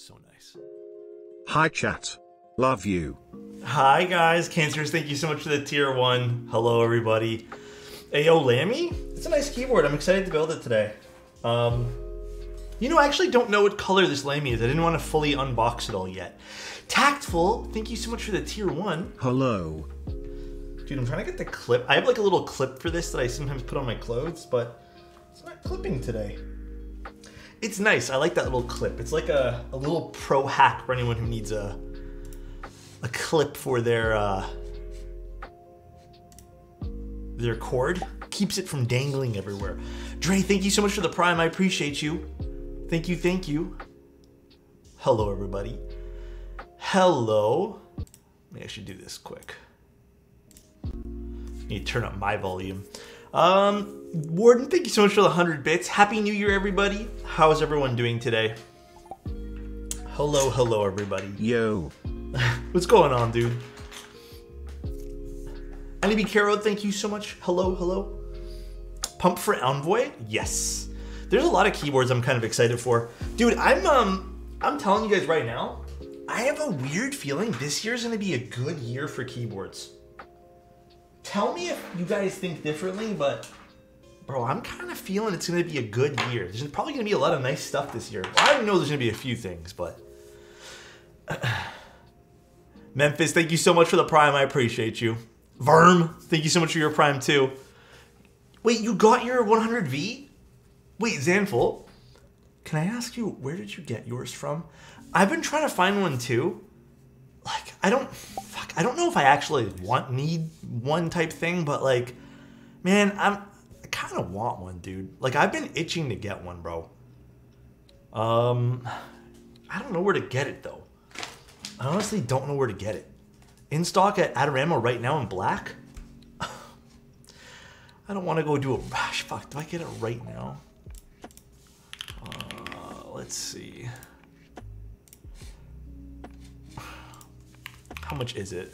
so nice. Hi chat. Love you. Hi guys, Cancers, thank you so much for the tier 1. Hello everybody. Hey, yo, Lamy? It's a nice keyboard. I'm excited to build it today. You know, I actually don't know what color this Lamy is. I didn't want to fully unbox it all yet. Tactful, thank you so much for the tier 1. Hello. Dude, I'm trying to get the clip. I have like a little clip for this that I sometimes put on my clothes, but it's not clipping today. It's nice. I like that little clip. It's like a little pro hack for anyone who needs a clip for their cord. Keeps it from dangling everywhere. Dre, thank you so much for the Prime. I appreciate you. Thank you, thank you. Hello, everybody. Hello. Maybe I should do this quick. Need to turn up my volume. Warden, thank you so much for the 100 bits. Happy New Year, everybody. How's everyone doing today? Hello, hello, everybody. Yo. What's going on, dude? Annie Caro, thank you so much. Hello, hello. Pump for Envoy? Yes. There's a lot of keyboards I'm kind of excited for. Dude, I'm telling you guys right now, I have a weird feeling this year's gonna be a good year for keyboards. Tell me if you guys think differently, but bro, I'm kind of feeling it's gonna be a good year. There's probably gonna be a lot of nice stuff this year. Well, I know there's gonna be a few things, but Memphis, thank you so much for the Prime. I appreciate you. Verm, thank you so much for your Prime too. Wait, you got your 100V? Wait, Zanful, can I ask you, where did you get yours from? I've been trying to find one too. Like, I don't know if I actually need one type thing, but like, man, I kind of want one, dude. Like, I've been itching to get one, bro. I don't know where to get it though. I honestly don't know where to get it. In stock at Adorama right now in black? I don't want to go do a rush. Fuck, do I get it right now? Let's see. How much is it?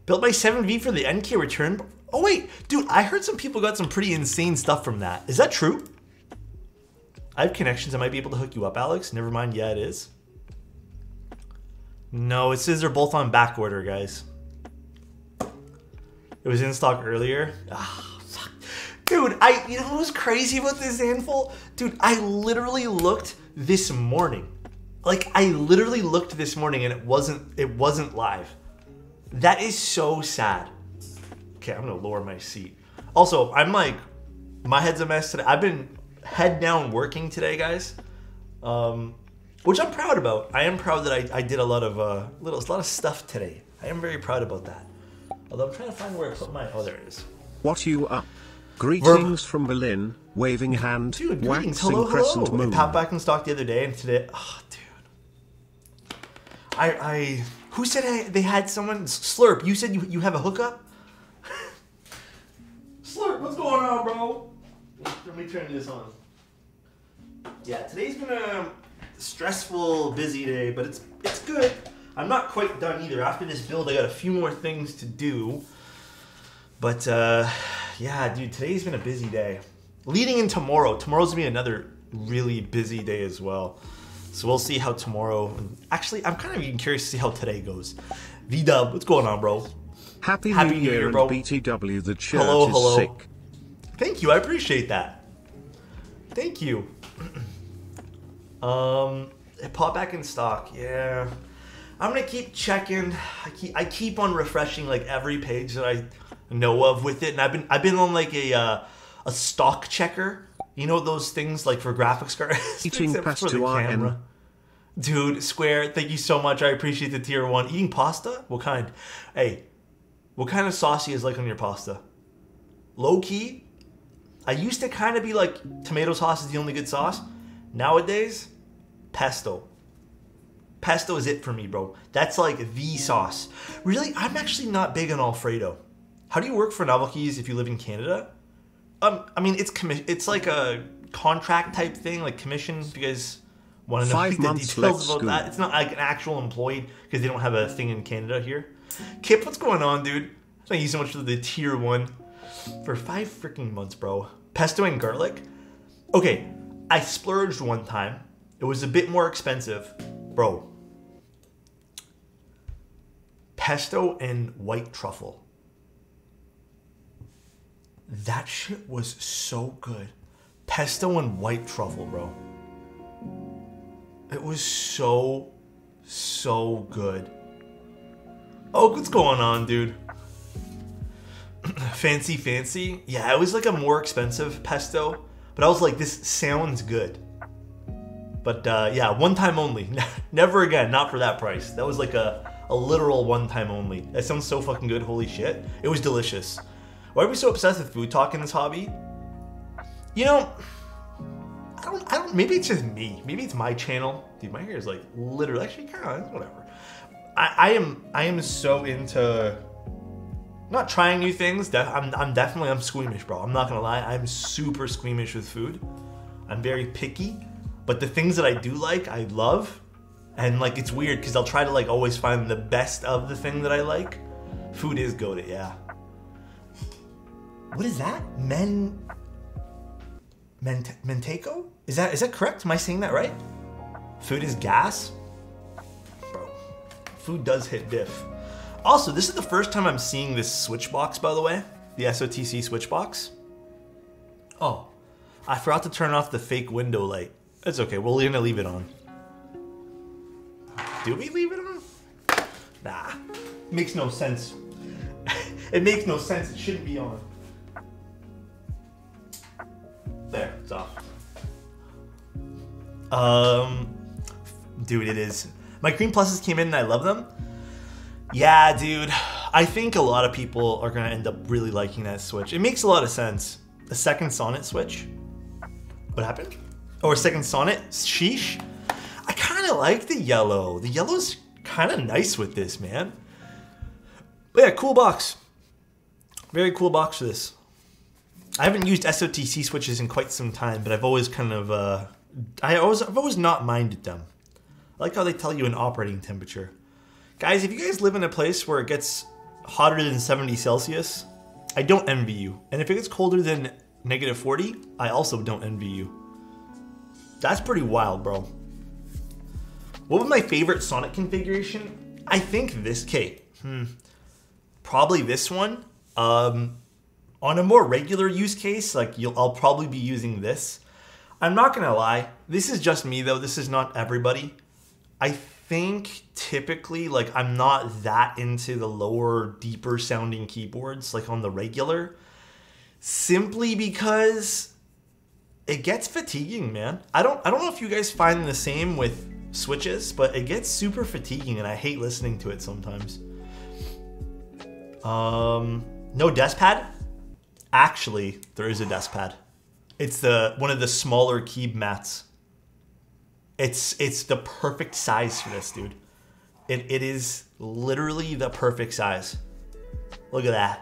Built my 7V for the NK return. Oh wait, dude, I heard some people got some pretty insane stuff from that. Is that true? I have connections. I might be able to hook you up, Alex. Never mind. Yeah, it is. No, it says they're both on back order, guys. It was in stock earlier. Ah, fuck. Dude, you know what was crazy about this handful? Dude, I literally looked this morning. Like, I literally looked this morning and it wasn't live. That is so sad. Okay, I'm gonna lower my seat. Also, I'm like, my head's a mess today. I've been head down working today, guys. Which I'm proud about. I am proud that I did a lot of stuff today. I am very proud about that. Although I'm trying to find where I put my, oh, there it is. What you up? Greetings from Berlin, waving hand, dude, greetings. waxing Hello, crescent hello. moon. It popped back in stock the other day, and today, oh, dude. Who said they had someone? Slurp, you said you have a hookup? Slurp, what's going on, bro? Let me turn this on. Yeah, today's been a stressful, busy day, but it's good. I'm not quite done either. After this build, I got a few more things to do. But, yeah, dude, today's been a busy day. Leading in tomorrow. Tomorrow's gonna be another really busy day as well. So we'll see how tomorrow... Actually, I'm kind of even curious to see how today goes. V-Dub, what's going on, bro? Happy New Year, bro. And BTW, the shirt hello. is sick. Thank you, I appreciate that. Thank you. It popped back in stock, yeah. I'm gonna keep checking. I keep on refreshing like every page that I know of with it, and I've been on like a stock checker. You know those things like for graphics cards? Eating pasta to camera. Dude, Square, thank you so much. I appreciate the tier 1. Eating pasta? What kind? Hey, what kind of sauce do you guys like on your pasta? Low key, I used to kind of be like tomato sauce is the only good sauce. Nowadays, pesto. Pesto is it for me, bro. That's like the sauce. Really, I'm actually not big on Alfredo. How do you work for Novelkeys if you live in Canada? I mean, it's like a contract type thing, like commission. If you guys want to know the details about that, it's not like an actual employee because they don't have a thing in Canada here. Kip, what's going on, dude? Thank you so much for the tier 1 for 5 freaking months, bro. Pesto and garlic. Okay, I splurged one time It was a bit more expensive. Bro. Pesto and white truffle. That shit was so good. Pesto and white truffle, bro. It was so good. Oh, what's going on, dude? Fancy. Yeah, it was like a more expensive pesto. But I was like, this sounds good. But yeah, one time only. Never again, not for that price. That was like a literal one time only. That sounds so fucking good, holy shit. It was delicious. Why are we so obsessed with food talk in this hobby? You know, I don't, maybe it's just me. Maybe it's my channel. Dude, my hair is like literally, actually kind of, whatever. I am so into not trying new things. I'm squeamish, bro. I'm not gonna lie. I'm super squeamish with food. I'm very picky, but the things that I do like, I love. And like, it's weird because I'll try to like always find the best of the thing that I like. Food is goated, yeah. What is that? Menteco? Is that correct? Am I saying that right? Food is gas? Bro, food does hit diff. Also, this is the first time I'm seeing this switch box, by the way. The SOTC switch box. Oh, I forgot to turn off the fake window light. It's okay, we're gonna leave it on. Do we leave it on? Nah, makes no sense. It makes no sense, it shouldn't be on. There, it's off. Dude, it is. My Cream Pluses came in and I love them. Yeah, dude. I think a lot of people are gonna end up really liking that switch. It makes a lot of sense. The second Sonnet switch. What happened? Or second Sonnet? Sheesh. I kind of like the yellow. The yellow's kind of nice with this, man. But yeah, cool box. Very cool box for this. I haven't used SOTC switches in quite some time, but I've always kind of, I've always not minded them. I like how they tell you an operating temperature. Guys, if you guys live in a place where it gets hotter than 70 Celsius, I don't envy you. And if it gets colder than -40, I also don't envy you. That's pretty wild, bro. What was my favorite Sonic configuration? I think this, probably this one. On a more regular use case, like I'll probably be using this. I'm not gonna lie, this is just me though, this is not everybody. I think typically, like I'm not that into the lower, deeper sounding keyboards, like on the regular, simply because it gets fatiguing, man. I don't know if you guys find the same with switches, but it gets super fatiguing and I hate listening to it sometimes. No desk pad? Actually, there is a desk pad. It's one of the smaller key mats. It's the perfect size for this, dude. It is literally the perfect size. Look at that.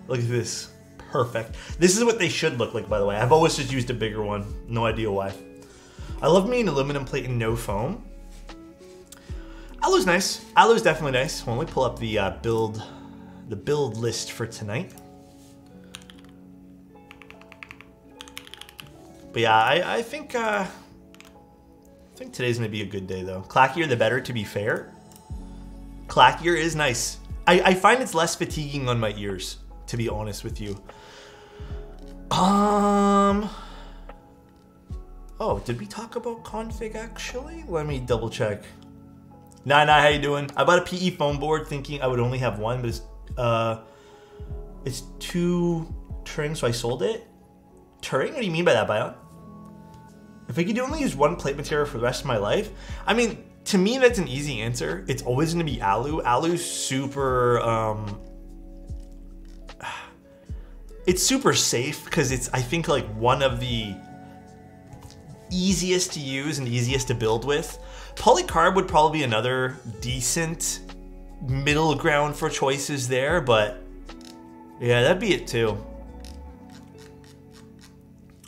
Look at this. Perfect. This is what they should look like, by the way. I've always just used a bigger one. No idea why. I love me an aluminum plate and no foam. Alu's nice. Alu's definitely nice. Well, let me pull up the build list for tonight. But yeah, I think today's gonna be a good day though. Clackier the better, to be fair. Clackier is nice. I find it's less fatiguing on my ears, to be honest with you. Oh, did we talk about config actually? Let me double check. Nah, how you doing? I bought a PE foam board thinking I would only have one, but it's 2 Turing, so I sold it. Turing? What do you mean by that, Bion? If I could only use one plate material for the rest of my life, I mean, to me that's an easy answer. It's always going to be alu. Alu's super, it's super safe because it's, I think, like one of the easiest to use and easiest to build with. Polycarb would probably be another decent middle ground for choices there, but yeah, that'd be it too.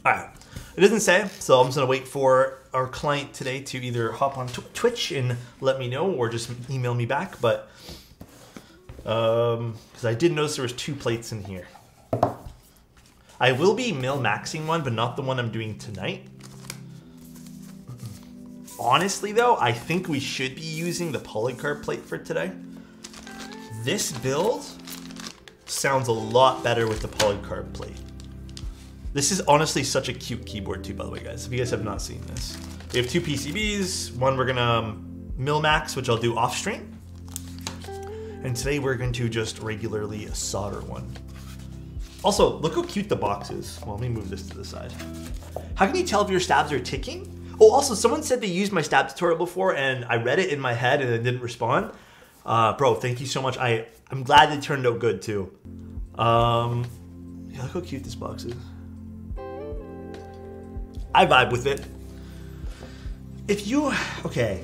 Alright, it doesn't say, so I'm just gonna wait for our client today to either hop on Twitch and let me know or just email me back, but because I did notice there was 2 plates in here. I will be mil-maxing one, but not the one I'm doing tonight. Honestly though, I think we should be using the polycarb plate for today. This build sounds a lot better with the polycarb plate. This is honestly such a cute keyboard too, by the way, guys. If you guys have not seen this. We have two PCBs. One we're gonna mill max, which I'll do off stream. And today we're going to just regularly solder one. Also, look how cute the box is. Well, let me move this to the side. How can you tell if your stabs are ticking? Oh, also, someone said they used my stab tutorial before and I read it in my head and it didn't respond. Bro, thank you so much. I'm glad they turned out good too. Yeah, look how cute this box is. I vibe with it. Okay,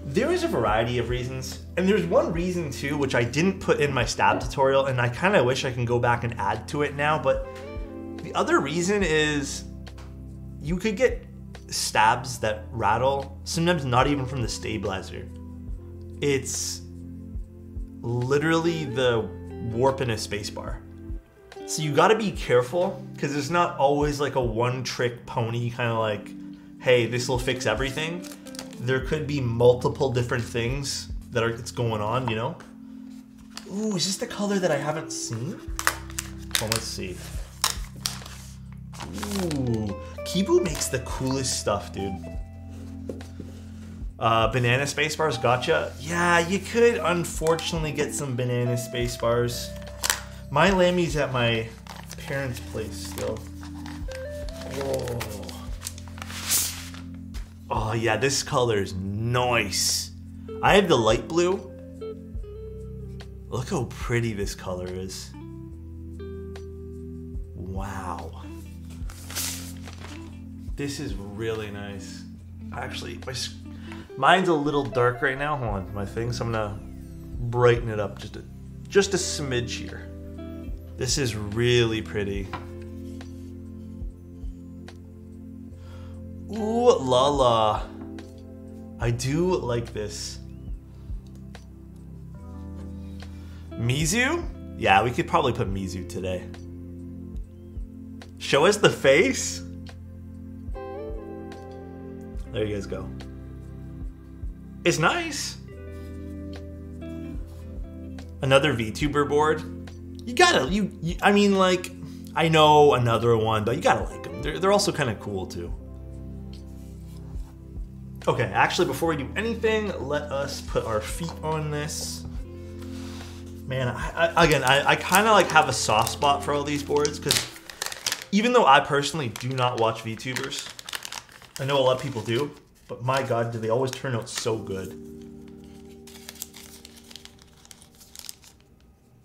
there is a variety of reasons. And there's one reason too, which I didn't put in my stab tutorial, and I kind of wish I can go back and add to it now, but the other reason is you could get stabs that rattle, sometimes not even from the stabilizer. It's literally the warp in a spacebar. So you gotta be careful, because it's not always like a one-trick pony, kind of like, hey, this will fix everything. There could be multiple different things that it's going on, you know? Ooh, is this the color that I haven't seen? Well, let's see. Ooh, Kibu makes the coolest stuff, dude. Banana spacebars, gotcha. Yeah, you could unfortunately get some banana spacebars. My Lamy's at my parents' place still. Oh. Oh yeah, this color is nice. I have the light blue. Look how pretty this color is. Wow. This is really nice. Actually, mine's a little dark right now. Hold on, my thing. So I'm gonna brighten it up just a smidge here. This is really pretty. Ooh la la. I do like this. Mizu? Yeah, we could probably put Mizu today. Show us the face? There you guys go. It's nice. Another VTuber board. You gotta, I mean, like, I know another one, but you gotta like them. They're also kind of cool too. Okay, actually, before we do anything, let us put our feet on this. Man, I kind of like have a soft spot for all these boards because even though I personally do not watch VTubers, I know a lot of people do, but my God, do they always turn out so good.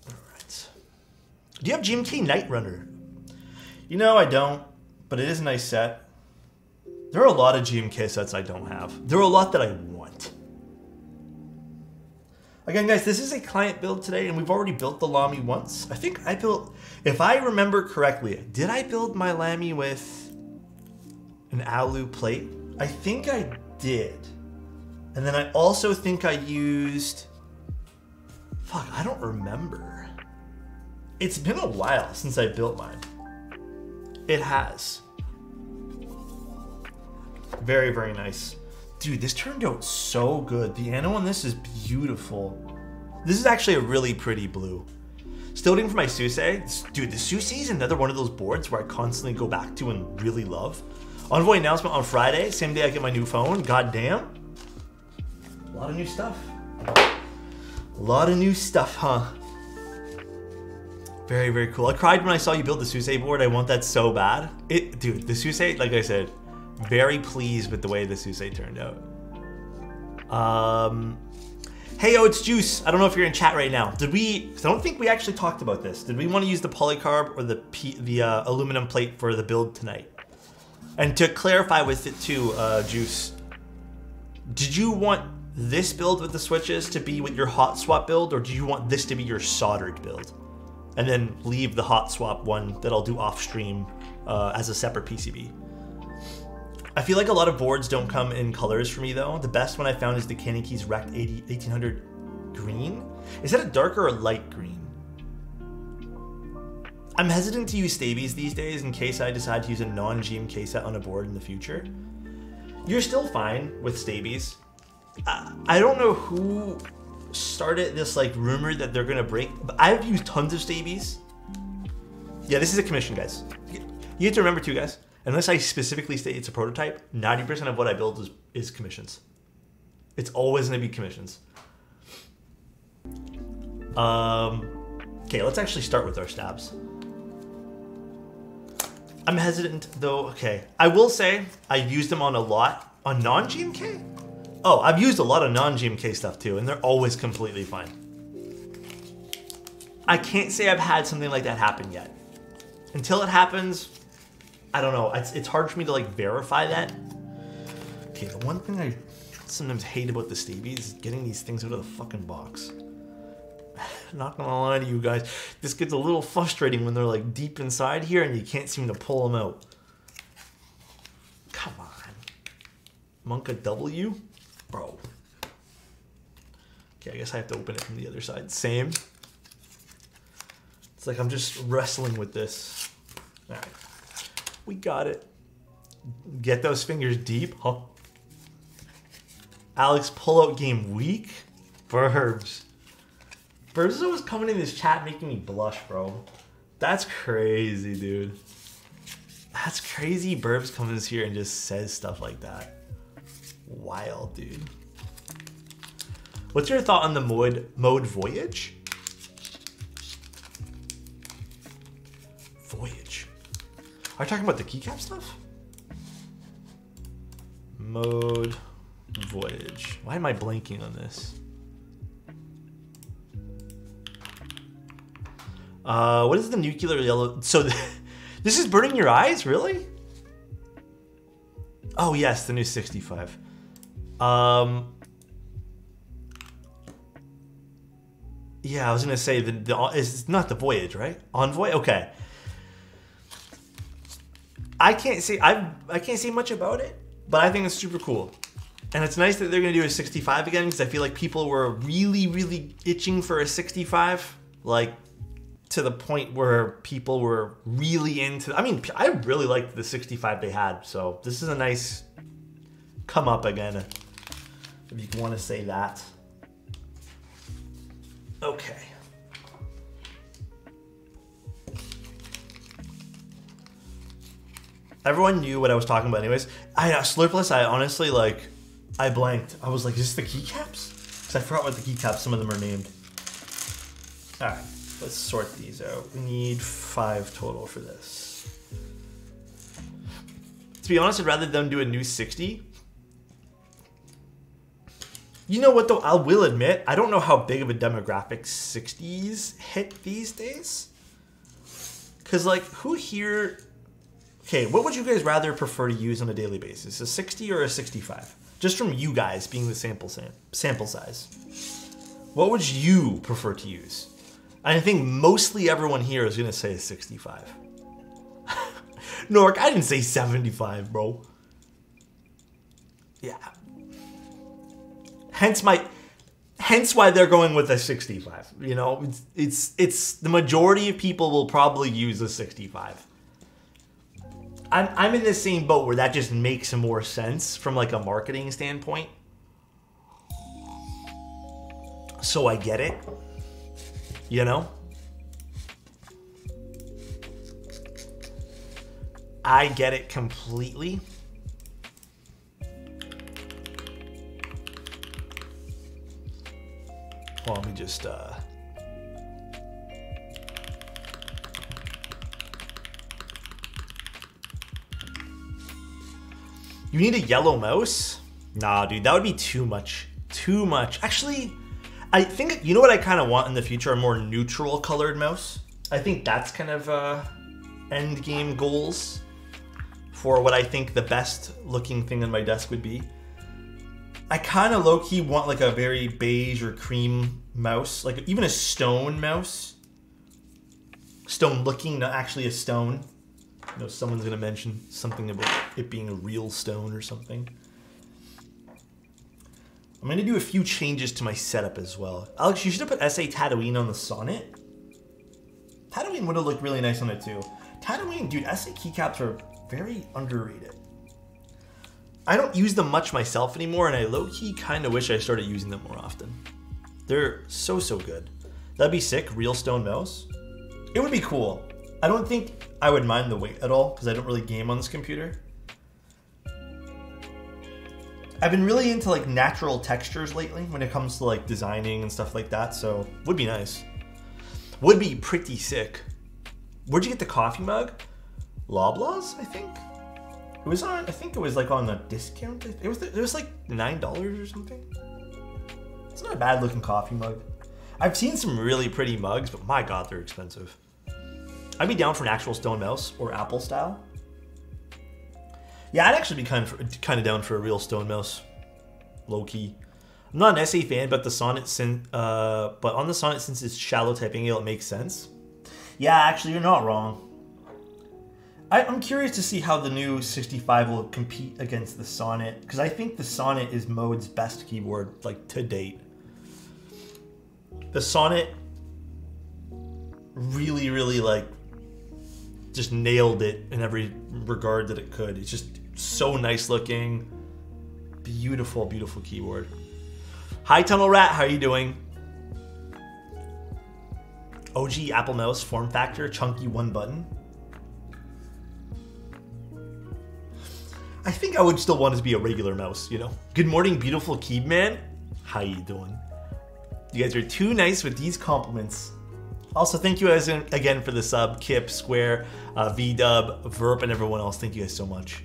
All right. Do you have GMK Night Runner? You know, I don't, but it is a nice set. There are a lot of GMK sets I don't have. There are a lot that I want. Again, guys, this is a client build today, and we've already built the Lamy once. I think I built, if I remember correctly, did I build my Lamy with an alu plate? I think I did. And then I also think I used, fuck, I don't remember. It's been a while since I built mine. It has. Very, very nice. Dude, this turned out so good. The ano on this is beautiful. This is actually a really pretty blue. Still waiting for my Susei. Dude, the Susei is another one of those boards where I constantly go back to and really love. Envoy announcement on Friday, same day I get my new phone. God damn. A lot of new stuff. A lot of new stuff, huh? Very, very cool. I cried when I saw you build the Susei board. I want that so bad. Dude, the Susei, like I said, very pleased with the way the Susei turned out. Hey, yo, it's Juice. I don't know if you're in chat right now. I don't think we actually talked about this. Did we want to use the polycarb or the aluminum plate for the build tonight? And to clarify with it too, Juice, did you want this build with the switches to be with your hot swap build, or do you want this to be your soldered build? And then leave the hot swap one that I'll do off stream as a separate PCB. I feel like a lot of boards don't come in colors for me though. The best one I found is the Canon Keys Rect 1800 green. Is that a darker or light green? I'm hesitant to use stabies these days in case I decide to use a non-GMK set on a board in the future. You're still fine with stabies. I don't know who started this like rumor that they're gonna break, but I've used tons of stabies. Yeah, this is a commission, guys. You have to remember too, guys, unless I specifically state it's a prototype, 90% of what I build is commissions. It's always gonna be commissions. Okay, let's actually start with our stabs. I'm hesitant though. Okay, I will say I've used them on a lot on non-GMK. Oh, I've used a lot of non-GMK stuff too, and they're always completely fine. I can't say I've had something like that happen yet. Until it happens, I don't know. It's hard for me to like verify that. Okay, the one thing I sometimes hate about the stabies is getting these things out of the fucking box. Not gonna lie to you guys, this gets a little frustrating when they're like deep inside here and you can't seem to pull them out. Come on. Monka W? Bro. Okay, I guess I have to open it from the other side. Same. It's like I'm just wrestling with this. All right. We got it. Get those fingers deep, huh? Alex, pull-out game weak? Burbs. Burbs is always coming in this chat making me blush, bro. That's crazy, dude. That's crazy. Burbs comes here and just says stuff like that. Wild, dude. What's your thought on the mode Voyage? Voyage. Are you talking about the keycap stuff? Mode Voyage. Why am I blanking on this? What is the nuclear yellow? So this is burning your eyes, really? Oh yes, the new 65. Yeah, I was gonna say it's not the Voyage, right? Envoy. Okay. I can't say much about it, but I think it's super cool, and it's nice that they're gonna do a 65 again because I feel like people were really itching for a 65, like to the point where people were really into. I mean, I really liked the 65 they had, so this is a nice come up again, if you want to say that. Okay. Everyone knew what I was talking about anyways. Slurpless, I honestly, like, I blanked. I was like, is this the keycaps? Because I forgot what the keycaps, some of them are named. Alright, let's sort these out. We need 5 total for this. To be honest, I'd rather them do a new 60. You know what though, I will admit, I don't know how big of a demographic 60s hit these days. Cause like, who here, okay, what would you guys rather prefer to use on a daily basis? A 60 or a 65? Just from you guys being the sample size. What would you prefer to use? I think mostly everyone here is gonna say a 65. Nork, I didn't say 75, bro. Yeah. Hence why they're going with a 65. You know, it's the majority of people will probably use a 65. I'm in the same boat where that just makes more sense from like a marketing standpoint. So I get it. You know? I get it completely. Well, let me just You need a yellow mouse? Nah, dude, that would be too much. Too much. Actually, I think, you know what I kind of want in the future? A more neutral colored mouse. I think that's kind of end game goals for what I think the best looking thing on my desk would be. I kind of low-key want like a very beige or cream mouse, like even a stone mouse. Stone looking, not actually a stone. You know, someone's gonna mention something about it being a real stone or something. I'm gonna do a few changes to my setup as well. Alex, you should have put SA Tatooine on the Sonnet. Tatooine would have looked really nice on it too. Tatooine, dude, SA keycaps are very underrated. I don't use them much myself anymore, and I low-key kind of wish I started using them more often. They're so good. That'd be sick. Real stone mouse. It would be cool. I don't think I would mind the weight at all because I don't really game on this computer. I've been really into like natural textures lately when it comes to like designing and stuff like that, so would be nice. Would be pretty sick. Where'd you get the coffee mug? Loblaws, I think. It was on. I think it was like on a discount. It was like $9 or something. It's not a bad looking coffee mug. I've seen some really pretty mugs, but my god, they're expensive. I'd be down for an actual stone mouse or Apple style. Yeah, I'd actually be kind of down for a real stone mouse, low key. I'm not an SA fan, but the Sonnet but on the Sonnet, since it's shallow type angle, it makes sense. Yeah, actually, you're not wrong. I'm curious to see how the new 65 will compete against the Sonnet, because I think the Sonnet is Mode's best keyboard, like, to date. The Sonnet really, like, just nailed it in every regard that it could. It's just so nice looking. Beautiful keyboard. Hi, Tunnel Rat, how are you doing? OG Apple mouse, form factor, chunky one button. I think I would still want it to be a regular mouse, you know? Good morning, beautiful Keeb Man. How you doing? You guys are too nice with these compliments. Also, thank you guys again for the sub, Kip, Square, VDub, Verp, and everyone else. Thank you guys so much.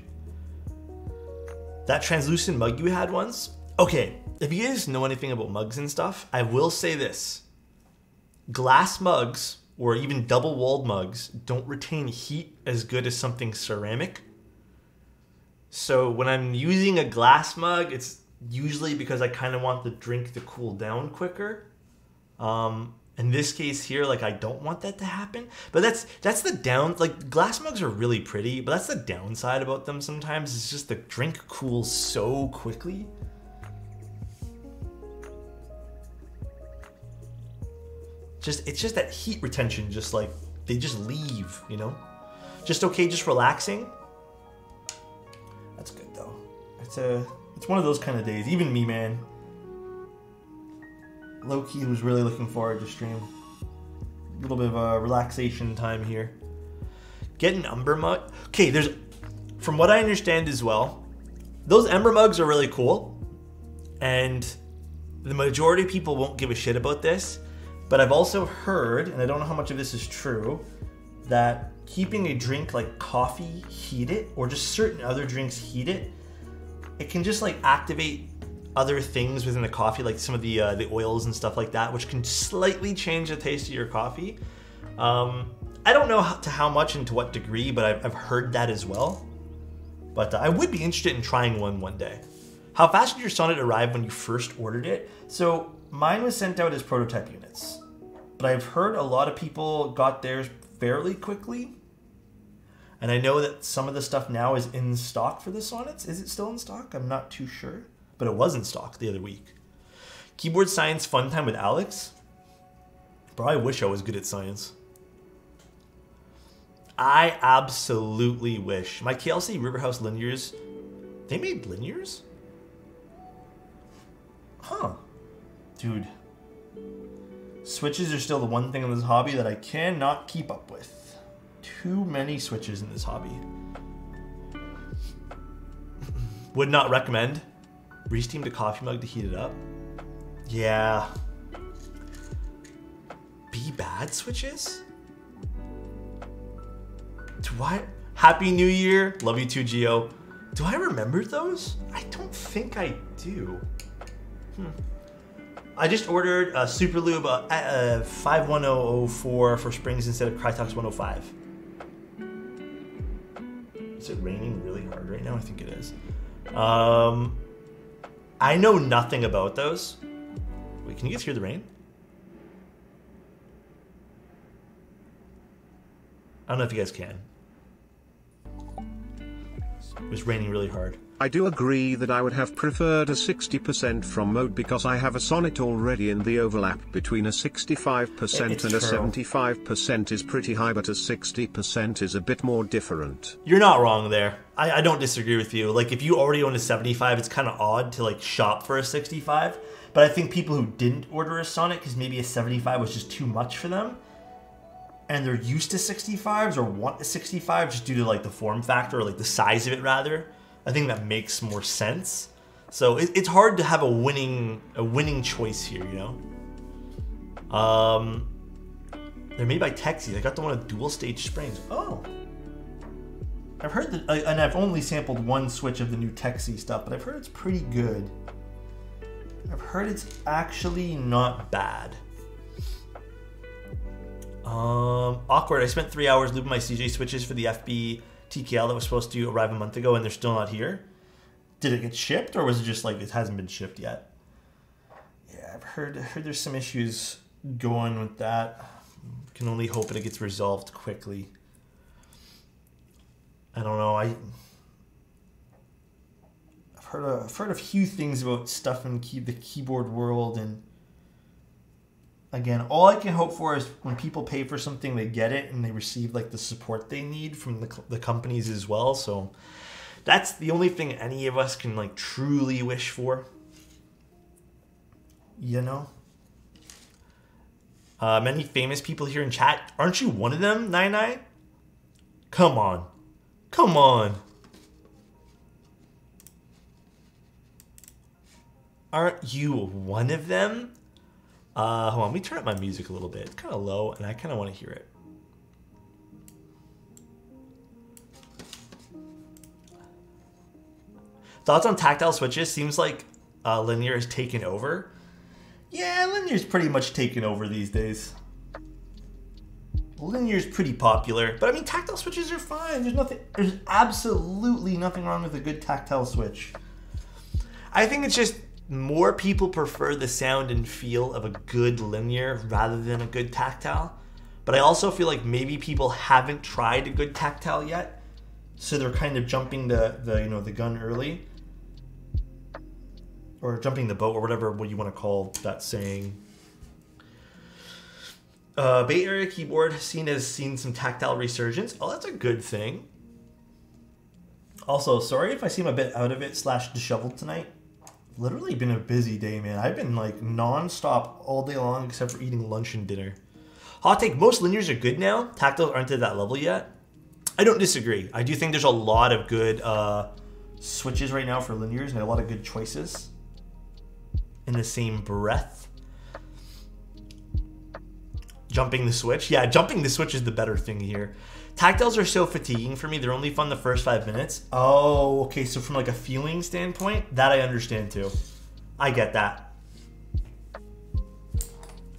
That translucent mug you had once? Okay, if you guys know anything about mugs and stuff, I will say this. Glass mugs, or even double-walled mugs, don't retain heat as good as something ceramic. So when I'm using a glass mug, it's usually because I kind of want the drink to cool down quicker. In this case here, like, I don't want that to happen. But that's the down, like, glass mugs are really pretty, but that's the downside about them sometimes. It's just the drink cools so quickly. It's just that heat retention, just like, they just leave, you know? Just okay, just relaxing. That's good though. It's one of those kind of days. Even me, man. Low-key was really looking forward to stream. A little bit of a relaxation time here. Get an Umber mug. Okay, from what I understand as well, those Ember mugs are really cool. And the majority of people won't give a shit about this. But I've also heard, and I don't know how much of this is true, that keeping a drink like coffee heated, or just certain other drinks heated, it can just like activate other things within the coffee, like some of the oils and stuff like that, which can slightly change the taste of your coffee. I don't know to how much and to what degree, but I've heard that as well. But I would be interested in trying one day. How fast did your Sonnet arrive when you first ordered it? So mine was sent out as prototype units, but I've heard a lot of people got theirs fairly quickly. And I know that some of the stuff now is in stock for the Sonnets. Is it still in stock? I'm not too sure. But it was in stock the other week. Keyboard science fun time with Alex. Bro, I wish I was good at science. I absolutely wish. My KLC Riverhouse linears, they made linears? Huh. Dude. Switches are still the one thing in this hobby that I cannot keep up with. Too many switches in this hobby. Would not recommend. Re-steamed a coffee mug to heat it up. Yeah. Be bad switches? Happy New Year. Love you too, Gio. Do I remember those? I don't think I do. I just ordered a Super Lube 51004 for springs instead of Crytox 105. Is it raining really hard right now? I think it is. I know nothing about those. Wait, can you guys hear the rain? I don't know if you guys can. It was raining really hard. I do agree that I would have preferred a 60% from mode because I have a sonnet already, and the overlap between a 65% and a 75% is pretty high, but a 60% is a bit more different. You're not wrong there. I don't disagree with you. Like, if you already own a 75, it's kind of odd to, like, shop for a 65. But I think people who didn't order a sonnet because maybe a 75 was just too much for them, and they're used to 65s or want a 65 just due to, like, the form factor or, like, the size of it, rather, I think that makes more sense. So it's hard to have a winning choice here, you know. They're made by Texas. I got the one with dual stage springs. Oh, I've heard that, and I've only sampled one switch of the new Texas stuff, but I've heard it's pretty good. I've heard it's actually not bad. Awkward. I spent 3 hours looping my CJ switches for the FB TKL that was supposed to arrive a month ago, and they're still not here. Did it get shipped, or was it just like it hasn't been shipped yet? Yeah, I've heard there's some issues going with that. Can only hope it gets resolved quickly. I don't know. I've heard a few things about stuff in the keyboard world, and again, all I can hope for is when people pay for something, they get it and they receive like the support they need from the companies as well. So that's the only thing any of us can like truly wish for, you know. Many famous people here in chat. Aren't you one of them, 99? Come on. Aren't you one of them? Hold on, let me turn up my music a little bit. It's kind of low, and I kind of want to hear it. Thoughts on tactile switches? Seems like linear has taken over. Yeah, linear's pretty much taken over these days. Linear's pretty popular, but I mean, tactile switches are fine. There's absolutely nothing wrong with a good tactile switch. I think it's just more people prefer the sound and feel of a good linear rather than a good tactile. But I also feel like maybe people haven't tried a good tactile yet, so they're kind of jumping the gun early, or jumping the boat, or whatever what you want to call that saying. Bay Area keyboard has seen some tactile resurgence. Oh, that's a good thing. Also, sorry if I seem a bit out of it / disheveled tonight. Literally been a busy day, man. I've been like non-stop all day long except for eating lunch and dinner. Hot take, most linears are good now. Tactiles aren't at that level yet. I don't disagree. I do think there's a lot of good switches right now for linears and a lot of good choices in the same breath. Jumping the switch. Yeah, jumping the switch is the better thing here. Tactiles are so fatiguing for me. They're only fun the first 5 minutes. Oh, okay. So from like a feeling standpoint, that I understand too. I get that. You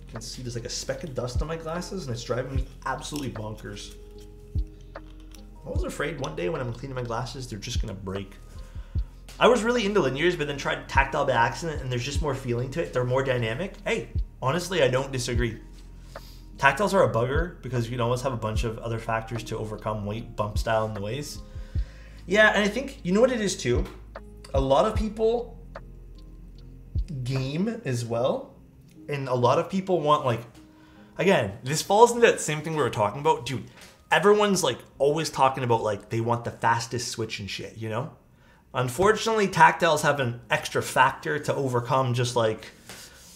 can see there's like a speck of dust on my glasses, and it's driving me absolutely bonkers. I was afraid one day when I'm cleaning my glasses, they're just going to break. I was really into linears, but then tried tactile by accident, and there's just more feeling to it. They're more dynamic. Hey, honestly, I don't disagree. Tactiles are a bugger because you can always have a bunch of other factors to overcome weight, bump style, noise. Yeah, and I think, you know what it is too? A lot of people game as well, and a lot of people want, like, again, this falls into that same thing we were talking about. Dude, everyone's like always talking about like they want the fastest switch and shit, you know? Unfortunately, tactiles have an extra factor to overcome, just like,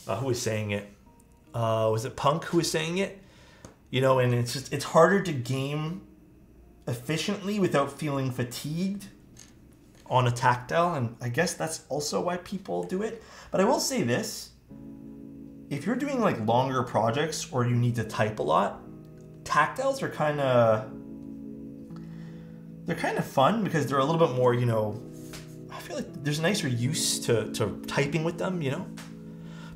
who was saying it? Was it Punk who was saying it? You know, and it's harder to game efficiently without feeling fatigued on a tactile, and I guess that's also why people do it. But I will say this, if you're doing like longer projects or you need to type a lot, tactiles are kind of fun because they're a little bit more, you know, I feel like there's a nicer use to typing with them, you know?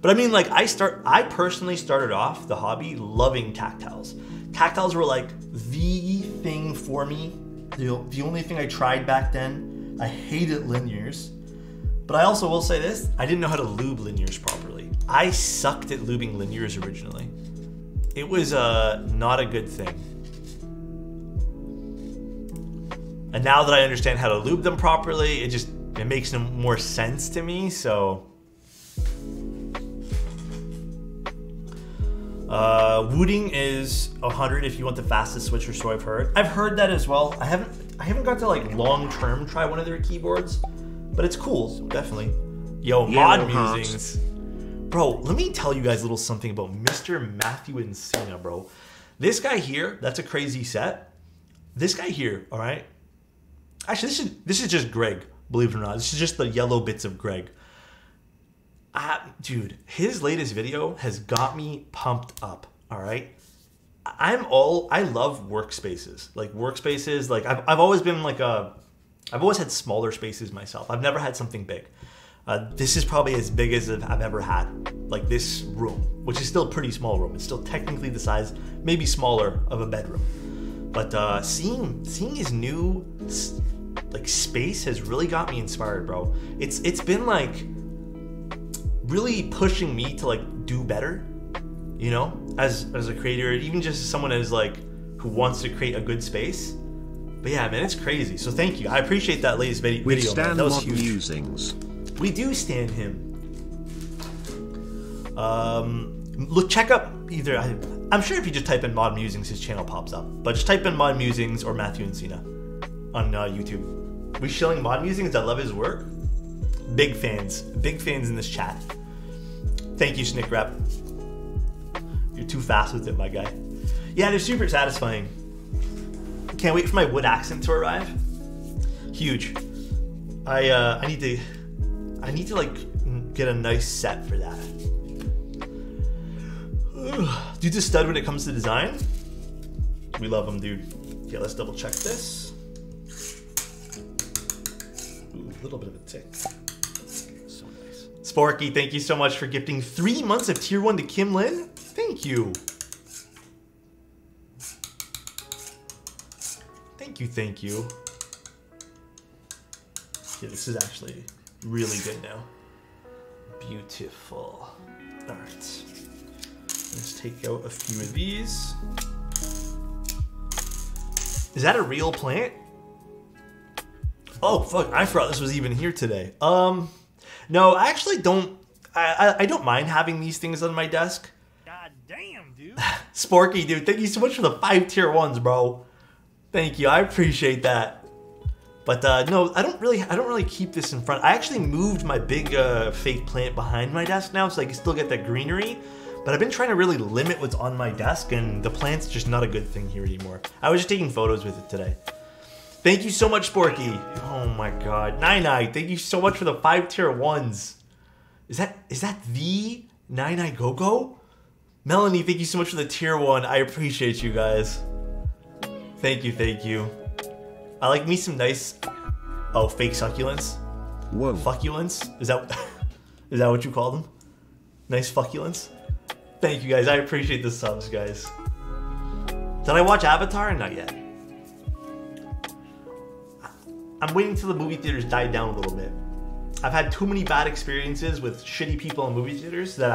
But I mean, like, I personally started off the hobby loving tactiles. Tactiles were like the thing for me. The only thing I tried back then. I hated linears. But I also will say this, I didn't know how to lube linears properly. I sucked at lubing linears originally. It was not a good thing. And now that I understand how to lube them properly, it it makes more sense to me. So wooting is 100 if you want the fastest switcher, so I've heard. I've heard that as well. I haven't got to like long term try one of their keyboards, but it's cool, definitely. Yo, mod musings. Bro, let me tell you guys a little something about Mr. Matthew Encina, bro. This guy here, that's a crazy set. This guy here, all right? Actually, this is just Greg, believe it or not. This is just the yellow bits of Greg. Dude, his latest video has got me pumped up, all right? I love workspaces. Like I've always been like I've always had smaller spaces myself. I've never had something big. This is probably as big as I've ever had. Like this room, which is still a pretty small room. It's still technically the size, maybe smaller, of a bedroom. But seeing his new like space has really got me inspired, bro. It's been like really pushing me to like do better, you know, as a creator, even just as someone as like who wants to create a good space. But yeah, man, it's crazy. So thank you. I appreciate that latest video. Man. That was huge. Musings. We do stand him. Look, check up either. I'm sure if you just type in Mod Musings, his channel pops up. But just type in Mod Musings or Matthew Encina on YouTube. We shilling Mod Musings. I love his work. Big fans in this chat. Thank you, Snick Rap. You're too fast with it, my guy. Yeah, they're super satisfying. Can't wait for my wood accent to arrive. Huge. I need to like get a nice set for that. Dude's a stud when it comes to design. We love him, dude. Okay, let's double check this. Ooh, a little bit of a tick. So nice. Sporky, thank you so much for gifting 3 months of tier 1 to Kim Lin. Thank you. Thank you. Yeah, this is actually really good now. Beautiful. All right. Let's take out a few of these. Is that a real plant? Oh, fuck. I forgot this was even here today. No, I actually don't. I don't mind having these things on my desk. God damn, dude. Sporky, dude. Thank you so much for the 5 tier 1s, bro. Thank you. I appreciate that. But no, I don't really keep this in front. I actually moved my big fake plant behind my desk now, so I can still get that greenery. But I've been trying to really limit what's on my desk, and the plant's just not a good thing here anymore. I was just taking photos with it today. Thank you so much, Sporky. Oh my god. Nine, thank you so much for the 5 tier 1s. Is that the Nine Go-Go? Melanie, thank you so much for the tier 1. I appreciate you guys. Thank you. I like me some nice fake succulents. Whoa. Fucculents? Is that what you call them? Nice fucculents? Thank you guys. I appreciate the subs, guys. Did I watch Avatar? Not yet. I'm waiting till the movie theaters die down a little bit. I've had too many bad experiences with shitty people in movie theaters that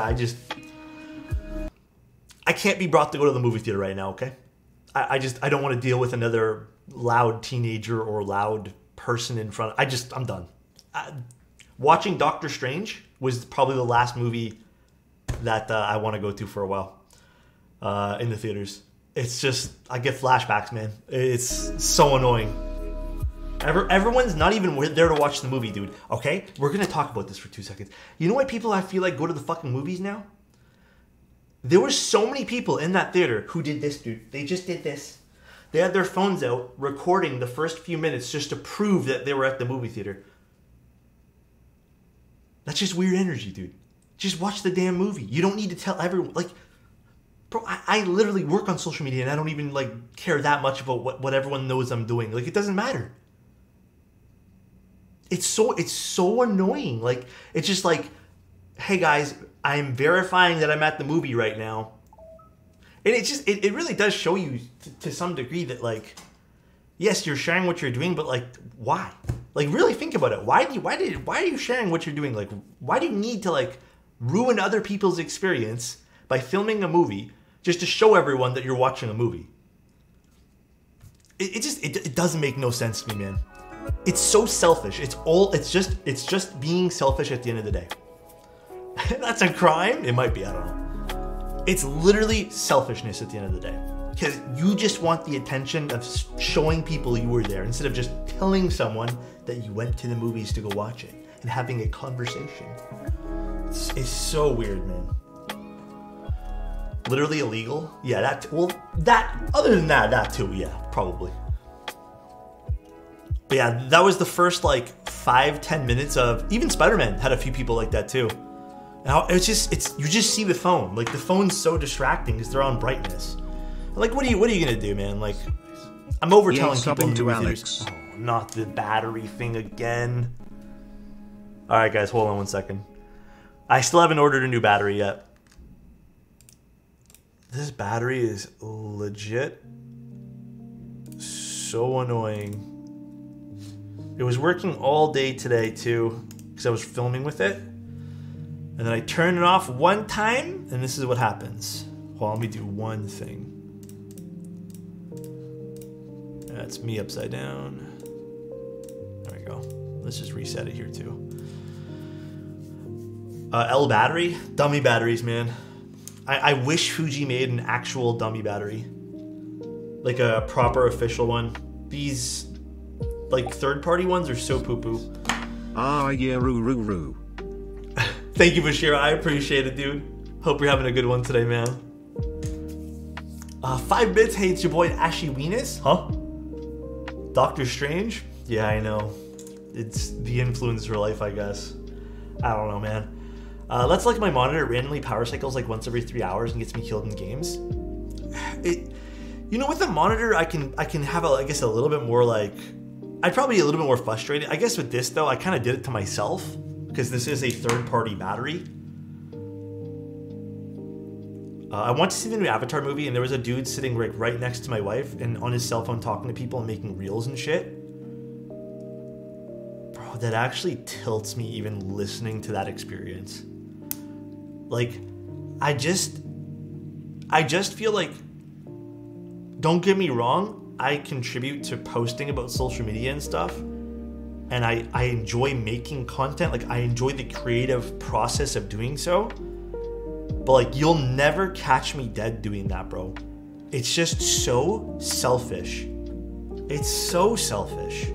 I can't be brought to go to the movie theater right now, okay? I don't want to deal with another loud teenager or loud person in front. I'm done. Watching Doctor Strange was probably the last movie that I want to go to for a while in the theaters. It's just, I get flashbacks, man. It's so annoying. Everyone's not even there to watch the movie, dude. Okay? We're going to talk about this for 2 seconds. You know why people, I feel like, go to the fucking movies now? There were so many people in that theater who did this, dude. They just did this. They had their phones out recording the first few minutes just to prove that they were at the movie theater. That's just weird energy, dude. Just watch the damn movie. You don't need to tell everyone. Like, bro, I literally work on social media and I don't even, like, care that much about what everyone knows I'm doing. Like, it doesn't matter. It's so annoying. Like, it's just like, hey guys, I'm verifying that I'm at the movie right now. And it really does show you to some degree that, like, yes, you're sharing what you're doing, but, like, why? Like, really think about it. Why are you sharing what you're doing? Like, why do you need to, like, ruin other people's experience by filming a movie just to show everyone that you're watching a movie? It doesn't make no sense to me, man. It's so selfish. It's just being selfish at the end of the day. That's a crime? It might be, I don't know. It's literally selfishness at the end of the day. Because you just want the attention of showing people you were there instead of just telling someone that you went to the movies to go watch it and having a conversation. It's so weird, man. Literally illegal? Yeah, other than that too, yeah, probably. But yeah, that was the first like 5-10 minutes of, even Spider-Man had a few people like that too. Now you just see the phone. Like the phone's so distracting because they're on brightness. Like what are you gonna do, man? Like I'm over telling people in the movie theaters. Oh, not the battery thing again. Alright guys, hold on 1 second. I still haven't ordered a new battery yet. This battery is legit so annoying. It was working all day today too, because I was filming with it. And then I turn it off one time, and this is what happens. Well, let me do one thing. That's me upside down. There we go. Let's just reset it here too. L battery? Dummy batteries, man. I wish Fuji made an actual dummy battery. Like a proper official one. These, like, third-party ones are so poo-poo. Ah, yeah, roo. Thank you, Bashira. I appreciate it, dude. Hope you're having a good one today, man. 5 bits hates your boy Ashy Venus? Huh? Doctor Strange? Yeah, I know. It's the influencer life, I guess. I don't know, man. Let's look at my monitor. It randomly power cycles like once every 3 hours and gets me killed in games. You know, with the monitor, I can have I guess a little bit more like, I'd probably be a little bit more frustrated. I guess with this though, I kind of did it to myself because this is a third-party battery. I went to see the new Avatar movie and there was a dude sitting right next to my wife and on his cell phone talking to people and making reels and shit. Bro, that actually tilts me even listening to that experience. Like, I just feel like, don't get me wrong, I contribute to posting about social media and stuff, and I enjoy making content. Like, I enjoy the creative process of doing so, but like, you'll never catch me dead doing that, bro. It's just so selfish. It's so selfish.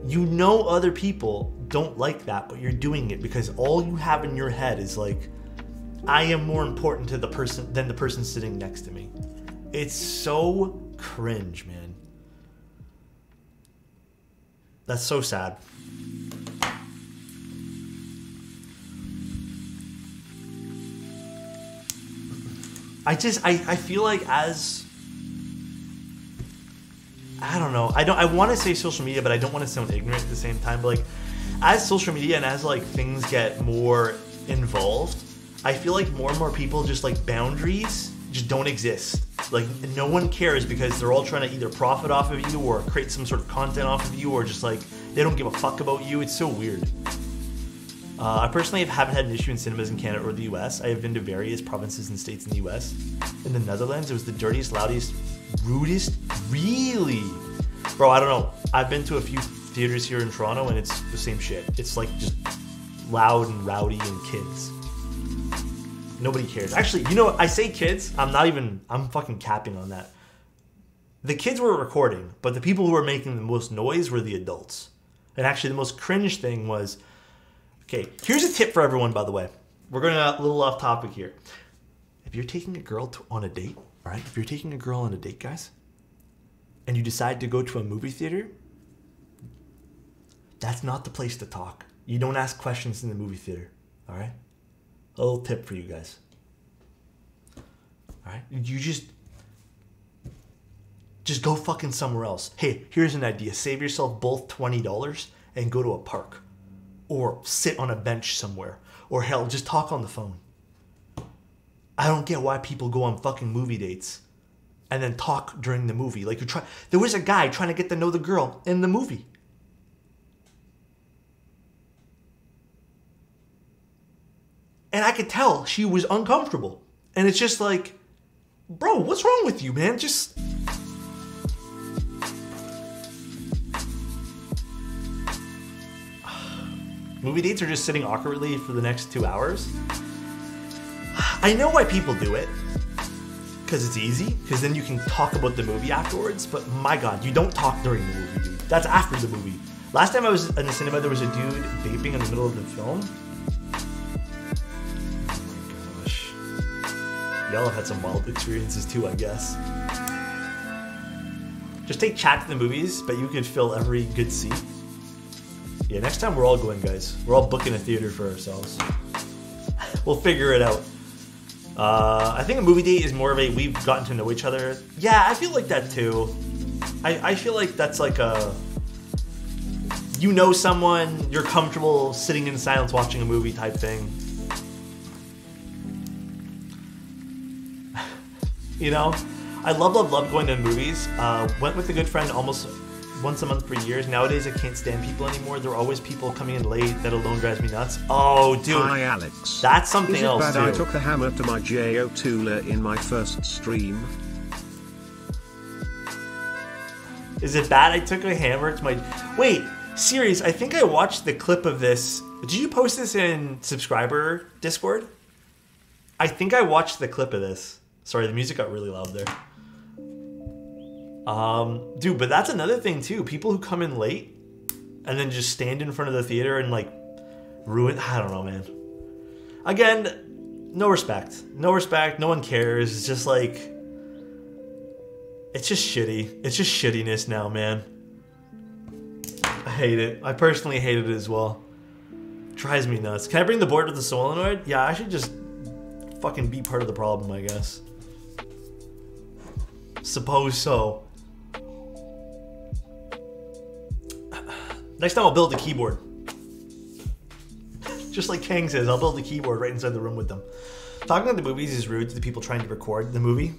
You know other people don't like that, but you're doing it because all you have in your head is like, I am more important to the person than the person sitting next to me. It's so cringe, man. That's so sad. I feel like as, I don't know. I want to say social media, but I don't want to sound ignorant at the same time. But like, as social media and as like things get more involved, I feel like more and more people just like boundaries just don't exist. Like no one cares because they're all trying to either profit off of you or create some sort of content off of you or just like they don't give a fuck about you. It's so weird. I personally haven't had an issue in cinemas in Canada or the US. I have been to various provinces and states in the US. In the Netherlands, it was the dirtiest, loudest, rudest, really. Bro, I don't know. I've been to a few theaters here in Toronto and it's the same shit. It's like just loud and rowdy and kids. Nobody cares. Actually, you know what? I say kids. I'm fucking capping on that. The kids were recording, but the people who were making the most noise were the adults. And actually, the most cringe thing was, okay, here's a tip for everyone, by the way. We're going a little off topic here. If you're taking a girl on a date, all right? If you're taking a girl on a date, guys, and you decide to go to a movie theater, that's not the place to talk. You don't ask questions in the movie theater, all right? A little tip for you guys. All right? You just go fucking somewhere else. Hey, here's an idea. Save yourself both $20 and go to a park. Or sit on a bench somewhere. Or hell, just talk on the phone. I don't get why people go on fucking movie dates and then talk during the movie. Like there was a guy trying to get to know the girl in the movie. And I could tell she was uncomfortable. And it's just like, bro, what's wrong with you, man? Just... Movie dates are just sitting awkwardly for the next 2 hours. I know why people do it. Because it's easy. Because then you can talk about the movie afterwards. But my God, you don't talk during the movie, dude. That's after the movie. Last time I was in the cinema, there was a dude vaping in the middle of the film. Oh my gosh. Y'all have had some wild experiences too, I guess. Just take chat to the movies, but you could fill every good seat. Yeah, next time we're all going, guys. We're all booking a theater for ourselves. We'll figure it out. I think a movie date is more of a we've gotten to know each other. Yeah, I feel like that too. I feel like that's like a... You know someone, you're comfortable sitting in silence watching a movie type thing. You know? I love going to movies. Went with a good friend almost once a month for years. Nowadays, I can't stand people anymore. There are always people coming in late. That alone drives me nuts. Oh, dude. Hi, Alex. That's something Is it else, bad too. I took the hammer to my J.O. Tula in my first stream? Is it bad I took a hammer to my... Wait, serious, I think I watched the clip of this. Did you post this in subscriber Discord? I think I watched the clip of this. Sorry, the music got really loud there. Dude, but that's another thing too. People who come in late and then just stand in front of the theater and like ruin... I don't know, man. Again, no respect. No respect. No one cares. It's just like... It's just shitty. It's just shittiness now, man. I hate it. I personally hate it as well. Drives me nuts. Can I bring the board with the solenoid? Yeah, I should just fucking be part of the problem, I guess. Suppose so. Next time I'll build a keyboard. Just like Kang says, I'll build a keyboard right inside the room with them. Talking about the movies is rude to the people trying to record the movie.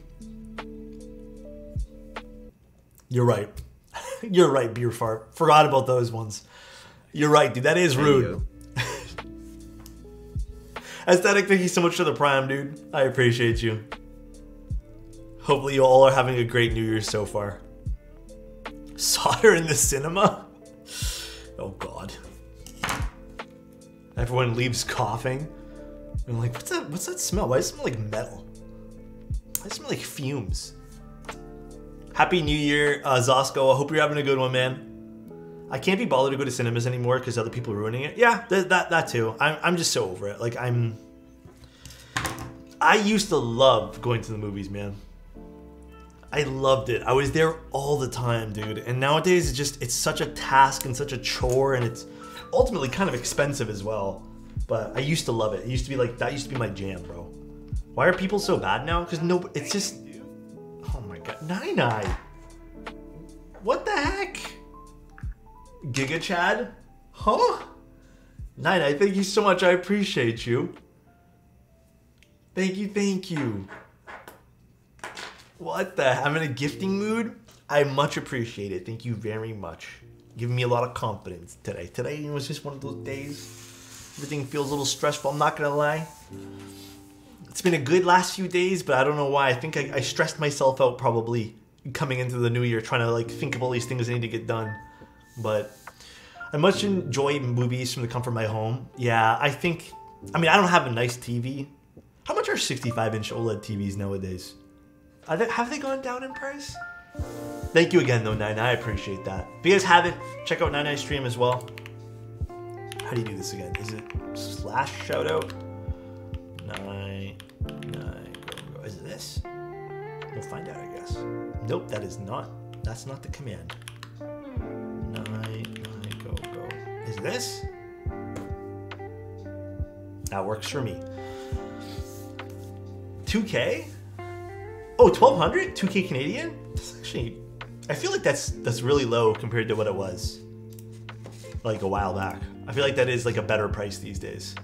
You're right. You're right, Beer Fart. Forgot about those ones. You're right, dude. That is rude. Aesthetic, thank you so much for the Prime, dude. I appreciate you. Hopefully you all are having a great New Year so far. Solder in the cinema? Oh, God. Everyone leaves coughing. I'm like, what's that smell? Why does it smell like metal? Why does it smell like fumes? Happy New Year, Zosco. I hope you're having a good one, man. I can't be bothered to go to cinemas anymore because other people are ruining it. Yeah, that too. I'm just so over it. Like, I used to love going to the movies, man. I loved it. I was there all the time, dude. And nowadays, it's such a task and such a chore, and it's ultimately kind of expensive as well. But I used to love it. It used to be like, that used to be my jam, bro. Why are people so bad now? Because it's just... Oh my God. Nine. What the heck? Giga Chad? Huh? Nine, thank you so much. I appreciate you. Thank you. What the heck? I'm in a gifting mood. I much appreciate it. Thank you very much. Giving me a lot of confidence today. Today was just one of those days. Everything feels a little stressful, I'm not gonna lie. It's been a good last few days, but I don't know why. I think I stressed myself out probably coming into the new year, trying to like think of all these things I need to get done. But I much enjoy movies from the comfort of my home. Yeah, I don't have a nice TV. How much are 65-inch OLED TVs nowadays? Have they gone down in price? Thank you again, though, Nine. I appreciate that. If you guys haven't, check out Nine stream as well. How do you do this again? Is it slash shoutout? Nine, go. Is it this? We'll find out, I guess. Nope, that is not. That's not the command. Nine, go. Is it this? That works for me. 2K? Oh, 1200? 2K Canadian? That's actually, I feel like that's really low compared to what it was like a while back. I feel like that is like a better price these days.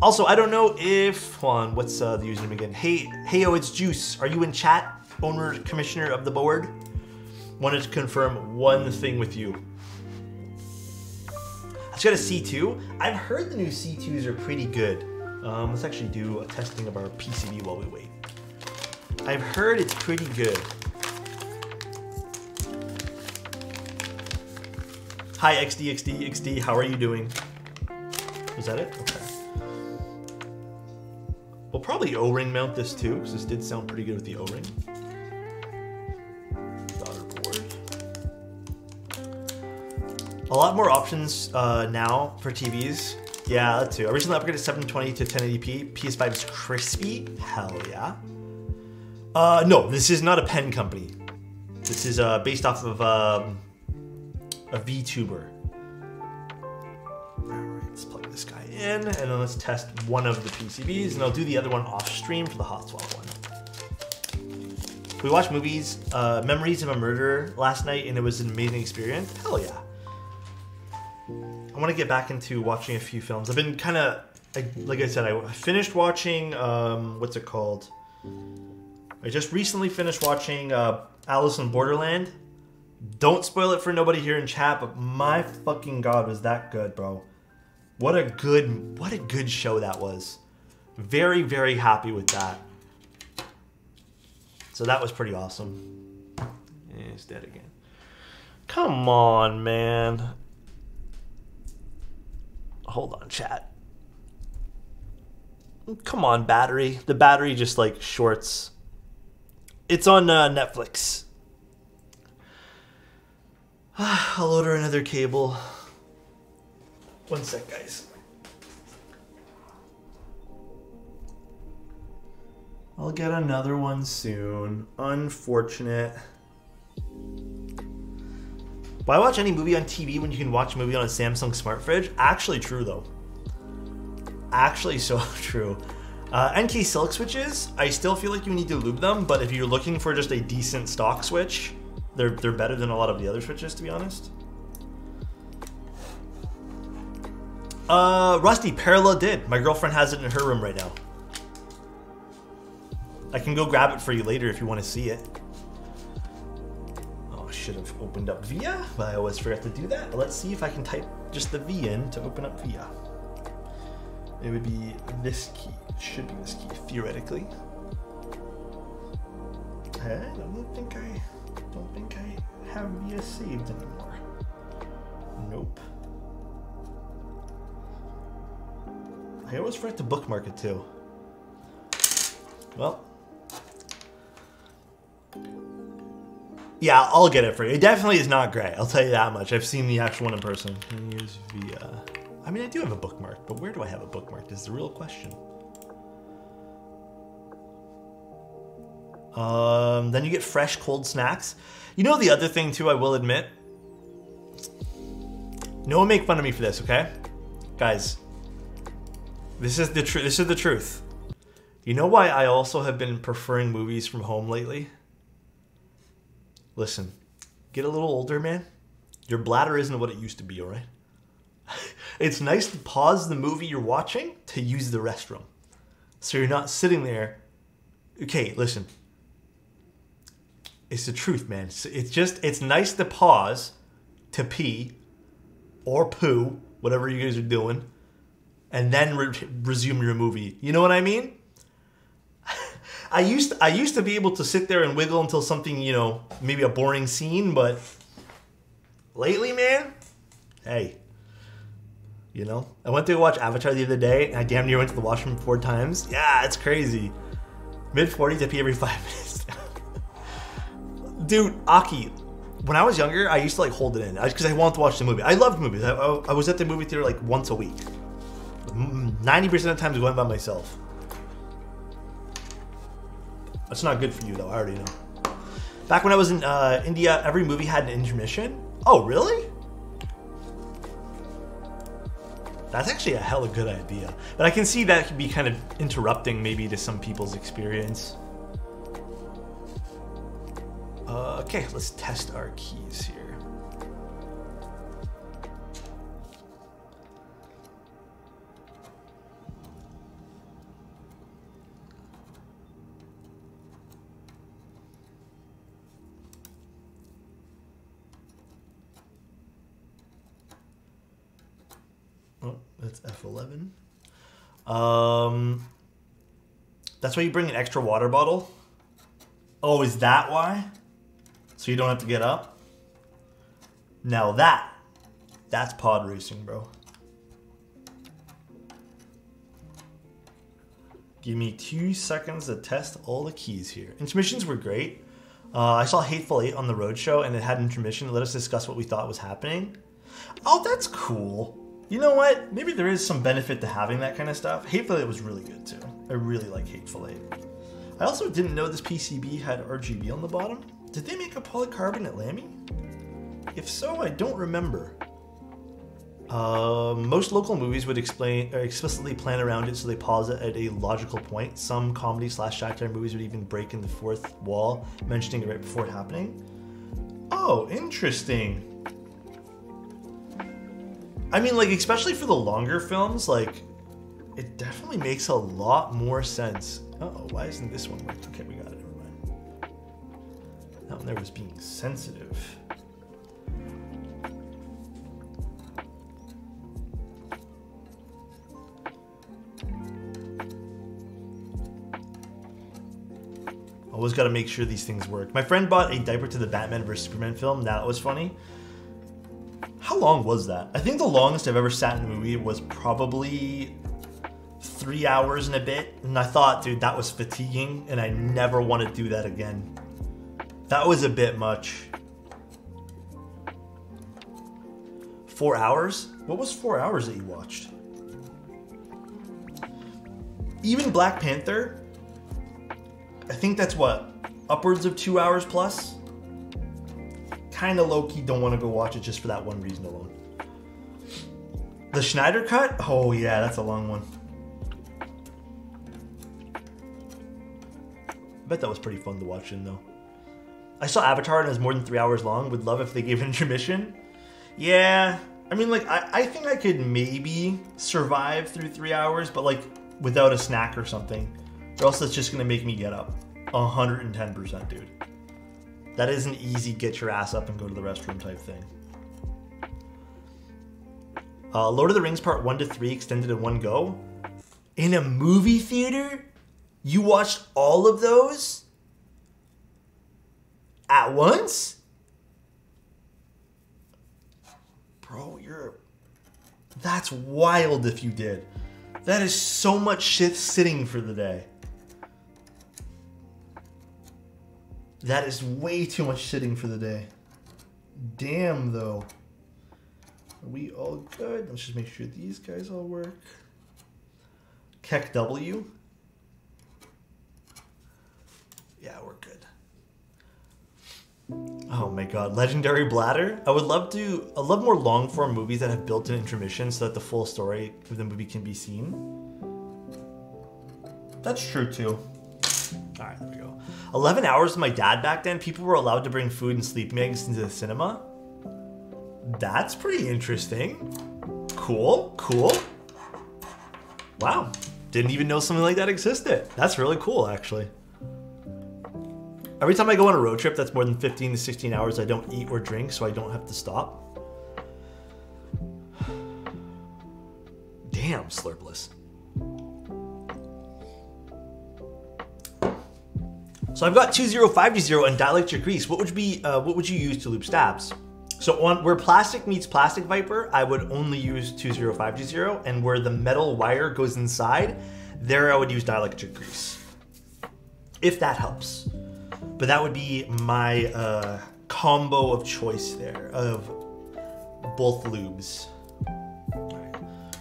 Also, I don't know if, hold on, what's the username again? Heyo, it's Juice. Are you in chat? Owner, commissioner of the board? Wanted to confirm one thing with you. I just got a C2. I've heard the new C2s are pretty good. Let's actually do a testing of our PCB while we wait. I've heard it's pretty good. Hi, XD. How are you doing? Is that it? Okay. We'll probably O-ring mount this too, because this did sound pretty good with the O-ring. Daughter board. A lot more options now for TVs. Yeah, that too. I recently upgraded 720 to 1080p. PS5 is crispy. Hell yeah. No, this is not a pen company. This is based off of a VTuber. Alright, let's plug this guy in, and then let's test one of the PCBs, and I'll do the other one off stream for the hot swap one. We watched movies, Memories of a Murderer last night, and it was an amazing experience. Hell yeah. I want to get back into watching a few films. I've been kind of, like I said, I finished watching, what's it called? I just recently finished watching Alice in Borderland. Don't spoil it for nobody here in chat, but my fucking god, was that good, bro. What a good show that was. Very, very happy with that. So that was pretty awesome. Yeah, it's dead again. Come on, man. Hold on, chat. Come on, battery. The battery just like shorts. It's on Netflix. I'll order another cable. One sec, guys. I'll get another one soon. Unfortunate. Why watch any movie on TV when you can watch a movie on a Samsung smart fridge? Actually true, though. Actually so true. NK Silk switches, I still feel like you need to lube them, but if you're looking for just a decent stock switch, they're better than a lot of the other switches, to be honest. Rusty, Parallel did. My girlfriend has it in her room right now. I can go grab it for you later if you want to see it. Oh, I should have opened up VIA, but I always forget to do that. Let's see if I can type just the V in to open up VIA. It would be this key. It should be this key, theoretically. I don't think I have VIA saved anymore. Nope. I always forget to bookmark it too. Well. Yeah, I'll get it for you. It definitely is not great. I'll tell you that much. I've seen the actual one in person. Can you use VIA? I mean, I do have a bookmark, but where do I have it bookmarked is the real question. Then you get fresh, cold snacks. You know the other thing too, I will admit. No one make fun of me for this, okay? Guys, this is the truth. This is the truth. You know why I also have been preferring movies from home lately? Listen, get a little older, man. Your bladder isn't what it used to be, all right? It's nice to pause the movie you're watching to use the restroom. So you're not sitting there. Okay, listen. It's the truth, man. It's nice to pause to pee or poo, whatever you guys are doing, and then resume your movie. You know what I mean? I used to be able to sit there and wiggle until something, you know, maybe a boring scene, but lately, man, hey, you know, I went to watch Avatar the other day, and I damn near went to the washroom 4 times. Yeah, it's crazy. Mid-40s, I pee every 5 minutes. Dude, Aki, when I was younger, I used to like hold it in because I wanted to watch the movie. I loved movies. I was at the movie theater like once a week. 90% of the time I was going by myself. That's not good for you, though. I already know. Back when I was in India, every movie had an intermission. Oh, really? That's actually a hella good idea. But I can see that could be kind of interrupting maybe to some people's experience. Okay, let's test our keys here. Oh, that's F11. That's why you bring an extra water bottle? Oh, is that why? So you don't have to get up? Now that That's pod racing, bro. Give me 2 seconds to test all the keys here. Intermissions were great. I saw Hateful Eight on the roadshow, and it had intermission. Let us discuss what we thought was happening. Oh, that's cool. You know what? Maybe there is some benefit to having that kind of stuff. Hateful Eight was really good, too. I really like Hateful Eight. I also didn't know this PCB had RGB on the bottom. Did they make a polycarbonate Lamy? If so, I don't remember. Most local movies would explicitly plan around it, so they pause it at a logical point. Some comedy/satire movies would even break in the fourth wall, mentioning it right before it happening. Oh, interesting. I mean, like, especially for the longer films, like, it definitely makes a lot more sense. Uh-oh, why isn't this one working? Okay, we got it, never mind. That one there was being sensitive. Always got to make sure these things work. My friend bought a diaper to the Batman vs Superman film. That was funny. How long was that? I think the longest I've ever sat in a movie was probably 3 hours and a bit. And I thought, dude, that was fatiguing, and I never want to do that again. That was a bit much. 4 hours? What was 4 hours that you watched? Even Black Panther, I think that's what? Upwards of 2 hours plus? Kinda low-key don't want to go watch it just for that one reason alone. The Schneider Cut? Oh yeah, that's a long one. I bet that was pretty fun to watch in though. I saw Avatar and it was more than 3 hours long. Would love if they gave an intermission. Yeah, I mean, like, I think I could maybe survive through 3 hours, but like without a snack or something. Or else it's just gonna make me get up 110%, dude. That is an easy get your ass up and go to the restroom type thing. Lord of the Rings Part 1 to 3 extended in one go. In a movie theater? You watched all of those? At once? Bro, that's wild if you did. That is so much shit sitting for the day. That is way too much sitting for the day. Damn, though. Are we all good? Let's just make sure these guys all work. Keck W. Yeah, we're good. Oh my god, Legendary Bladder. I would love more long-form movies that have built-in intermission so that the full story of the movie can be seen. That's true too. Alright, there we go. 11 hours with my dad back then. People were allowed to bring food and sleeping bags into the cinema. That's pretty interesting. Cool, cool. Wow, didn't even know something like that existed. That's really cool, actually. Every time I go on a road trip that's more than 15 to 16 hours, I don't eat or drink, so I don't have to stop. Damn, Slurpless. So I've got 20520 and dielectric grease. What would you use to lube stabs? So on where plastic meets plastic Viper, I would only use 20520, and where the metal wire goes inside, there I would use dielectric grease. If that helps. But that would be my combo of choice there of both lubes. All right,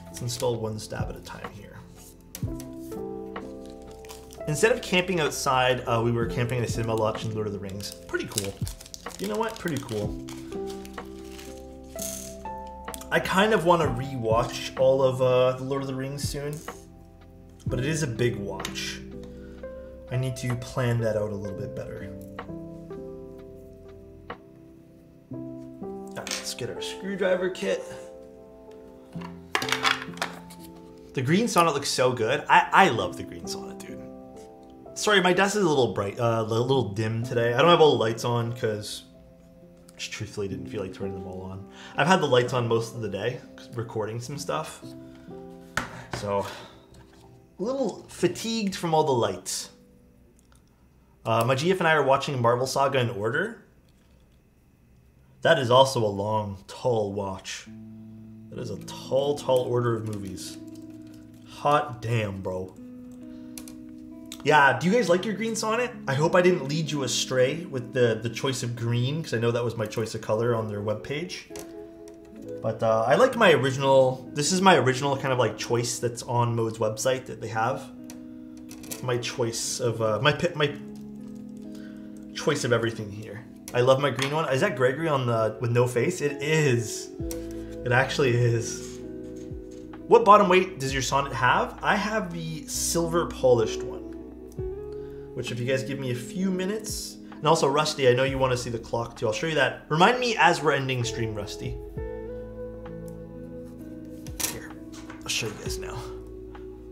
let's install one stab at a time here. Instead of camping outside, we were camping in a cinema watching Lord of the Rings. Pretty cool. You know what? Pretty cool. I kind of want to re-watch all of the Lord of the Rings soon, but it is a big watch. I need to plan that out a little bit better. Alright, let's get our screwdriver kit. The green sonnet looks so good. I love the green sonnet, dude. Sorry, my desk is a little bright, a little dim today. I don't have all the lights on because just truthfully didn't feel like turning them all on. I've had the lights on most of the day, recording some stuff. So, a little fatigued from all the lights. My GF and I are watching Marvel Saga in order. That is also a long, tall watch. That is a tall, tall order of movies. Hot damn, bro. Yeah, do you guys like your green sonnet? I hope I didn't lead you astray with the choice of green, because I know that was my choice of color on their webpage. But I like my original, this is my original kind of like choice that's on Mode's website that they have. My choice of, my choice of everything here. I love my green one. Is that Gregory on the with no face? It is. It actually is. What bottom weight does your sonnet have? I have the silver polished one. Which if you guys give me a few minutes. And also Rusty, I know you want to see the clock too. I'll show you that. Remind me as we're ending stream, Rusty. Here. I'll show you guys now.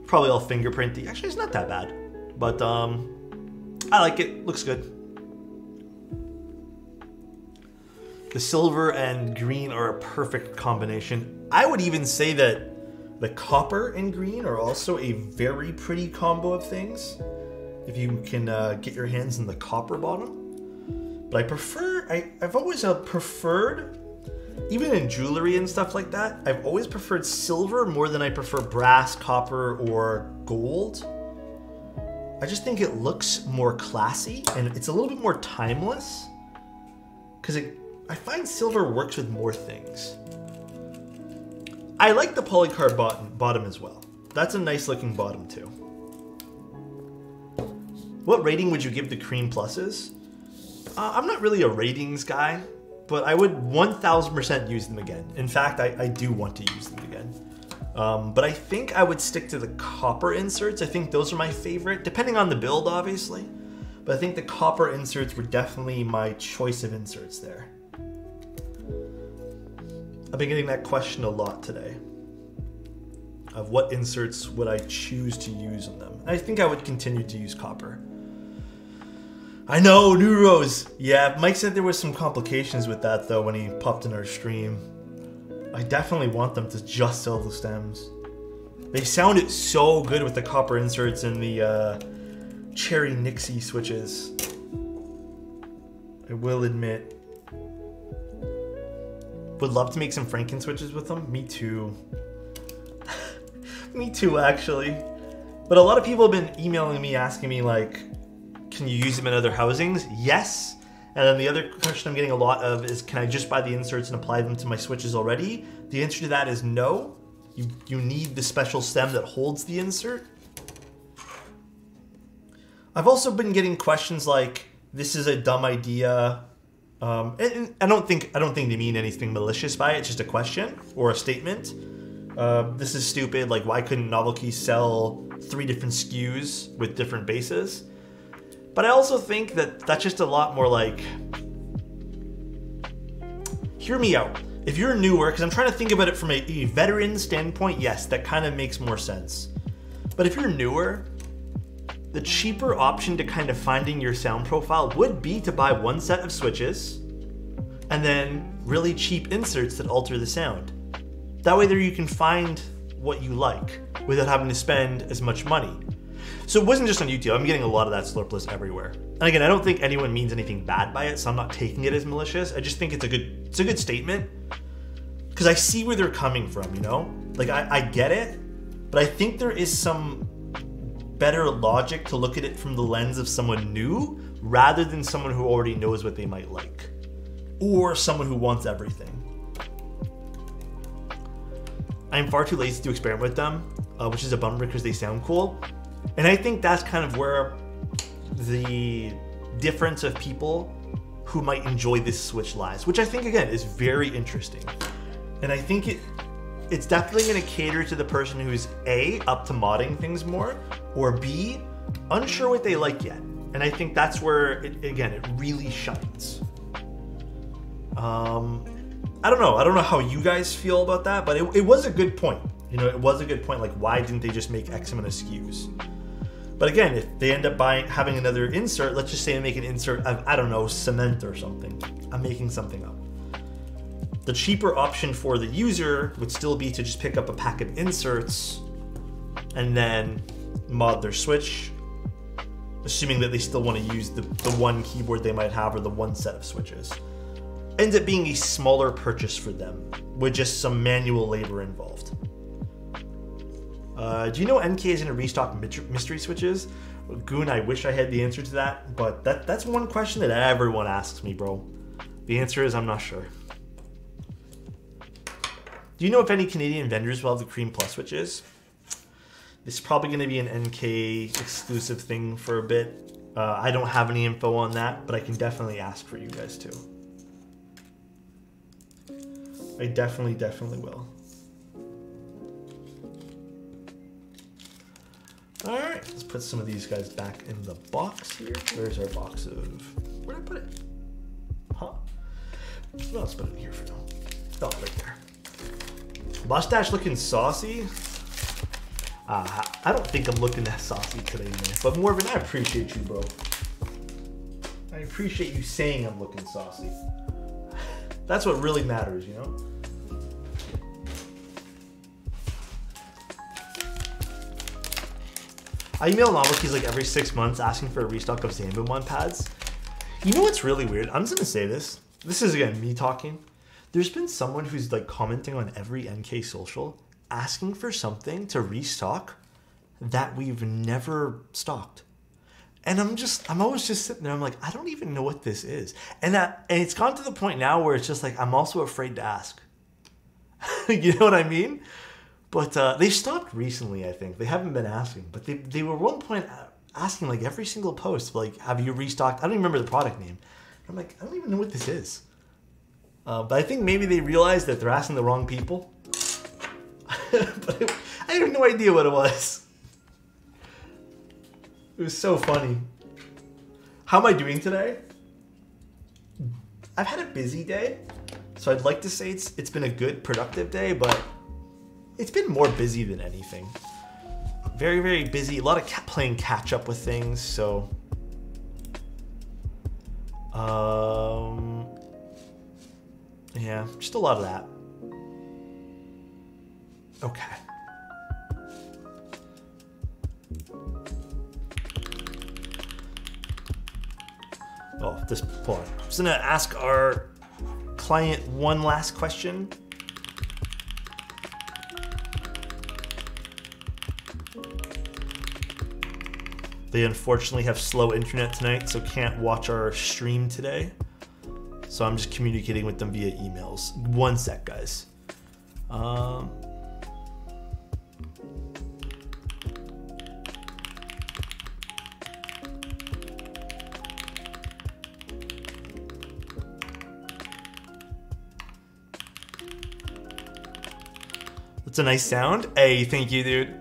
Probably all fingerprinty. Actually, it's not that bad. But I like it. Looks good. The silver and green are a perfect combination. I would even say that the copper and green are also a very pretty combo of things. If you can get your hands on the copper bottom. But I prefer, I've always preferred, even in jewelry and stuff like that, I've always preferred silver more than I prefer brass, copper, or gold. I just think it looks more classy and it's a little bit more timeless. Because I find silver works with more things. I like the polycarb bottom as well. That's a nice looking bottom too. What rating would you give the cream pluses? I'm not really a ratings guy, but I would 1000% use them again. In fact, I do want to use them again. But I think I would stick to the copper inserts. I think those are my favorite, depending on the build, obviously. But I think the copper inserts were definitely my choice of inserts there. I've been getting that question a lot today. Of what inserts would I choose to use in them? And I think I would continue to use copper. I know, New Rose. Yeah, Mike said there was some complications with that though when he popped in our stream. I definitely want them to just sell the stems. They sounded so good with the copper inserts and the Cherry Nixie switches. I will admit. Would love to make some Franken switches with them. Me too. Me too, actually. But a lot of people have been emailing me asking me like, can you use them in other housings? Yes. And then the other question I'm getting a lot of is, can I just buy the inserts and apply them to my switches already? The answer to that is no. You need the special stem that holds the insert. I've also been getting questions like, this is a dumb idea. And I don't think they mean anything malicious by it. It's just a question or a statement. This is stupid. Like, why couldn't Novelty sell 3 different SKUs with different bases? But I also think that that's just a lot more like, hear me out. If you're newer, because I'm trying to think about it from a veteran standpoint, yes, that kind of makes more sense. But if you're newer, the cheaper option to kind of finding your sound profile would be to buy one set of switches and then really cheap inserts that alter the sound. That way there you can find what you like without having to spend as much money. So it wasn't just on YouTube. I'm getting a lot of that slurpless everywhere. And again, I don't think anyone means anything bad by it, so I'm not taking it as malicious. I just think it's a good statement. Because I see where they're coming from, you know? Like, I get it, but I think there is some better logic to look at it from the lens of someone new rather than someone who already knows what they might like. Or someone who wants everything. I'm far too lazy to experiment with them, which is a bummer because they sound cool. And I think that's kind of where the difference of people who might enjoy this switch lies, which I think, again, is very interesting. And I think it's definitely going to cater to the person who's A, up to modding things more, or B, unsure what they like yet. And I think that's where, it really shines. I don't know how you guys feel about that, but it was a good point. You know, it was a good point, like, why didn't they just make X amount of SKUs? But again, if they end up having another insert, let's just say I make an insert of, I don't know, cement or something. I'm making something up. The cheaper option for the user would still be to just pick up a pack of inserts and then mod their switch, assuming that they still want to use the one keyboard they might have or the one set of switches. ends up being a smaller purchase for them with just some manual labor involved. Do you know NK is going to restock mystery switches? Goon, I wish I had the answer to that, but that's one question that everyone asks me, bro. The answer is I'm not sure. Do you know if any Canadian vendors will have the Cream Plus switches? This is probably going to be an NK exclusive thing for a bit. I don't have any info on that, but I can definitely ask for you guys too. I definitely will. Alright, let's put some of these guys back in the box here. Where's our box of... Where'd I put it? Huh? Well, let's put it here for now. Oh, right there. Mustache looking saucy? I don't think I'm looking that saucy today, man. But Morven, I appreciate you, bro. I appreciate you saying I'm looking saucy. That's what really matters, you know? I email novelties like every 6 months asking for a restock of Zambomon pads. You know what's really weird? I'm just gonna say this. This is, again, me talking. There's been someone who's like commenting on every NK social asking for something to restock that we've never stocked. And I'm always just sitting there, I'm like, I don't even know what this is. And it's gone to the point now where it's just like, I'm also afraid to ask. You know what I mean? But they stopped recently, I think. They haven't been asking, but they were at one point asking like every single post, like, have you restocked? I don't even remember the product name. I'm like, I don't even know what this is. But I think maybe they realized that they're asking the wrong people. But I have no idea what it was. It was so funny. How am I doing today? I've had a busy day, so I'd like to say it's been a good, productive day, but it's been more busy than anything. Very, very busy. A lot of playing catch up with things, so... yeah, just a lot of that. Okay. Oh, this hold on. I'm just gonna ask our client one last question. They unfortunately have slow internet tonight, so can't watch our stream today. So I'm just communicating with them via emails. One sec, guys. That's a nice sound. Hey, thank you, dude.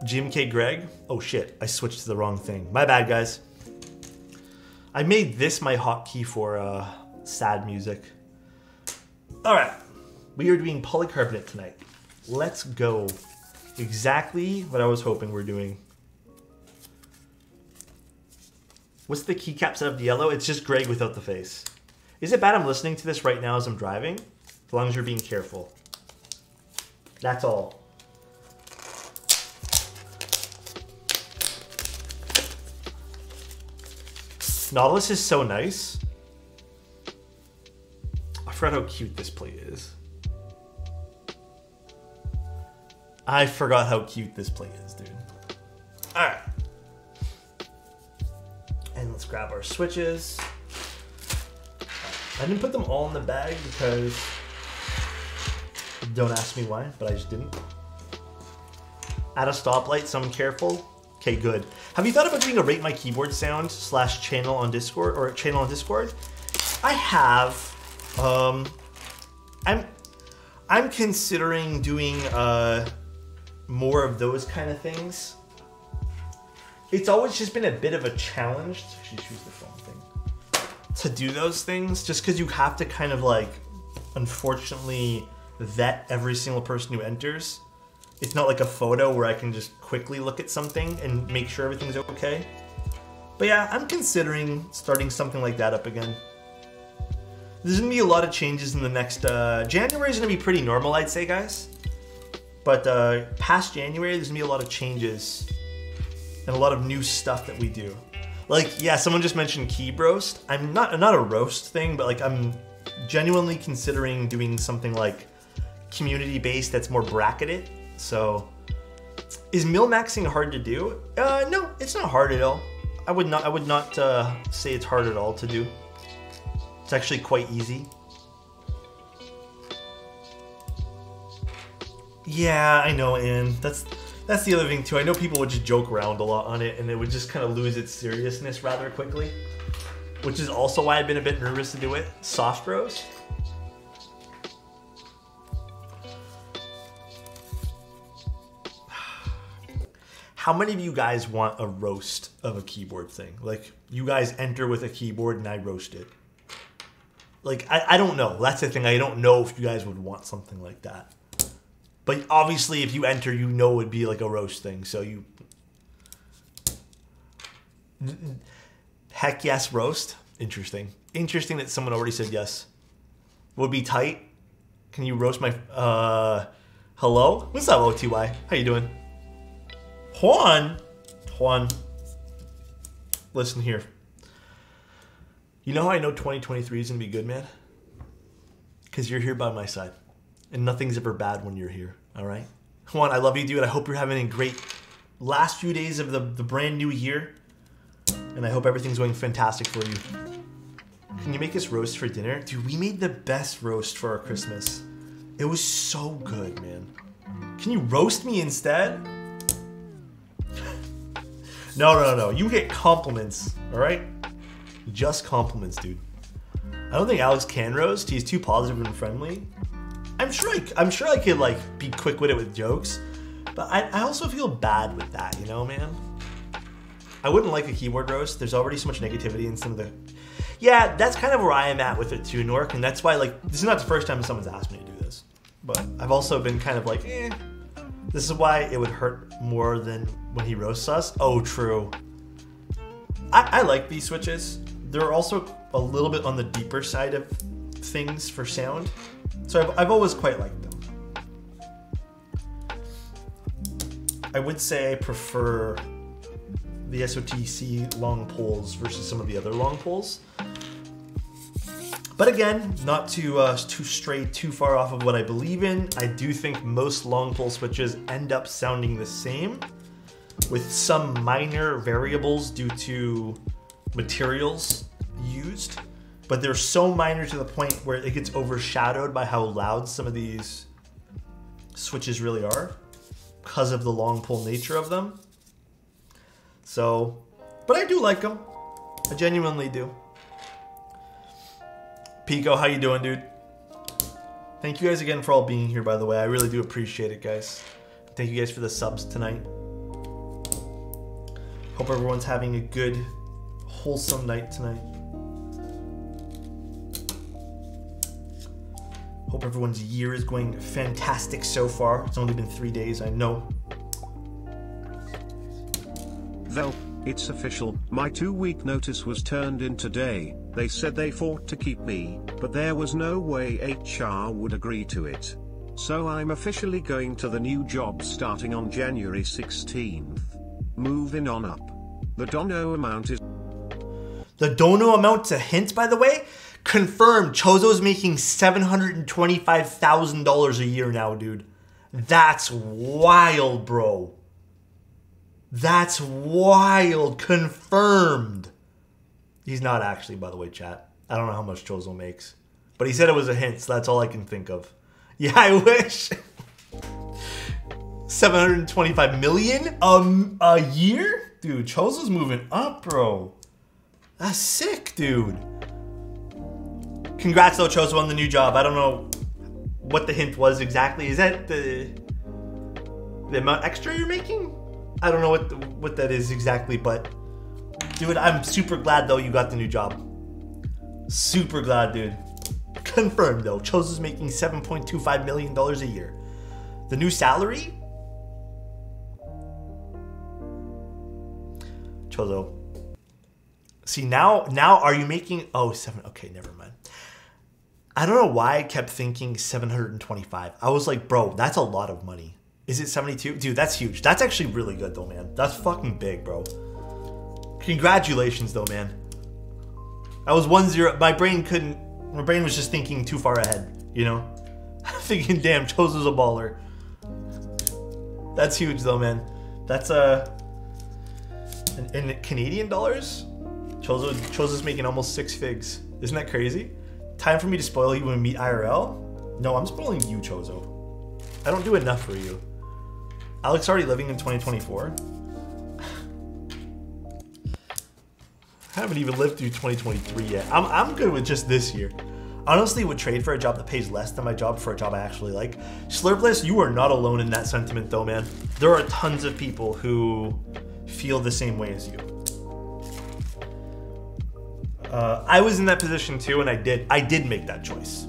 GMK Greg? Oh shit, I switched to the wrong thing. My bad, guys. I made this my hotkey for sad music. Alright, we are doing polycarbonate tonight. Let's go. Exactly what I was hoping we're doing. What's the keycap set of the yellow? It's just Greg without the face. Is it bad I'm listening to this right now as I'm driving? As long as you're being careful. That's all. Nautilus is so nice. I forgot how cute this plate is. I forgot how cute this plate is, dude. Alright. And let's grab our switches. I didn't put them all in the bag because... Don't ask me why, but I just didn't. Add a stoplight, so I'm careful. Okay, good. Have you thought about doing a Rate My Keyboard Sound / channel on Discord or channel on Discord? I have. I'm considering doing more of those kind of things. It's always just been a bit of a challenge. Just use the phone thing to do those things, just because you have to kind of like, unfortunately, vet every single person who enters. It's not like a photo where I can just quickly look at something and make sure everything's okay. But yeah, I'm considering starting something like that up again. There's gonna be a lot of changes in the next, January is gonna be pretty normal, I'd say, guys. But past January, there's gonna be a lot of changes and a lot of new stuff that we do. Like, yeah, someone just mentioned Keeb roast. I'm not a roast thing, but like I'm genuinely considering doing something like community based that's more bracketed. So, is mil maxing hard to do? No, it's not hard at all. I would not say it's hard at all to do. It's actually quite easy. Yeah, I know, Ann. That's the other thing too. I know people would just joke around a lot on it, and it would just kind of lose its seriousness rather quickly. Which is also why I've been a bit nervous to do it. Soft roast. How many of you guys want a roast of a keyboard thing? Like, you guys enter with a keyboard and I roast it. Like, I don't know. That's the thing. I don't know if you guys would want something like that. But obviously, if you enter, you know it would be like a roast thing. So you... Heck yes, roast. Interesting. Interesting that someone already said yes. Would be tight. Can you roast my... Hello? What's up, OTY? How you doing? Juan, listen here. You know how I know 2023 is going to be good, man? Because you're here by my side. And nothing's ever bad when you're here, all right? Juan, I love you, dude. I hope you're having a great last few days of the brand new year. And I hope everything's going fantastic for you. Can you make us roast for dinner? Dude, we made the best roast for our Christmas. It was so good, man. Can you roast me instead? No. You get compliments, all right? Just compliments, dude. I don't think Alex can roast. He's too positive and friendly. I'm sure I could like be quick-witted with jokes, but I also feel bad with that, you know, man. I wouldn't like a keyboard roast. There's already so much negativity in some of the... Yeah, that's kind of where I am at with it too, Nork, and that's why, like, this is not the first time someone's asked me to do this, but I've also been kind of like, This is why it would hurt more than when he roasts us. Oh, true. I like these switches. They're also a little bit on the deeper side of things for sound. So I've always quite liked them. I would say I prefer the SOTC long poles versus some of the other long poles. But again, not to stray too far off of what I believe in, I do think most long pole switches end up sounding the same, with some minor variables due to materials used. But they're so minor to the point where it gets overshadowed by how loud some of these switches really are because of the long pole nature of them. So, but I do like them. I genuinely do. Pico, how you doing, dude? Thank you guys again for all being here, by the way. I really do appreciate it, guys. Thank you guys for the subs tonight. Hope everyone's having a good, wholesome night tonight. Hope everyone's year is going fantastic so far. It's only been 3 days, I know. Though, it's official, my 2-week notice was turned in today. They said they fought to keep me, but there was no way HR would agree to it. So I'm officially going to the new job starting on January 16th. Moving on up. The dono amount is... The dono amount's a hint, by the way? Confirmed, Chozo's making $725,000 a year now, dude. That's wild, bro. That's wild. Confirmed. He's not actually, by the way, chat. I don't know how much Chozo makes. But he said it was a hint, so that's all I can think of. Yeah, I wish. 725 million a year? Dude, Chozo's moving up, bro. That's sick, dude. Congrats, though, Chozo, on the new job. I don't know what the hint was exactly. Is that the amount extra you're making? I don't know what that is exactly, but dude, I'm super glad though you got the new job. Super glad, dude. Confirmed though, Chozo's making $7.25 million a year. The new salary? Chozo. See, now are you making, oh, okay, never mind. I don't know why I kept thinking 725. I was like, bro, that's a lot of money. Is it 72? Dude, that's huge. That's actually really good though, man. That's fucking big, bro. Congratulations though, man. I was 1-0. My brain was just thinking too far ahead, you know? Thinking, damn, Chozo's a baller. That's huge though, man. That's in Canadian dollars, Chozo's making almost 6 figs. Isn't that crazy? Time for me to spoil you when we meet IRL? No, I'm spoiling you, Chozo. I don't do enough for you. Alex already living in 2024. I haven't even lived through 2023 yet. I'm good with just this year. Honestly, would trade for a job that pays less than my job for a job I actually like. Slurpless, you are not alone in that sentiment though, man. There are tons of people who feel the same way as you. I was in that position too, and I did make that choice.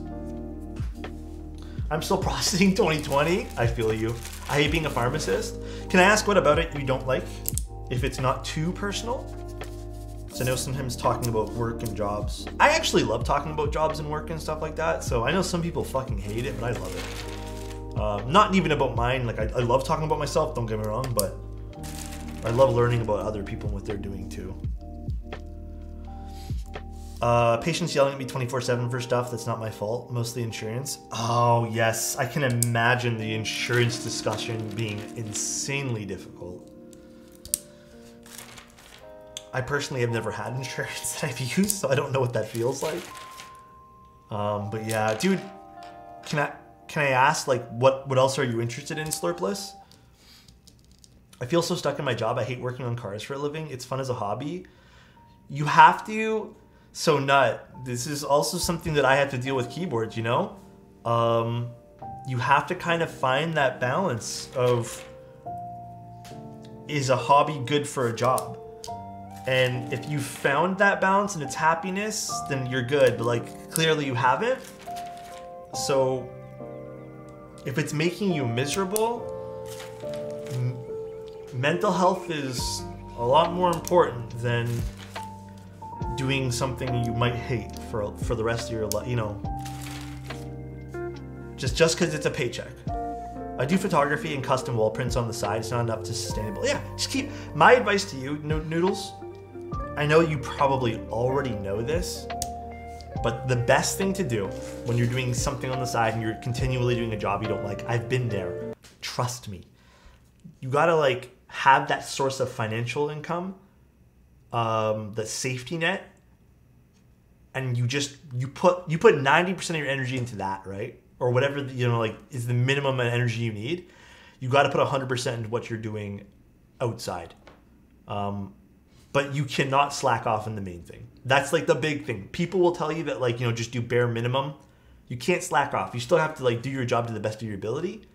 I'm still processing 2020. I feel you. I hate being a pharmacist. Can I ask what about it you don't like? If it's not too personal? So I know sometimes talking about work and jobs. I actually love talking about jobs and work and stuff like that. So I know some people fucking hate it, but I love it. Not even about mine. Like I love talking about myself, don't get me wrong, but I love learning about other people and what they're doing too. Patients yelling at me 24/7 for stuff that's not my fault, mostly insurance. Oh yes, I can imagine the insurance discussion being insanely difficult. I personally have never had insurance that I've used, so I don't know what that feels like. But yeah, dude, can I ask, like, what else are you interested in, Slurpless? I feel so stuck in my job. I hate working on cars for a living. It's fun as a hobby. You have to, so Nut, this is also something that I have to deal with keyboards, you know? You have to kind of find that balance of, is a hobby good for a job? And if you found that balance and it's happiness, then you're good. But like, clearly you haven't. So if it's making you miserable, mental health is a lot more important than doing something you might hate for the rest of your life, you know, just because it's a paycheck. I do photography and custom wall prints on the side. It's not enough to sustainable. Yeah, just keep, my advice to you, Noodles, I know you probably already know this, but the best thing to do when you're doing something on the side and you're continually doing a job you don't like, I've been there, trust me. You gotta like have that source of financial income, the safety net, and you put 90% of your energy into that, right? Or whatever, you know, like is the minimum energy you need. You gotta put 100% into what you're doing outside. But you cannot slack off in the main thing. That's like the big thing. People will tell you that, like, you know, just do bare minimum. You can't slack off. You still have to like do your job to the best of your ability.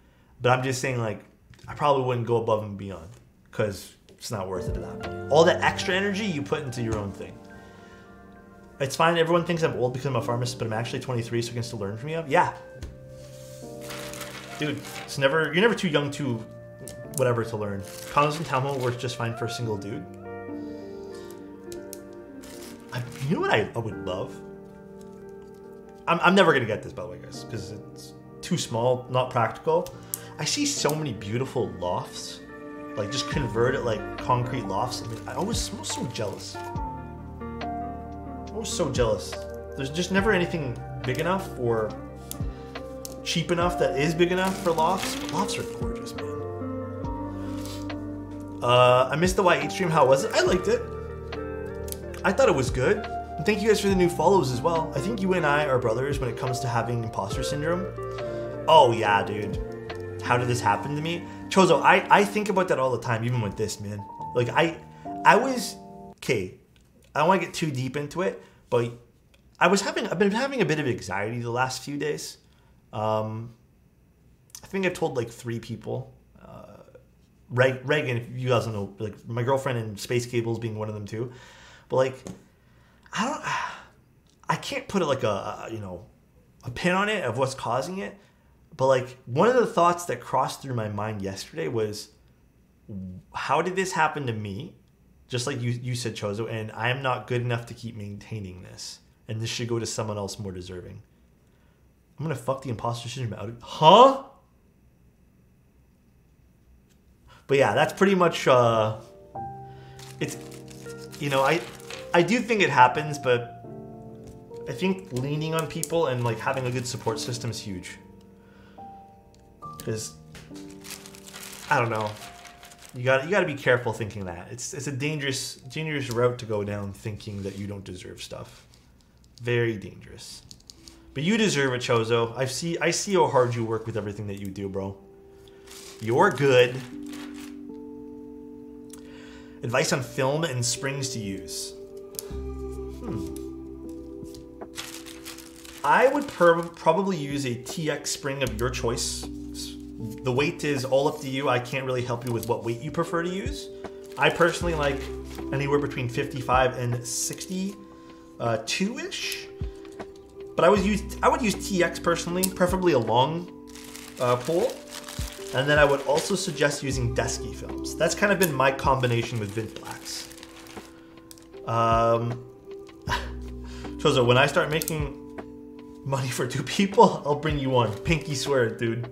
But I'm just saying, like, I probably wouldn't go above and beyond because it's not worth it at that point. All that extra energy you put into your own thing. It's fine. Everyone thinks I'm old because I'm a pharmacist, but I'm actually 23, so I can still learn from you. Yeah. Dude, you're never too young to whatever to learn. Condoms and townhome works just fine for a single dude. You know what I would love? I'm never gonna get this, by the way, guys, because it's too small, not practical. I see so many beautiful lofts, like just converted like concrete lofts. I mean, I'm so jealous. I'm so jealous. There's just never anything big enough or cheap enough that is big enough for lofts. But lofts are gorgeous, man. I missed the YH stream. How was it? I liked it. I thought it was good. And thank you guys for the new follows as well. I think you and I are brothers when it comes to having imposter syndrome. Oh yeah, dude. How did this happen to me? Chozo, I think about that all the time, even with this, man. Like I was, okay, I don't want to get too deep into it, but I've been having a bit of anxiety the last few days. I think I've told like 3 people. Reagan, if you guys don't know, like my girlfriend and Space Cables being one of them too. But like, I can't put it like a pin on it of what's causing it. But like one of the thoughts that crossed through my mind yesterday was, how did this happen to me? Just like you said, Chozo, and I am not good enough to keep maintaining this. And this should go to someone else more deserving. I'm gonna fuck the imposter syndrome out. Huh? But yeah, that's pretty much, it's, you know, I do think it happens, but I think leaning on people and like having a good support system is huge. Because, I don't know, you got to be careful thinking that. It's a dangerous route to go down, thinking that you don't deserve stuff. Very dangerous. But you deserve it, Chozo. I see how hard you work with everything that you do, bro. You're good. Advice on film and springs to use. I would probably use a TX spring of your choice. The weight is all up to you. I can't really help you with what weight you prefer to use. I personally like anywhere between 55 and 62-ish. But I would use TX personally, preferably a long pole. And then I would also suggest using Desky films. That's kind of been my combination with Vint Blacks. Chozo, when I start making money for 2 people, I'll bring you on. Pinky swear it, dude.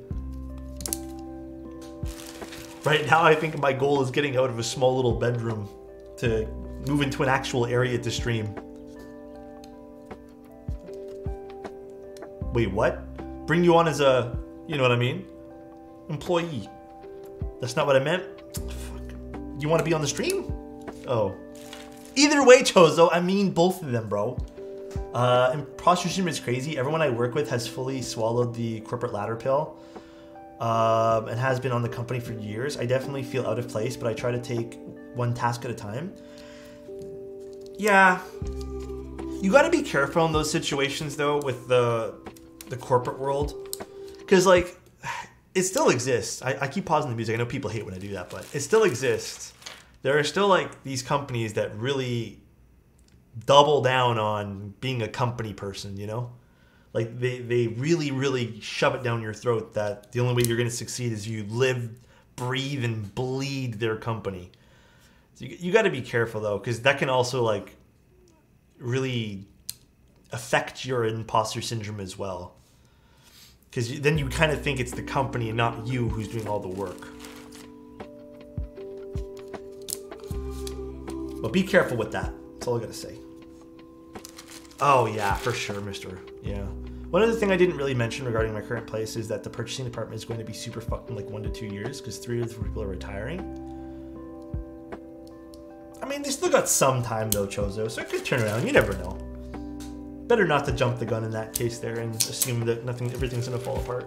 Right now, I think my goal is getting out of a small little bedroom to move into an actual area to stream. Wait, what? Bring you on as a, you know what I mean? Employee. That's not what I meant. Fuck. You want to be on the stream? Oh. Either way, Chozo, I mean both of them, bro. Imposter syndrome is crazy. Everyone I work with has fully swallowed the corporate ladder pill. And has been on the company for years. I definitely feel out of place, but I try to take one task at a time. Yeah. You gotta be careful in those situations, though, with the corporate world. Because, like, it still exists. I keep pausing the music. I know people hate when I do that, but it still exists. There are still, like, these companies that really double down on being a company person, you know? Like, they really, really shove it down your throat that the only way you're going to succeed is you live, breathe, and bleed their company. So you got to be careful, though, because that can also, like, really affect your imposter syndrome as well. Because then you kind of think it's the company and not you who's doing all the work. But be careful with that. That's all I got to say. Oh, yeah, for sure, mister. Yeah. One other thing I didn't really mention regarding my current place is that the purchasing department is going to be super fucked in like 1 to 2 years because 3 of the 4 people are retiring. I mean, they still got some time though, Chozo, so it could turn around. You never know. Better not to jump the gun in that case there and assume that everything's going to fall apart.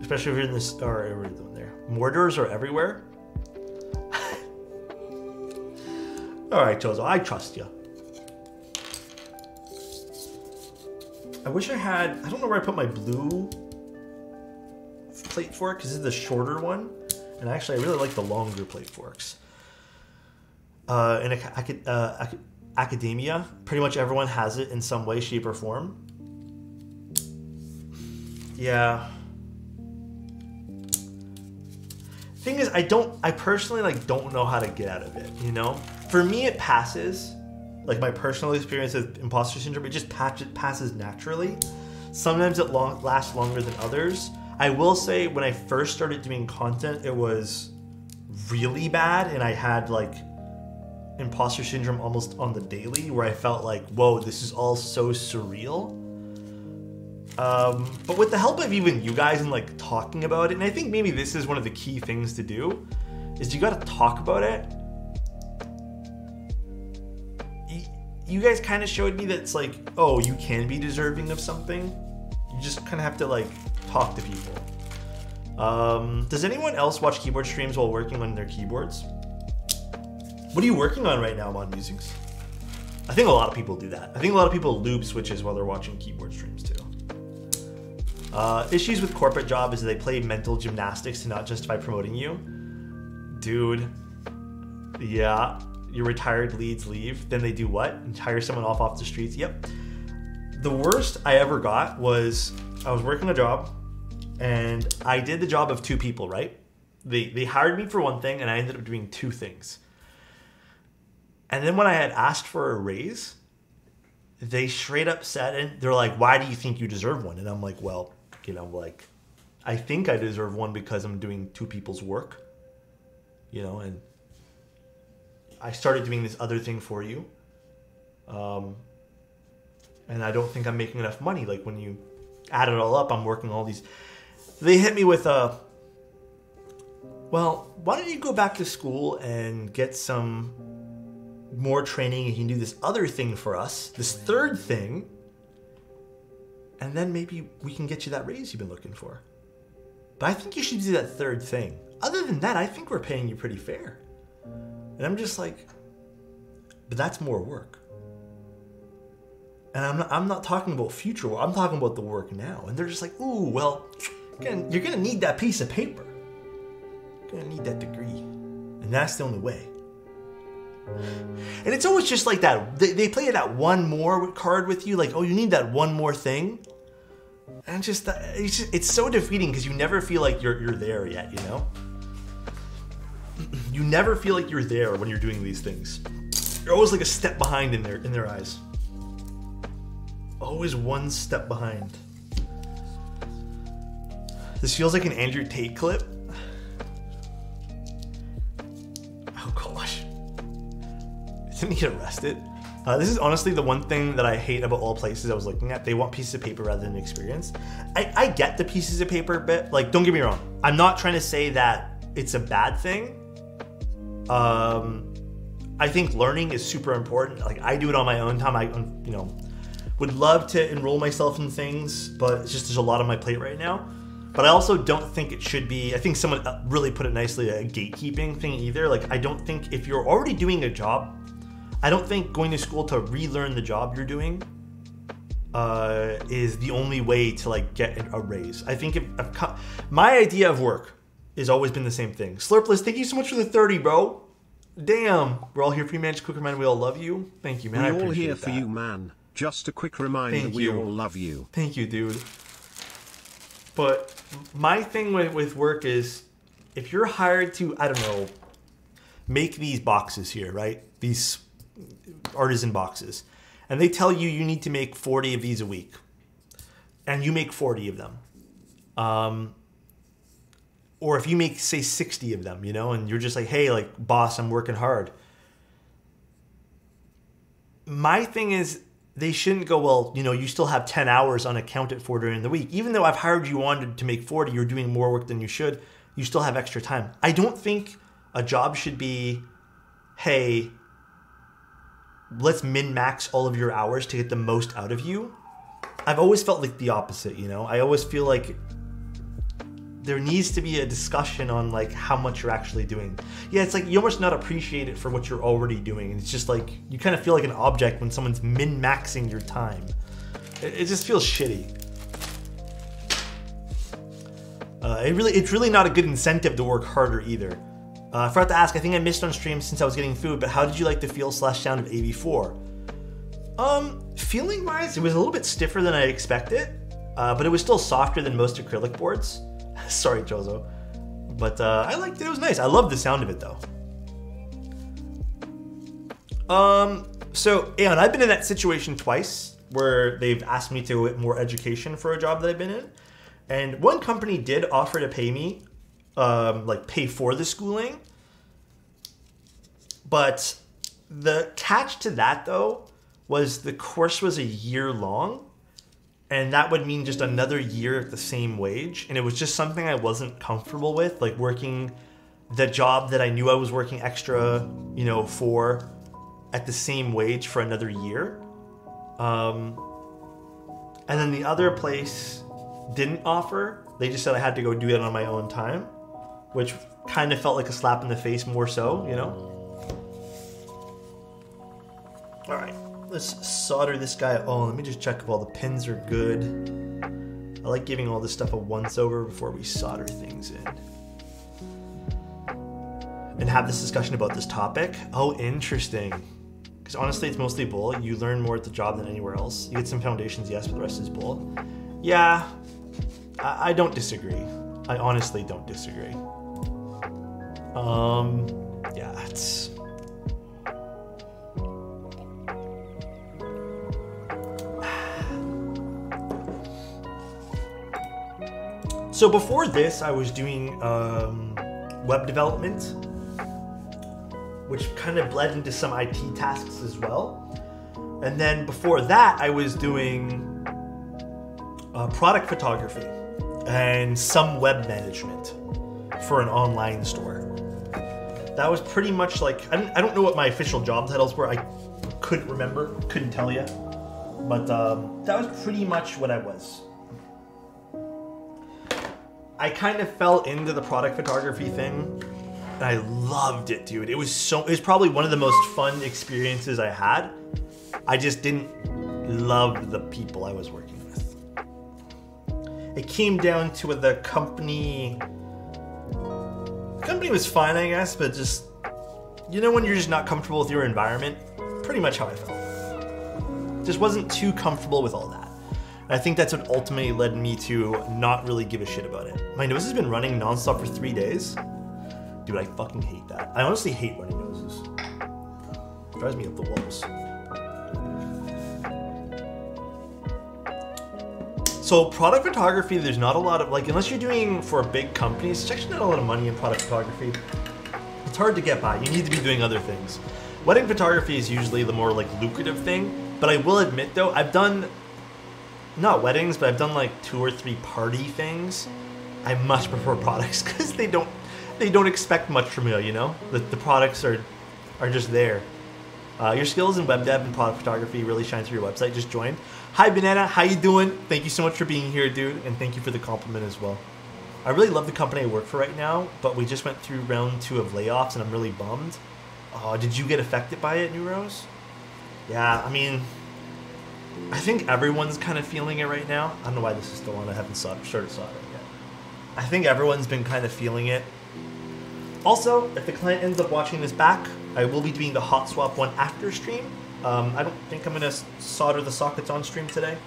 Especially if you're in this, or everything there. Mortars are everywhere. All right, Chozo, I trust you. I wish I had, I don't know where I put my blue plate fork, because this is the shorter one. And actually, I really like the longer plate forks. In academia, pretty much everyone has it in some way, shape, or form. Yeah. Thing is, I personally like don't know how to get out of it, you know? For me, it passes. Like my personal experience with imposter syndrome, it just passes naturally. Sometimes it lasts longer than others. I will say when I first started doing content, it was really bad and I had like imposter syndrome almost on the daily where I felt like, whoa, this is all so surreal. But with the help of even you guys and like talking about it, and I think maybe this is one of the key things to do, is you got to talk about it. You guys kind of showed me that it's like, oh, you can be deserving of something. You just kind of have to like talk to people. Does anyone else watch keyboard streams while working on their keyboards? What are you working on right now, Mod Musics? I think a lot of people do that. I think a lot of people loop switches while they're watching keyboard streams too. Issues with corporate job is they play mental gymnastics to not justify promoting you. Dude, yeah, your retired leads leave. Then they do what? And hire someone off the streets? Yep. The worst I ever got was I was working a job and I did the job of 2 people, right? They hired me for one thing and I ended up doing 2 things. And then when I had asked for a raise, they straight up said, and they're like, why do you think you deserve one? And I'm like, well, you know, like, I think I deserve one because I'm doing two people's work, you know, and I started doing this other thing for you. And I don't think I'm making enough money. Like, when you add it all up, I'm working all these. They hit me with well, why don't you go back to school and get some more training, and you can do this other thing for us, this third thing, and then maybe we can get you that raise you've been looking for. But I think you should do that third thing. Other than that, I think we're paying you pretty fair. And I'm just like, but that's more work. And I'm not talking about future work. I'm talking about the work now. And they're just like, ooh, well, you're gonna need that piece of paper. You're gonna need that degree. And that's the only way. And it's always just like that. They play that one more card with you, like, oh, you need that one more thing. And it's so defeating because you never feel like you're there yet, you know? You never feel like you're there when you're doing these things. You're always like a step behind in their eyes. Always one step behind. This feels like an Andrew Tate clip. Oh gosh. Didn't he get arrested? This is honestly the one thing that I hate about all places I was looking at. They want pieces of paper rather than experience. I get the pieces of paper bit. Like, don't get me wrong. I'm not trying to say that it's a bad thing. I think learning is super important. Like, I do it on my own time. I, you know, would love to enroll myself in things, but it's just there's a lot on my plate right now. But I also don't think it should be, I think someone really put it nicely, a gatekeeping thing either. Like, I don't think if you're already doing a job, I don't think going to school to relearn the job you're doing is the only way to like get a raise. I think my idea of work has always been the same thing. Slurpless, thank you so much for the 30, bro. Damn, we're all here for you, man. Just a quick reminder, we all love you. Thank you, man. We're all here for you, man. Just a quick reminder, we all love you. Thank you, dude. But my thing with work is, if you're hired to, I don't know, make these boxes here, right? These artisan boxes. And they tell you you need to make 40 of these a week. And you make 40 of them. Or if you make, say, 60 of them, you know, and you're just like, hey, like, boss, I'm working hard. My thing is, they shouldn't go, well, you know, you still have 10 hours unaccounted for during the week. Even though I've hired you on to make 40, you're doing more work than you should. You still have extra time. I don't think a job should be, hey, let's min-max all of your hours to get the most out of you. I've always felt like the opposite, you know? I always feel like there needs to be a discussion on like how much you're actually doing. Yeah, it's like you almost not appreciate it for what you're already doing. It's just like you kind of feel like an object when someone's min-maxing your time. It just feels shitty. It's really not a good incentive to work harder either. I forgot to ask, I think I missed on stream since I was getting food, but how did you like the feel/sound of AV4? Feeling wise, it was a little bit stiffer than I expected, but it was still softer than most acrylic boards. Sorry, Chozo. But I liked it. It was nice. I love the sound of it, though. So, Aeon, I've been in that situation twice where they've asked me to get more education for a job that I've been in. And one company did offer to pay me, like pay for the schooling. But the catch to that, though, was the course was a year long. And that would mean just another year at the same wage. And it was just something I wasn't comfortable with, like working the job that I knew I was working extra, you know, for at the same wage for another year. And then the other place didn't offer. They just said I had to go do it on my own time, which kind of felt like a slap in the face more so, you know? All right. Let's solder this guy on. Let me just check if all the pins are good. I like giving all this stuff a once over before we solder things in. And have this discussion about this topic. Oh, interesting. Because honestly, it's mostly bull. You learn more at the job than anywhere else. You get some foundations, yes, but the rest is bull. Yeah, I don't disagree. I honestly don't disagree. Yeah, it's... So before this, I was doing web development, which kind of bled into some IT tasks as well. And then before that, I was doing product photography and some web management for an online store. That was pretty much like, I don't know what my official job titles were. I couldn't remember, couldn't tell you. But that was pretty much what I was. I kind of fell into the product photography thing, and I loved it, dude. It was probably one of the most fun experiences I had. I just didn't love the people I was working with. It came down to the company. The company was fine, I guess, but just, you know, when you're just not comfortable with your environment, pretty much how I felt. Just wasn't too comfortable with all that. And I think that's what ultimately led me to not really give a shit about it. My nose has been running nonstop for 3 days. Dude, I fucking hate that. I honestly hate running noses. It drives me up the walls. So product photography, there's not a lot of, like, unless you're doing for big companies, there's actually not a lot of money in product photography. It's hard to get by. You need to be doing other things. Wedding photography is usually the more like lucrative thing, but I will admit though, I've done, not weddings, but I've done like 2 or 3 party things. I much prefer products because they don't expect much from you, you know? The products are just there. Your skills in web dev and product photography really shine through your website. Just joined. Hi, Banana. How you doing? Thank you so much for being here, dude. And thank you for the compliment as well. I really love the company I work for right now, but we just went through round 2 of layoffs, and I'm really bummed. Did you get affected by it, New Rose? Yeah, I mean, I think everyone's kind of feeling it right now. I don't know why this is still on. I haven't started soldering yet. I think everyone's been kind of feeling it. Also, if the client ends up watching this back, I will be doing the hot swap one after stream. I don't think I'm going to solder the sockets on stream today,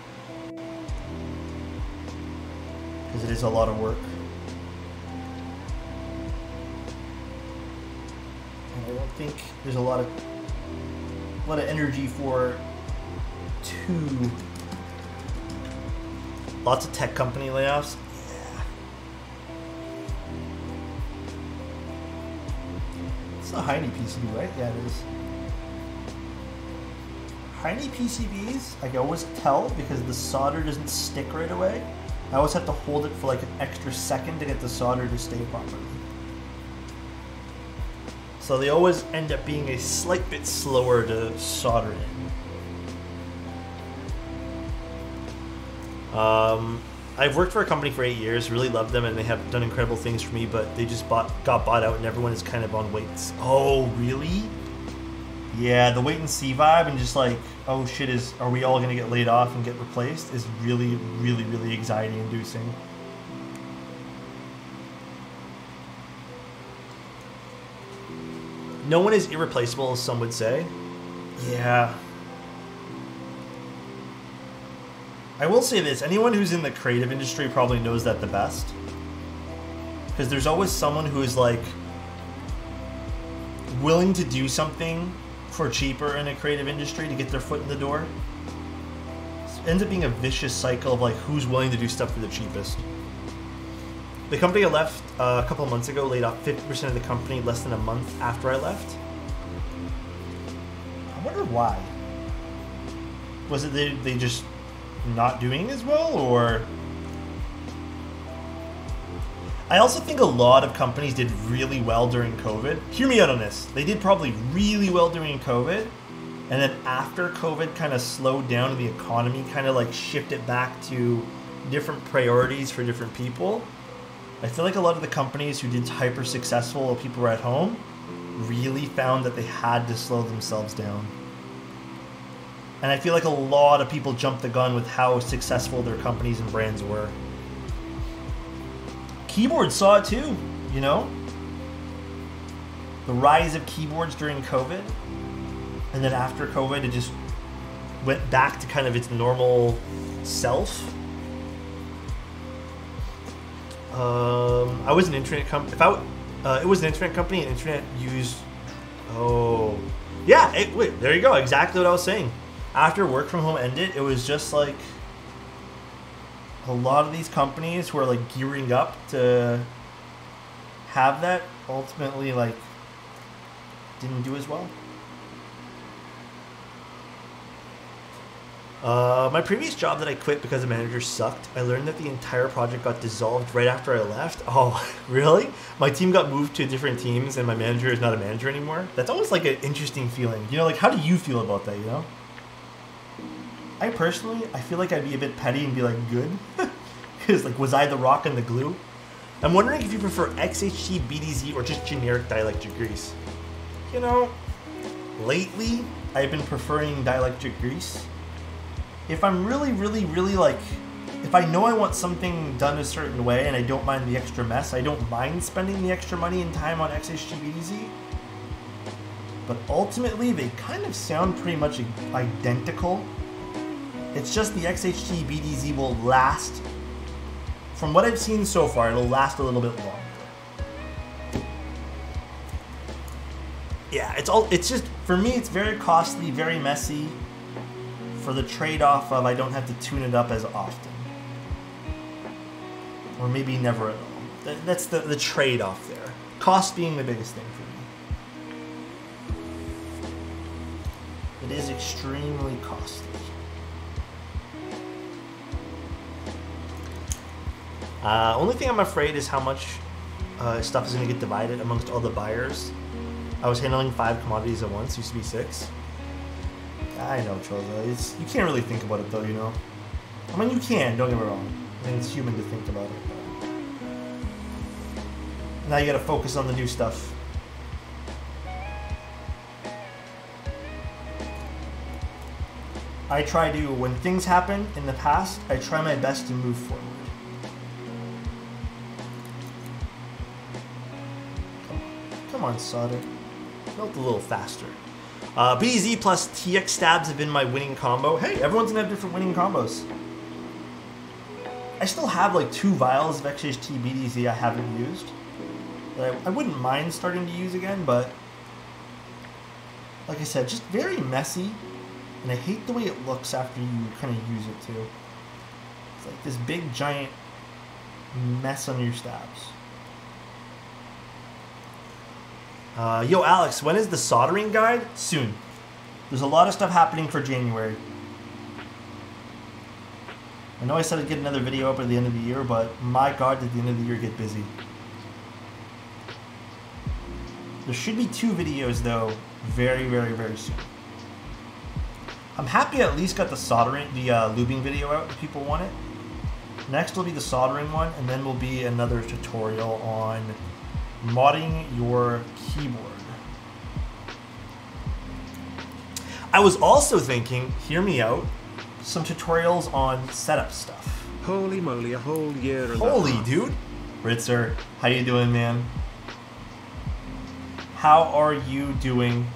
because it is a lot of work. And I don't think there's a lot of energy for 2. Lots of tech company layoffs. Yeah. It's a Heine PCB, right? Yeah, it is. Heine PCBs, I can always tell because the solder doesn't stick right away. I always have to hold it for like an extra second to get the solder to stay properly. So they always end up being a slight bit slower to solder in. I've worked for a company for 8 years, really loved them, and they have done incredible things for me, but they just got bought out and everyone is kind of on waits. Oh, really? Yeah, the wait and see vibe and just like, oh shit, are we all gonna get laid off and get replaced is really, really, really anxiety inducing. No one is irreplaceable, as some would say. Yeah. I will say this, anyone who's in the creative industry probably knows that the best. Because there's always someone who is like willing to do something for cheaper in a creative industry to get their foot in the door. It ends up being a vicious cycle of like who's willing to do stuff for the cheapest. The company I left a couple of months ago laid off 50% of the company less than a month after I left. I wonder why. Was it they just not doing as well, or? I also think a lot of companies did really well during COVID. Hear me out on this. They did probably really well during COVID, and then after COVID kind of slowed down and the economy kind of like shifted back to different priorities for different people. I feel like a lot of the companies who did hyper successful while people were at home really found that they had to slow themselves down. And I feel like a lot of people jumped the gun with how successful their companies and brands were. Keyboards saw it too, you know? The rise of keyboards during COVID. And then after COVID, it just went back to kind of its normal self. I was an internet company. It was an internet company, and internet used. Oh, yeah. Wait, there you go. Exactly what I was saying. After work from home ended, it was just like a lot of these companies who are like gearing up to have that ultimately like didn't do as well. My previous job that I quit because the manager sucked, I learned that the entire project got dissolved right after I left. Oh, really? My team got moved to different teams and my manager is not a manager anymore? That's always like an interesting feeling. You know, like how do you feel about that, you know? I personally, I feel like I'd be a bit petty and be like, good. Because like, was I the rock and the glue? I'm wondering if you prefer XHT, BDZ, or just generic dielectric grease. You know, lately, I've been preferring dielectric grease. If I'm really like, if I know I want something done a certain way and I don't mind the extra mess, I don't mind spending the extra money and time on XHT BDZ. But ultimately, they kind of sound pretty much identical. It's just the XHT BDZ will last, from what I've seen so far, it'll last a little bit longer. Yeah, it's just, for me, it's very costly, very messy. For the trade-off of I don't have to tune it up as often. Or maybe never at all. That's the trade-off there. Cost being the biggest thing for me. It is extremely costly. Only thing I'm afraid is how much stuff is going to get divided amongst all the buyers. I was handling 5 commodities at once, used to be 6. I know, Choza. You can't really think about it, though, you know? I mean, you can, don't get me wrong. I mean, it's human to think about it. But now you gotta focus on the new stuff. I try to, when things happen in the past, I try my best to move forward. Come on, solder. Melt a little faster. BZ plus TX stabs have been my winning combo. Hey, everyone's gonna have different winning combos. I still have like 2 vials of XHT BDZ I haven't used. That I wouldn't mind starting to use again, but like I said, just very messy. And I hate the way it looks after you kind of use it too. It's like this big giant mess on your stabs. Yo, Alex, when is the soldering guide? Soon. There's a lot of stuff happening for January. I know I said I'd get another video up at the end of the year, but my God, did the end of the year get busy. There should be 2 videos, though, very soon. I'm happy I at least got the soldering, the lubing video out if people want it. Next will be the soldering one, and then will be another tutorial on modding your keyboard. I was also thinking, hear me out, some tutorials on setup stuff. Holy moly, a whole year and Holy dude. Ritzer, how you doing, man? How are you doing?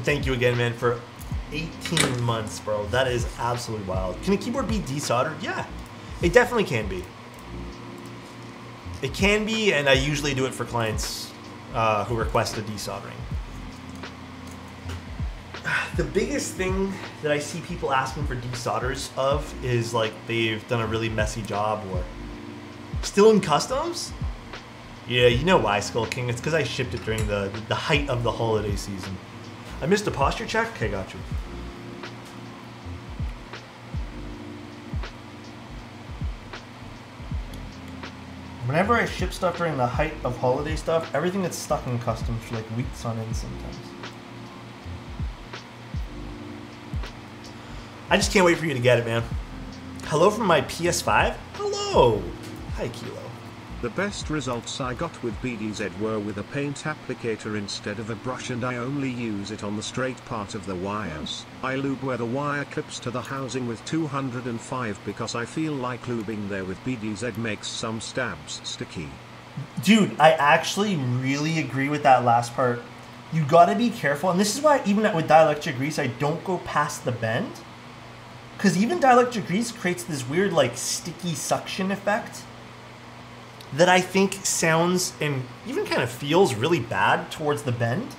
Thank you again, man, for 18 months, bro. That is absolutely wild. Can a keyboard be desoldered? Yeah, it definitely can be. It can be, and I usually do it for clients who request a desoldering. The biggest thing that I see people asking for desolders of is like they've done a really messy job or still in customs. Yeah, you know why, Skull King. It's because I shipped it during the height of the holiday season. I missed a posture check? Okay, got you. Whenever I ship stuff during the height of holiday stuff, everything gets stuck in customs for like weeks on end sometimes. I just can't wait for you to get it, man. Hello from my PS5? Hello! Hi, Kilo. The best results I got with BDZ were with a paint applicator instead of a brush, and I only use it on the straight part of the wires. I lube where the wire clips to the housing with 205 because I feel like lubing there with BDZ makes some stabs sticky. Dude, I actually really agree with that last part. You gotta be careful, and this is why even with dielectric grease I don't go past the bend. Because even dielectric grease creates this weird like sticky suction effect that I think sounds and even kind of feels really bad towards the bend.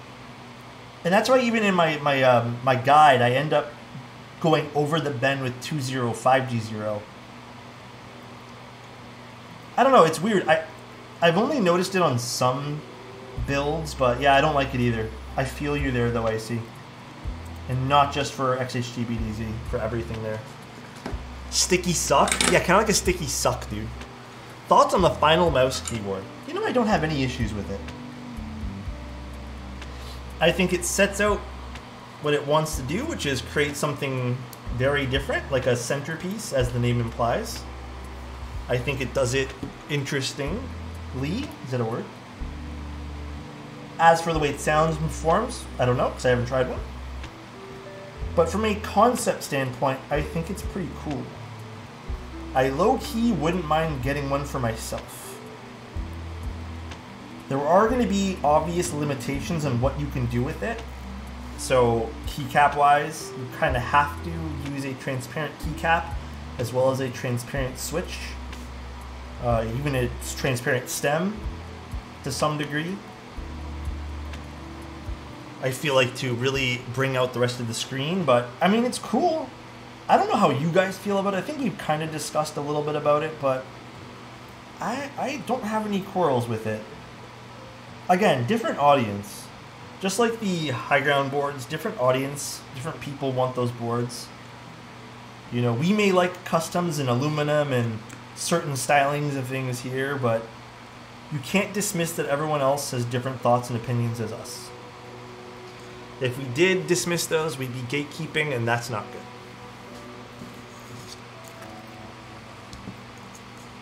And that's why even in my guide, I end up going over the bend with 205G0. I don't know, it's weird. I've only noticed it on some builds, but yeah, I don't like it either. I feel you there though, I see. And not just for XHGBDZ, for everything there. Sticky suck? Yeah, kind of like a sticky suck, dude. Thoughts on the final mouse keyboard? You know, I don't have any issues with it. I think it sets out what it wants to do, which is create something very different, like a centerpiece, as the name implies. I think it does it interestingly. Is that a word? As for the way it sounds and performs, I don't know, because I haven't tried one. But from a concept standpoint, I think it's pretty cool. I low-key wouldn't mind getting one for myself. There are going to be obvious limitations on what you can do with it. So keycap-wise, you kind of have to use a transparent keycap as well as a transparent switch. Even its transparent stem to some degree. I feel like to really bring out the rest of the screen, but I mean, it's cool. I don't know how you guys feel about it. I think we've kind of discussed a little bit about it, but I don't have any quarrels with it. Again, different audience. Just like the high ground boards, different audience, different people want those boards. You know, we may like customs and aluminum and certain stylings and things here, but you can't dismiss that everyone else has different thoughts and opinions as us. If we did dismiss those, we'd be gatekeeping, and that's not good.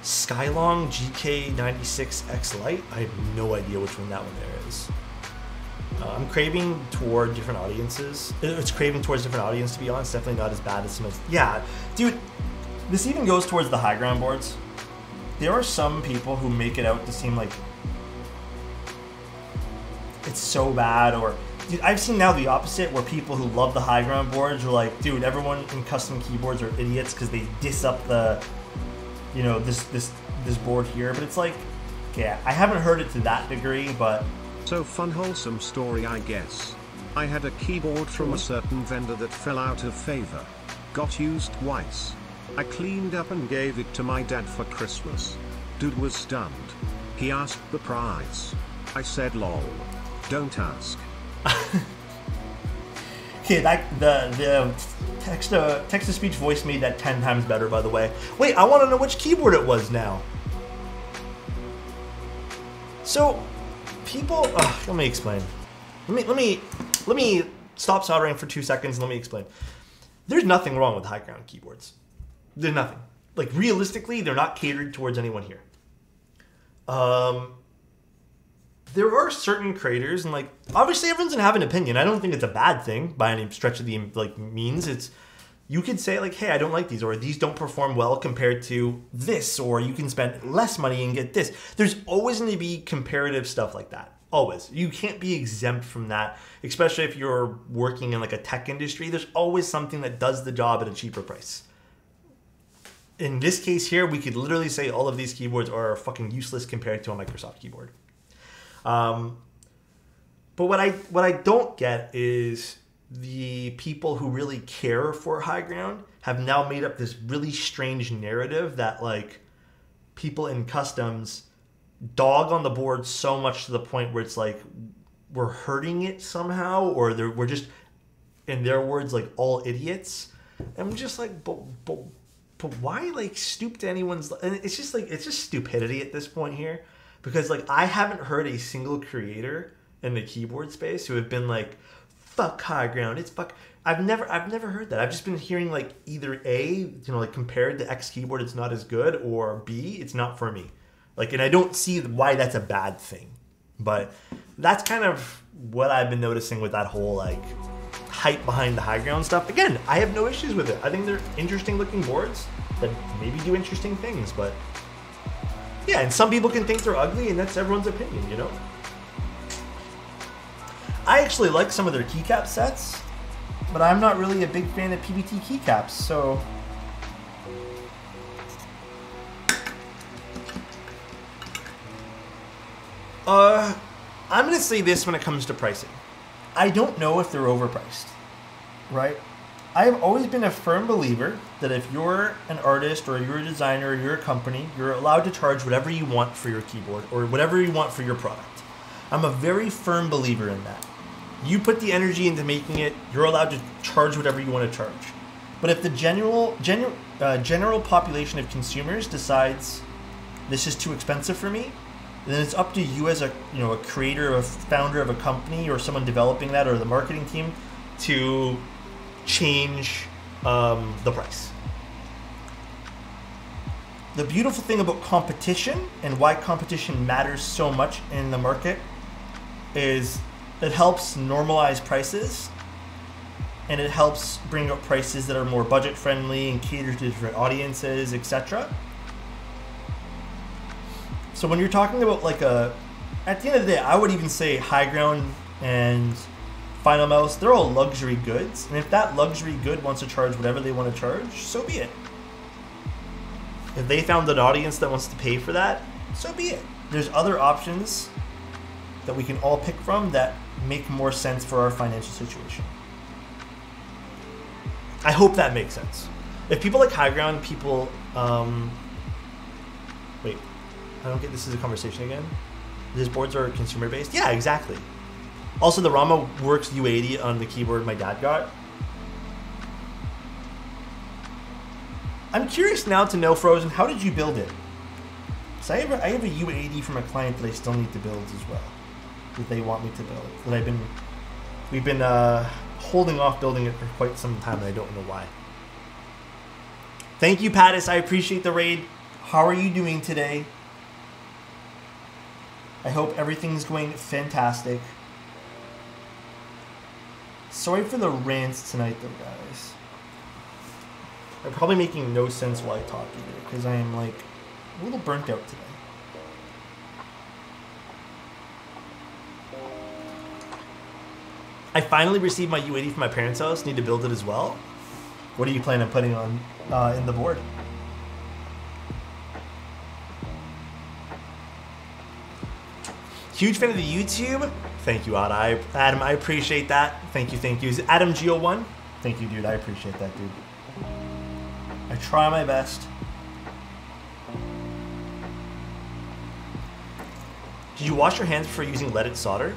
Skylong GK96X Lite? I have no idea which one that one there is. I'm craving toward different audiences. It's craving towards different audience, to be honest. Definitely not as bad as some of... Yeah, dude, this even goes towards the high ground boards. There are some people who make it out to seem like it's so bad, or... Dude, I've seen now the opposite, where people who love the high ground boards are like, dude, everyone in custom keyboards are idiots because they diss up the, you know, this board here. But it's like, yeah, I haven't heard it to that degree, but... So fun wholesome story, I guess. I had a keyboard from a certain vendor that fell out of favor. Got used twice. I cleaned up and gave it to my dad for Christmas. Dude was stunned. He asked the price. I said lol. Don't ask. Okay, the text-to-speech voice made that 10 times better, by the way. Wait, I want to know which keyboard it was now. So, people... let me explain. Let me stop soldering for 2 seconds and let me explain. There's nothing wrong with high ground keyboards. There's nothing. Like, realistically, they're not catered towards anyone here. There are certain creators, and like, obviously everyone's gonna have an opinion. I don't think it's a bad thing by any stretch of the means. It's, you could say like, hey, I don't like these, or these don't perform well compared to this, or you can spend less money and get this. There's always going to be comparative stuff like that. Always. You can't be exempt from that, especially if you're working in like a tech industry. There's always something that does the job at a cheaper price. In this case here, we could literally say all of these keyboards are fucking useless compared to a Microsoft keyboard. But what I don't get is the people who really care for high ground have now made up this really strange narrative that like people in customs dog on the board so much to the point where it's like we're hurting it somehow, or we're just, in their words, like all idiots. And I'm just like, but why like stoop to anyone's? And it's just like, it's just stupidity at this point here. Because like I haven't heard a single creator in the keyboard space who have been like, fuck high ground, it's fuck. I've never heard that. I've just been hearing like either A, you know, like compared to X keyboard it's not as good, or B, it's not for me. Like, and I don't see why that's a bad thing. But that's kind of what I've been noticing with that whole like hype behind the high ground stuff. Again, I have no issues with it. I think they're interesting looking boards that maybe do interesting things, but yeah, and some people can think they're ugly, and that's everyone's opinion, you know? I actually like some of their keycap sets, but I'm not really a big fan of PBT keycaps, so... I'm going to say this when it comes to pricing. I don't know if they're overpriced, right? I have always been a firm believer that if you're an artist or you're a designer or you're a company, you're allowed to charge whatever you want for your keyboard or whatever you want for your product. I'm a very firm believer in that. You put the energy into making it, you're allowed to charge whatever you want to charge. But if the general population of consumers decides this is too expensive for me, then it's up to you as a creator or a founder of a company or someone developing that or the marketing team to change the price. The beautiful thing about competition and why competition matters so much in the market is it helps normalize prices and it helps bring up prices that are more budget friendly and cater to different audiences, etc. So when you're talking about at the end of the day, I would even say High Ground and Final Mouse, they're all luxury goods. And if that luxury good wants to charge whatever they want to charge, so be it. If they found an audience that wants to pay for that, so be it. There's other options that we can all pick from that make more sense for our financial situation. I hope that makes sense. If people like High Ground, people... wait, I don't get this is a conversation again. These boards are consumer based? Yeah, exactly. Also, the Rama Works U80 on the keyboard my dad got. I'm curious now to know, Frozen, how did you build it? So I have a U80 from a client that I still need to build as well. That they want me to build. That we've been holding off building it for quite some time, and I don't know why. Thank you, Pattis. I appreciate the raid. How are you doing today? I hope everything's going fantastic. Sorry for the rants tonight, though, guys. I'm probably making no sense while I talk either, because I am, a little burnt out today. I finally received my U80 from my parents' house. Need to build it as well. What are you planning on putting on in the board? Huge fan of the YouTube. Thank you, Adam. I appreciate that. Thank you. Is it Adam Geo1? Thank you, dude. I appreciate that, dude. I try my best. Did you wash your hands before using leaded solder?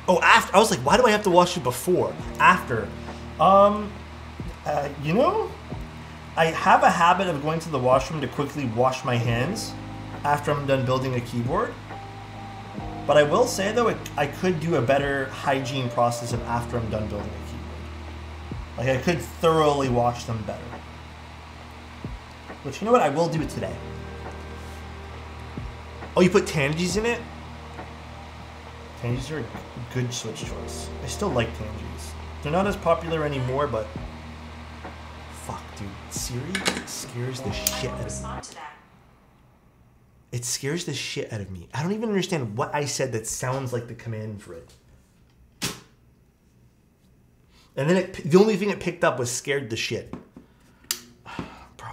Oh, after. I was like, why do I have to wash it before? After. I have a habit of going to the washroom to quickly wash my hands after I'm done building a keyboard. But I will say, though, I could do a better hygiene process of after I'm done building a keyboard. I could thoroughly wash them better. But you know what? I will do it today. Oh, you put Tangies in it? Tangies are a good switch choice. I still like Tangies. They're not as popular anymore, but... Fuck, dude. Siri scares the shit out of me. It scares the shit out of me. I don't even understand what I said that sounds like the command for it. And then the only thing it picked up was scared the shit. Bro.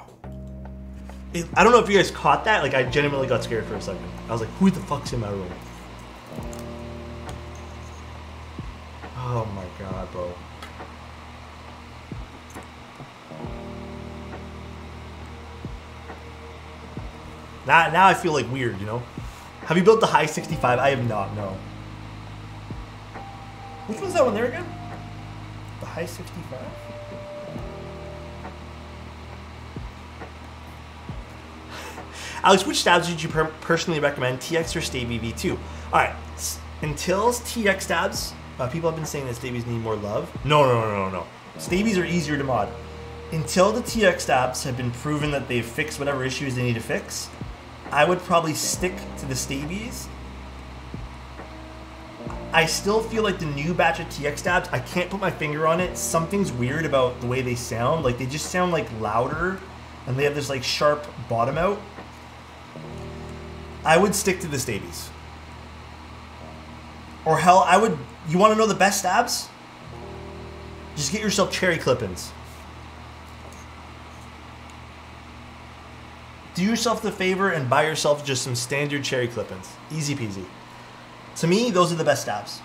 I don't know if you guys caught that. I genuinely got scared for a second. I was like, who the fuck's in my room? Oh my god, bro. Now I feel weird, Have you built the high 65? I have not, no. Which one's that one there again? The high 65? Alex, which stabs did you personally recommend, TX or Stabby V2? Alright, until TX stabs, people have been saying that Stabies need more love. No. Stabies are easier to mod. Until the TX stabs have been proven that they've fixed whatever issues they need to fix, I would probably stick to the Stabies. I still feel like the new batch of TX stabs, I can't put my finger on it. Something's weird about the way they sound. They just sound louder, and they have this sharp bottom out. I would stick to the Stabies. Or hell, you want to know the best stabs? Just get yourself cherry clip-ins. Do yourself the favor and buy yourself just some standard cherry clip-ins. Easy peasy. To me, those are the best stabs.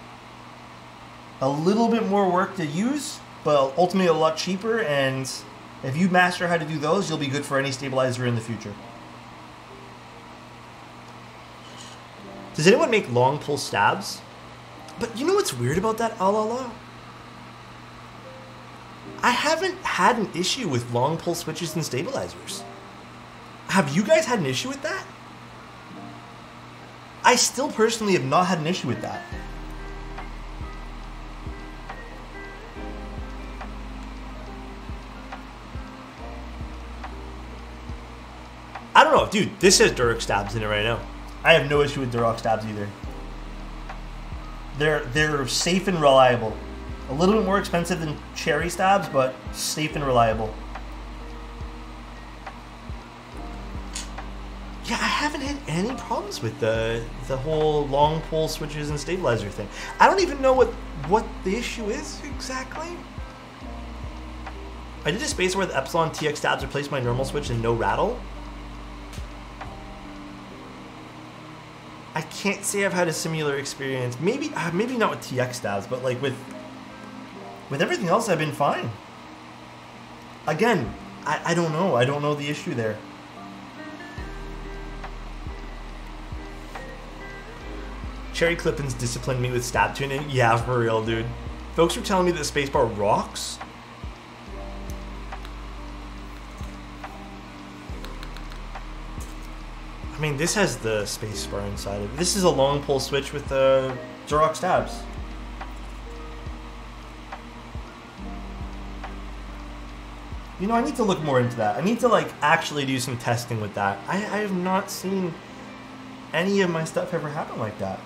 A little bit more work to use, but ultimately a lot cheaper, and if you master how to do those, you'll be good for any stabilizer in the future. Does anyone make long pull stabs? But you know what's weird about that, Alala? I haven't had an issue with long pull switches and stabilizers. Have you guys had an issue with that? I still personally have not had an issue with that. I don't know, dude, this says Durox stabs in it right now. I have no issue with Durox stabs either. They're safe and reliable. A little bit more expensive than cherry stabs, but safe and reliable. Yeah, I haven't had any problems with the whole long pull switches and stabilizer thing. I don't even know what the issue is exactly. I did a space where the Epsilon TX stabs replaced my normal switch and no rattle. I can't say I've had a similar experience. Maybe not with TX stabs, but like with everything else, I've been fine. Again, I don't know. I don't know the issue there. Cherry Clippins disciplined me with stab tuning. Yeah, for real, dude. Folks were telling me that spacebar rocks. I mean, this has the spacebar inside of it. This is a long pull switch with the Durox stabs. You know, I need to look more into that. I need to like actually do some testing with that. I have not seen any of my stuff ever happen like that.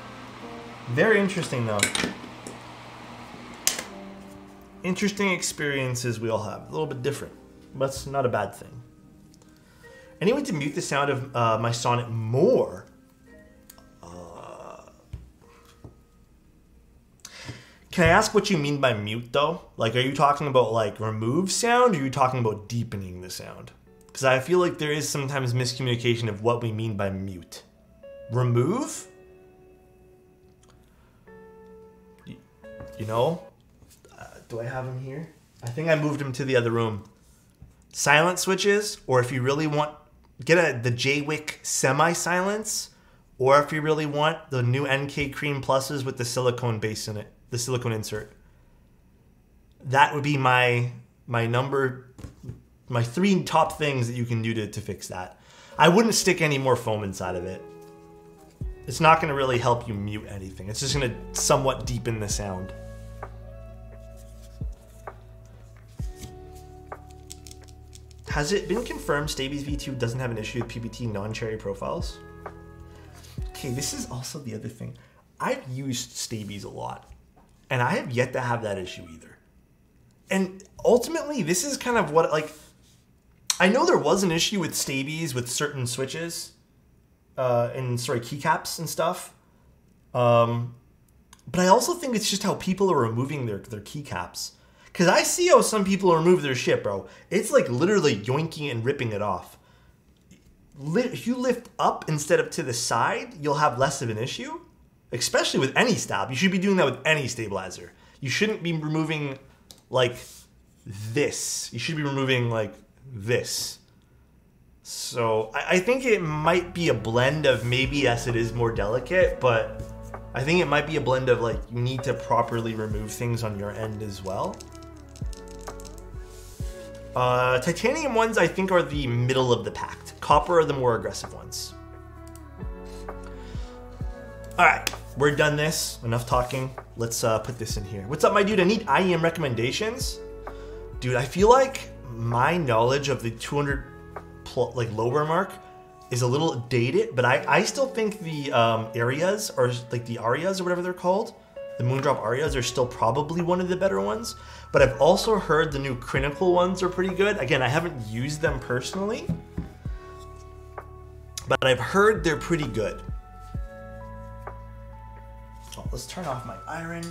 Very interesting though. Interesting experiences we all have. A little bit different, but it's not a bad thing. Anyway, to mute the sound of my sonnet more, can I ask what you mean by mute though? Like, are you talking about like remove sound, or are you talking about deepening the sound? Because I feel like there is sometimes miscommunication of what we mean by mute. Remove? You know? Do I have him here? I think I moved him to the other room. Silent switches, or if you really want, get the J-Wick semi-silence, or if you really want the new NK Cream Pluses with the silicone base in it, the silicone insert. That would be my three top things that you can do to fix that. I wouldn't stick any more foam inside of it. It's not going to really help you mute anything. It's just going to somewhat deepen the sound. Has it been confirmed Stabies V2 doesn't have an issue with PBT non-cherry profiles? Okay, this is also the other thing. I've used Stabies a lot, and I have yet to have that issue either. And ultimately, this is kind of what, like, I know there was an issue with Stabies with certain switches, keycaps and stuff. But I also think it's just how people are removing their keycaps. Because I see how some people remove their shit, bro. It's like literally yoinking and ripping it off. If you lift up instead of to the side, you'll have less of an issue. Especially with any stab. You should be doing that with any stabilizer. You shouldn't be removing like this. You should be removing like this. So I think it might be a blend of maybe, yes, it is more delicate, but I think it might be a blend of like you need to properly remove things on your end as well. Titanium ones I think are the middle of the pack. Copper are the more aggressive ones. All right, we're done this. Enough talking. Let's put this in here. What's up, my dude? I need IEM recommendations. Dude, I feel like my knowledge of the 200 like lower mark is a little dated, but I still think the Arias, or like the Arias or whatever they're called, the Moondrop Arias are still probably one of the better ones. But I've also heard the new Critical ones are pretty good. Again, I haven't used them personally, but I've heard they're pretty good. Oh, let's turn off my iron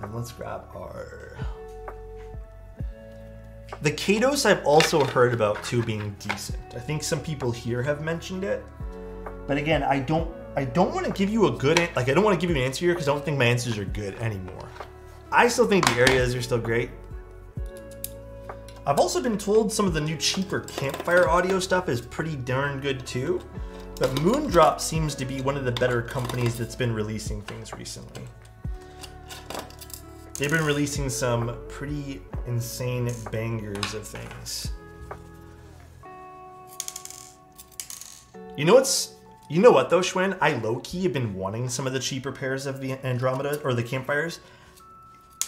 and let's grab our... The Kados I've also heard about too being decent. I think some people here have mentioned it, but again, I don't I don't want to give you a good, like I don't want to give you an answer here because I don't think my answers are good anymore. I still think the areas are still great. I've also been told some of the new cheaper campfire audio stuff is pretty darn good too. But Moondrop seems to be one of the better companies that's been releasing things recently. They've been releasing some pretty insane bangers of things. You know what though, Schwinn? I low-key have been wanting some of the cheaper pairs of the Andromeda or the campfires.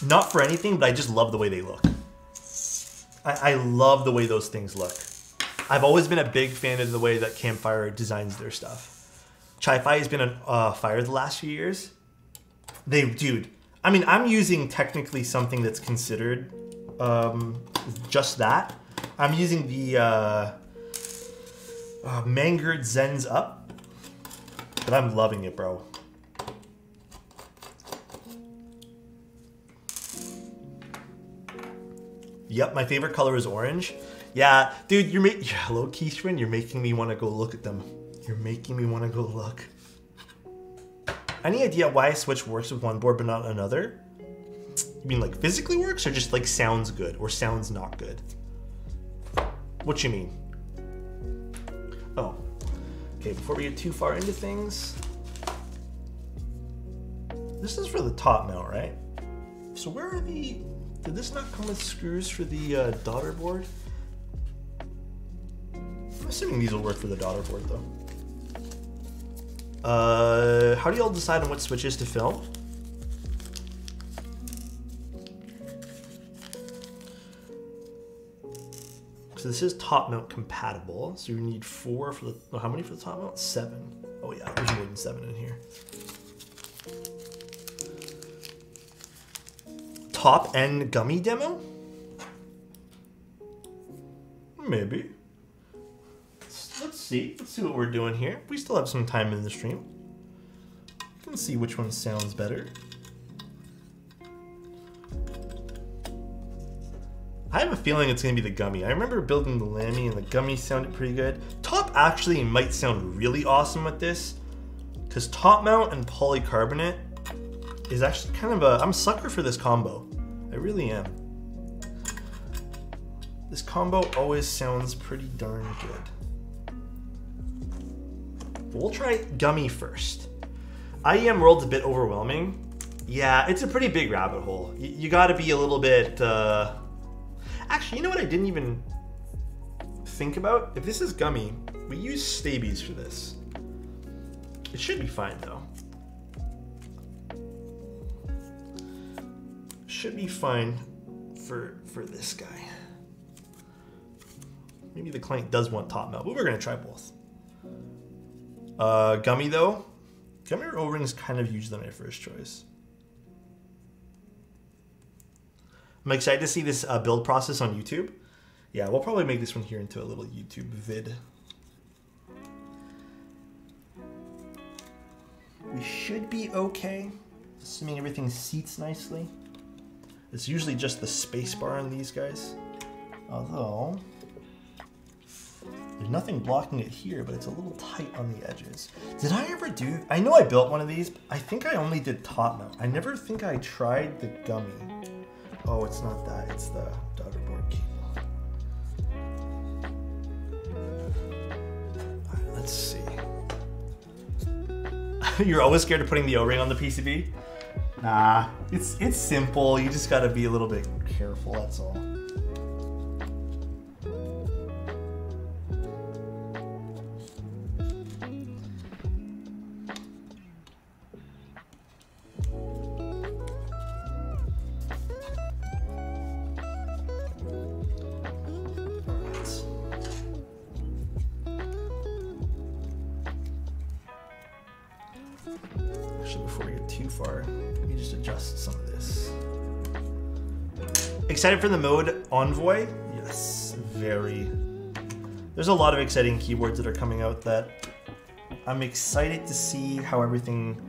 Not for anything, but I just love the way they look. I love the way those things look. I've always been a big fan of the way that Campfire designs their stuff. Chi-Fi has been on fire the last few years. Dude, I mean, I'm using technically something that's considered just that. I'm using the Mangard Zen's Up, but I'm loving it, bro. Yep, my favorite color is orange. Yeah, dude, low-key, Schwinn, you're making me want to go look at them. You're making me want to go look. Any idea why a Switch works with one board but not another? You mean like physically works or just like sounds good or sounds not good? What you mean? Oh, okay, before we get too far into things. This is for the top mount, right? So where are the... Did this not come with screws for the daughter board? I'm assuming these will work for the daughter board though. How do y'all decide on what switches to film? So this is top mount compatible. So you need 4 for the, oh, how many for the top mount? 7. Oh yeah, there's more than 7 in here. Top end gummy demo? Maybe. Let's see. Let's see what we're doing here. We still have some time in the stream. Let's see which one sounds better. I have a feeling it's going to be the gummy. I remember building the Lamy and the gummy sounded pretty good. Top actually might sound really awesome with this because top mount and polycarbonate is actually kind of a... I'm a sucker for this combo. I really am. This combo always sounds pretty darn good. But we'll try gummy first. IEM World's a bit overwhelming. Yeah, it's a pretty big rabbit hole. You gotta be a little bit... Actually, you know what I didn't even think about? If this is gummy, we use Stabies for this. It should be fine though. Should be fine for this guy. Maybe the client does want top mount, but we're gonna try both. Gummy though, gummy or O-rings kind of usually my first choice. I'm excited to see this build process on YouTube. Yeah, we'll probably make this one here into a little YouTube vid. We should be okay, assuming everything seats nicely. It's usually just the space bar on these guys. Although, there's nothing blocking it here, but it's a little tight on the edges. Did I ever do, I know I built one of these, but I think I only did top mount. I never think I tried the gummy. Oh, it's not that, it's the daughter board cable. All right, let's see. You're always scared of putting the O-ring on the PCB? Nah, it's simple. You just gotta be a little bit careful, that's all. Excited for the mode Envoy? Yes, very. There's a lot of exciting keyboards that are coming out that I'm excited to see how everything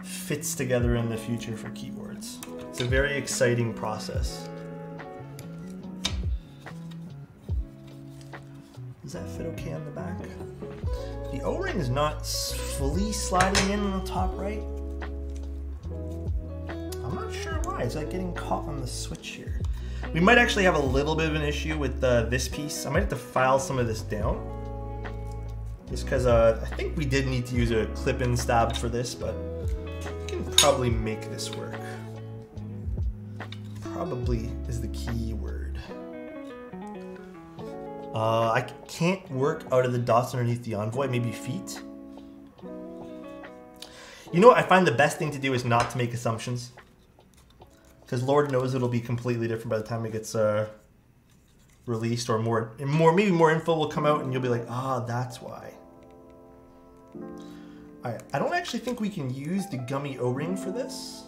fits together in the future for keyboards. It's a very exciting process. Does that fit okay on the back? The O-ring is not fully sliding in on the top right. I'm not sure why. It's like getting caught on the switch here. We might actually have a little bit of an issue with this piece. I might have to file some of this down. Just because I think we did need to use a clip-in stab for this, but we can probably make this work. Probably is the key word. I can't work out of the dots underneath the Envoy, maybe feet. You know what, I find the best thing to do is not to make assumptions. Because Lord knows it'll be completely different by the time it gets released, or maybe more info will come out and you'll be like, ah, that's why. Alright, I don't actually think we can use the gummy O-ring for this.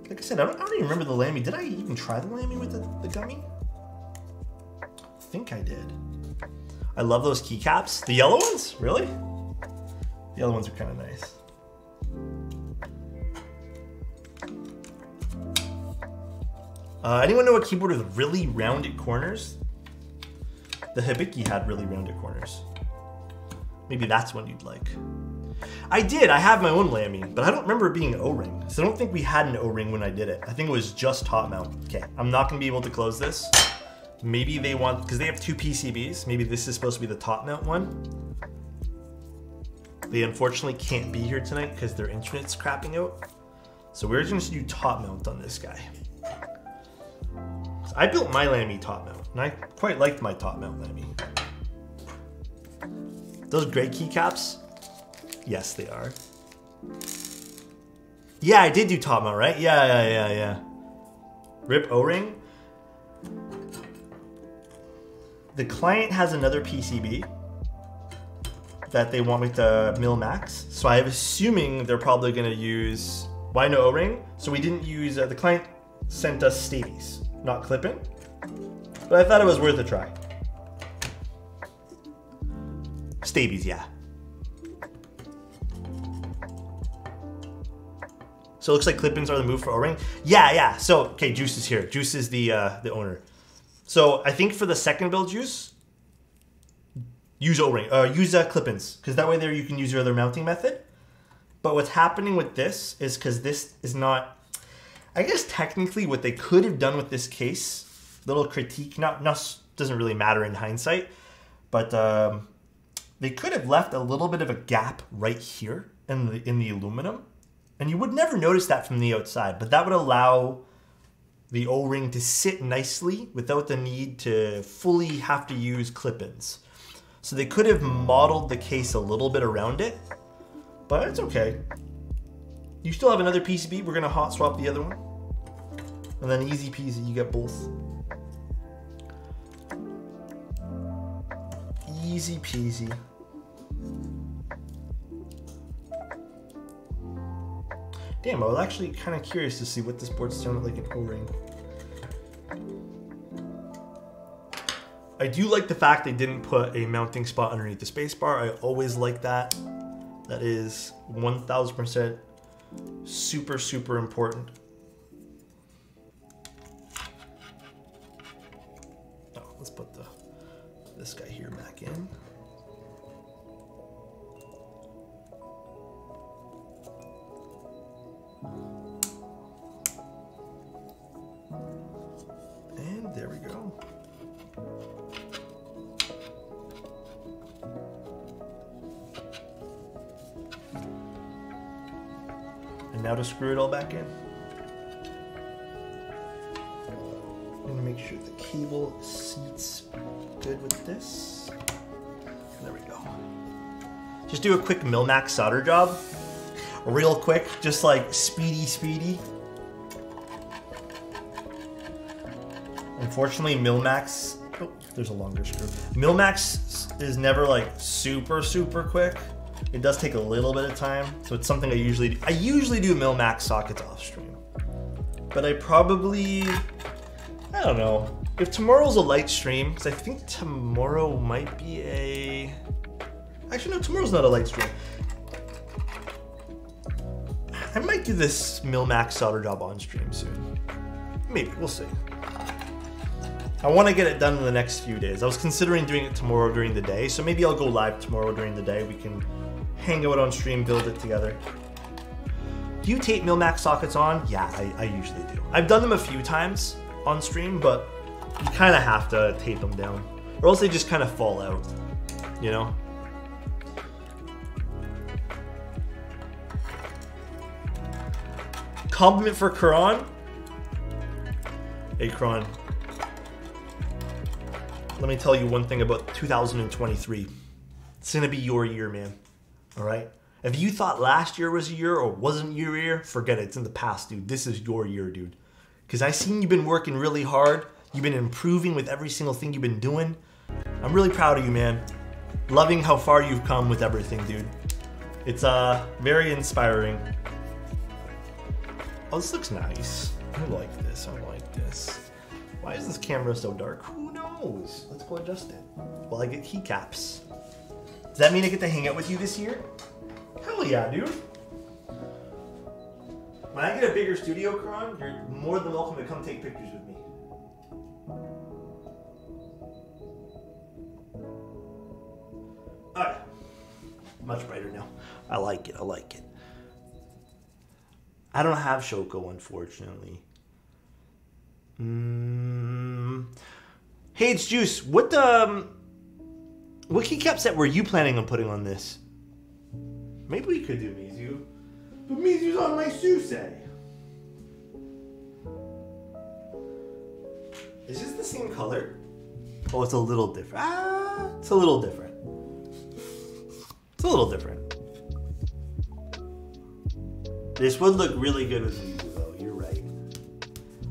Like I said, I don't even remember the Lamy. Did I even try the Lamy with the gummy? I think I did. I love those keycaps. The yellow ones? Really? The other ones are kind of nice. Anyone know a keyboard with really rounded corners? The Hibiki had really rounded corners. Maybe that's one you'd like. I did. I have my own Lamy, but I don't remember it being O-ring. So I don't think we had an O-ring when I did it. I think it was just top mount. Okay, I'm not going to be able to close this. Maybe they want, because they have 2 PCBs, maybe this is supposed to be the top mount one. They unfortunately can't be here tonight because their internet's crapping out. So we're just going to do top mount on this guy. So I built my Lamy top mount, and I quite liked my top mount Lamy. Those gray keycaps? Yes, they are. Yeah, I did do top mount, right? Yeah. Rip O-ring. The client has another PCB that they want me to mill max. So I'm assuming they're probably gonna use, why no O-ring? So we didn't use, the client sent us stabies, not clip-in. But I thought it was worth a try. Stabies, yeah. So it looks like clip-ins are the move for O-ring. Yeah. So, okay, Juice is here. Juice is the owner. So I think for the second build, Juice, use O-ring, use clip-ins, because that way there you can use your other mounting method. But what's happening with this is because this is not, I guess technically what they could have done with this case, little critique, not doesn't really matter in hindsight, but they could have left a little bit of a gap right here in the aluminum. And you would never notice that from the outside, but that would allow the O-ring to sit nicely without the need to fully have to use clip-ins. So they could have modeled the case a little bit around it, but it's okay. You still have another PCB. We're gonna hot swap the other one. And then easy peasy, you get both. Easy peasy. Damn, I was actually kind of curious to see what this board sounded like in O-ring. I do like the fact they didn't put a mounting spot underneath the spacebar. I always like that. That is 1000% super, super important. Oh, let's put this guy here back in. And there we go. And now to screw it all back in. I'm gonna make sure the cable seats good with this. There we go. Just do a quick Milmax solder job. Real quick, just like speedy. Unfortunately, Milmax, oh, there's a longer screw. Milmax is never like super quick. It does take a little bit of time, so it's something I usually do. I usually do Milmax sockets off stream, but I don't know. If tomorrow's a light stream, because I think tomorrow might be a, actually no, tomorrow's not a light stream. I might do this Milmax solder job on stream soon. Maybe, we'll see. I want to get it done in the next few days. I was considering doing it tomorrow during the day, so maybe I'll go live tomorrow during the day. We can hang out on stream, build it together. Do you tape Milmax sockets on? Yeah, I usually do. I've done them a few times on stream, but you kind of have to tape them down, or else they just kind of fall out, you know? Compliment for Karan. Hey, Karan. Let me tell you one thing about 2023. It's gonna be your year, man. All right? If you thought last year was a year or wasn't your year, forget it. It's in the past, dude. This is your year, dude. Because I seen you've been working really hard. You've been improving with every single thing you've been doing. I'm really proud of you, man. Loving how far you've come with everything, dude. It's very inspiring. Oh, this looks nice. I like this. I like this. Why is this camera so dark? Who knows? Let's go adjust it. Well, I get keycaps. Does that mean I get to hang out with you this year? Hell yeah, dude. When I get a bigger studio, Karan, you're more than welcome to come take pictures with me. Alright. Much brighter now. I like it. I like it. I don't have Shoko, unfortunately. Hey, it's Juice. What keycap set were you planning on putting on this? Maybe we could do Mizu. But Mizu's on my Suse. Is this the same color? Oh, it's a little different. It's a little different. It's a little different. This would look really good with Mizu, though. You're right.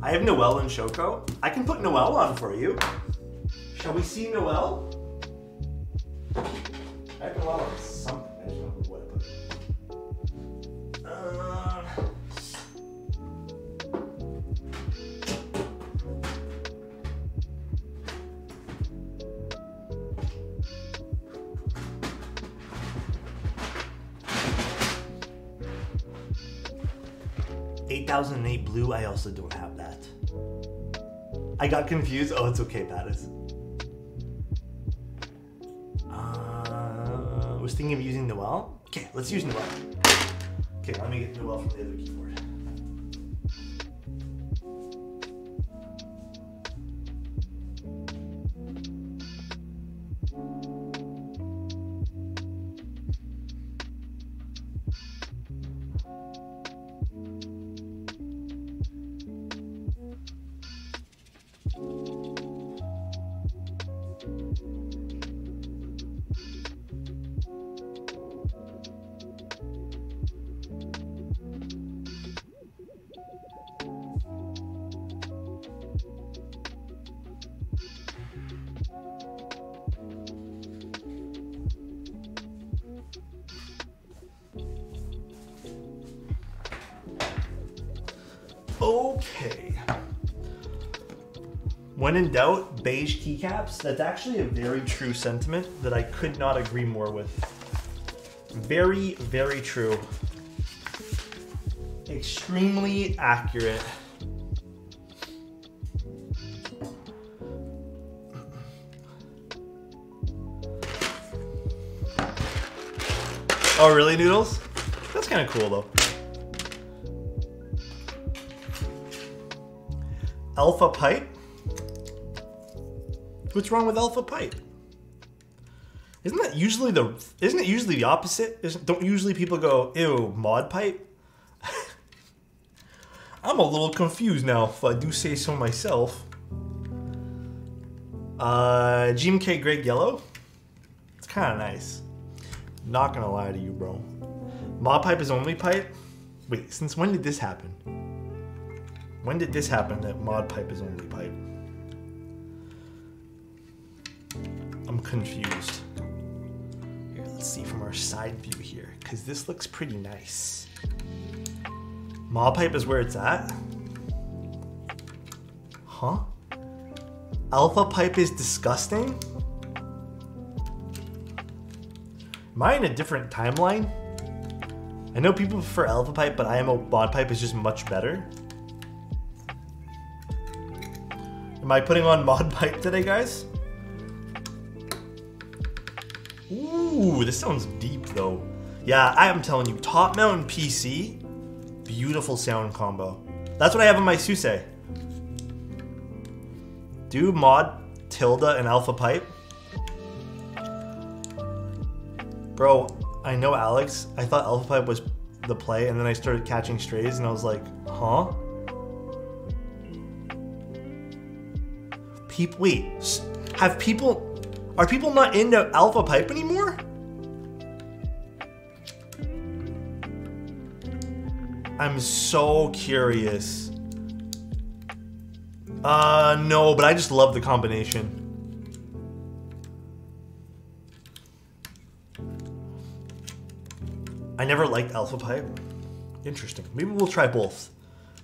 I have Noelle and Shoko. I can put Noelle on for you. Shall we see Noelle? I have Noelle on something. I just don't know what I put. 8008 blue, I also don't have that. I got confused. Oh, it's okay, Pattis. I was thinking of using Noelle. Okay, let's use Noelle. Okay, let me get Noelle from the other keyboard. Okay. When in doubt, beige keycaps. That's actually a very true sentiment that I could not agree more with. Very, very true. Extremely accurate. Oh, really, Noodles? That's kind of cool, though. Alpha pipe? What's wrong with alpha pipe? Isn't it usually the opposite? Don't usually people go, ew, mod pipe? I'm a little confused now, if I do say so myself. GMK Greg Yellow? It's kind of nice. Not gonna lie to you, bro. Mod pipe is only pipe? Wait, since when did this happen? When did this happen that mod pipe is only pipe? I'm confused. Here, let's see from our side view here, because this looks pretty nice. Mod pipe is where it's at? Huh? Alpha pipe is disgusting? Am I in a different timeline? I know people prefer alpha pipe, but IMO mod pipe is just much better. Am I putting on mod pipe today, guys? Ooh, this sounds deep though. Yeah, I am telling you, top mount and PC, beautiful sound combo. That's what I have on my Suse. Do mod Tilda and Alpha Pipe. Bro, I know Alex. I thought Alpha Pipe was the play, and then I started catching strays, and I was like, huh? Wait, are people not into Alpha Pipe anymore? I'm so curious. No, but I just love the combination. I never liked Alpha Pipe. Interesting. Maybe we'll try both.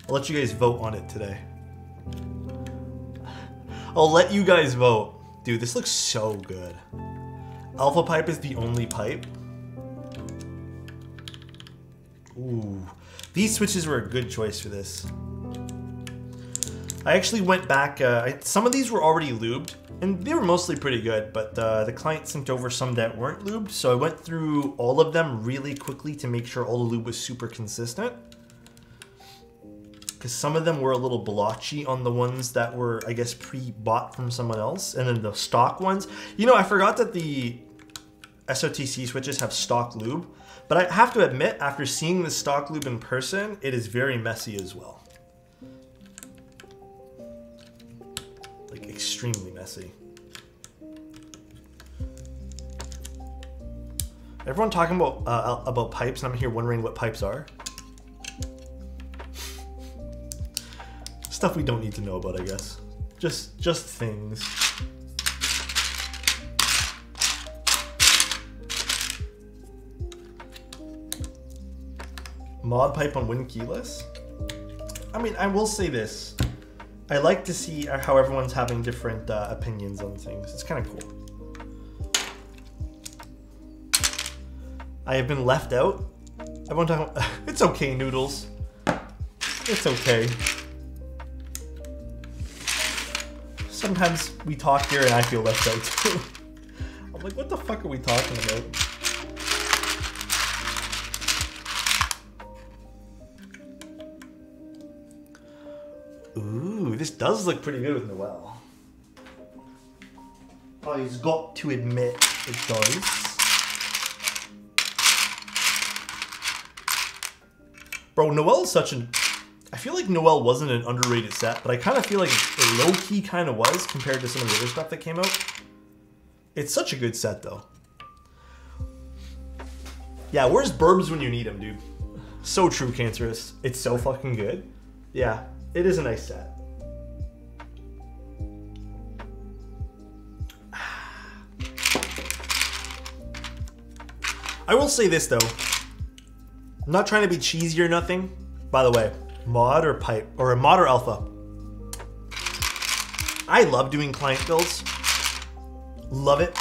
I'll let you guys vote on it today. I'll let you guys vote. Dude, this looks so good. Alpha Pipe is the only pipe. Ooh. These switches were a good choice for this. I actually went back, some of these were already lubed, and they were mostly pretty good, but the client sent over some that weren't lubed, so I went through all of them really quickly to make sure all the lube was super consistent. Because some of them were a little blotchy on the ones that were, I guess, pre-bought from someone else, and then the stock ones. You know, I forgot that the SOTC switches have stock lube, but I have to admit, after seeing the stock lube in person, it is very messy as well. Like, extremely messy. Everyone talking about pipes, and I'm here wondering what pipes are. Stuff we don't need to know about, I guess. Just things. Mod pipe on Win keyless? I mean, I will say this. I like to see how everyone's having different opinions on things. It's kind of cool. I have been left out. Everyone talking about, it's okay, Noodles. It's okay. Sometimes we talk here and I feel left out too. I'm like, what the fuck are we talking about? Ooh, this does look pretty good with Noel. Oh, he's got to admit it does. Bro, Noel is such an... I feel like Noel wasn't an underrated set, but I kind of feel like it low-key kind of was compared to some of the other stuff that came out. It's such a good set, though. Yeah, where's Burbs when you need him, dude? So true, Cancerous. It's so fucking good. Yeah, it is a nice set. I will say this, though. I'm not trying to be cheesy or nothing. By the way, mod or pipe, or a mod or alpha. I love doing client builds. Love it.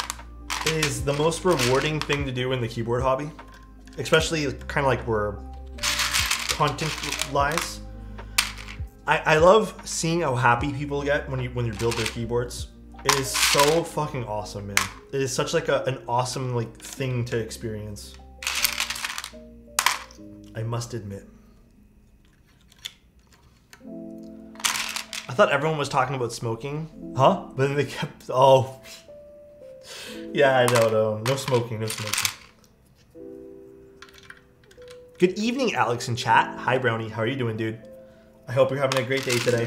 It is the most rewarding thing to do in the keyboard hobby. Especially kind of like where content lies. I love seeing how happy people get when you build their keyboards. It is so fucking awesome, man. It is such like an awesome like thing to experience. I must admit. I thought everyone was talking about smoking. Huh? But then they kept... Oh. Yeah, I know, no. No smoking, no smoking. Good evening, Alex in chat. Hi, Brownie. How are you doing, dude? I hope you're having a great day today.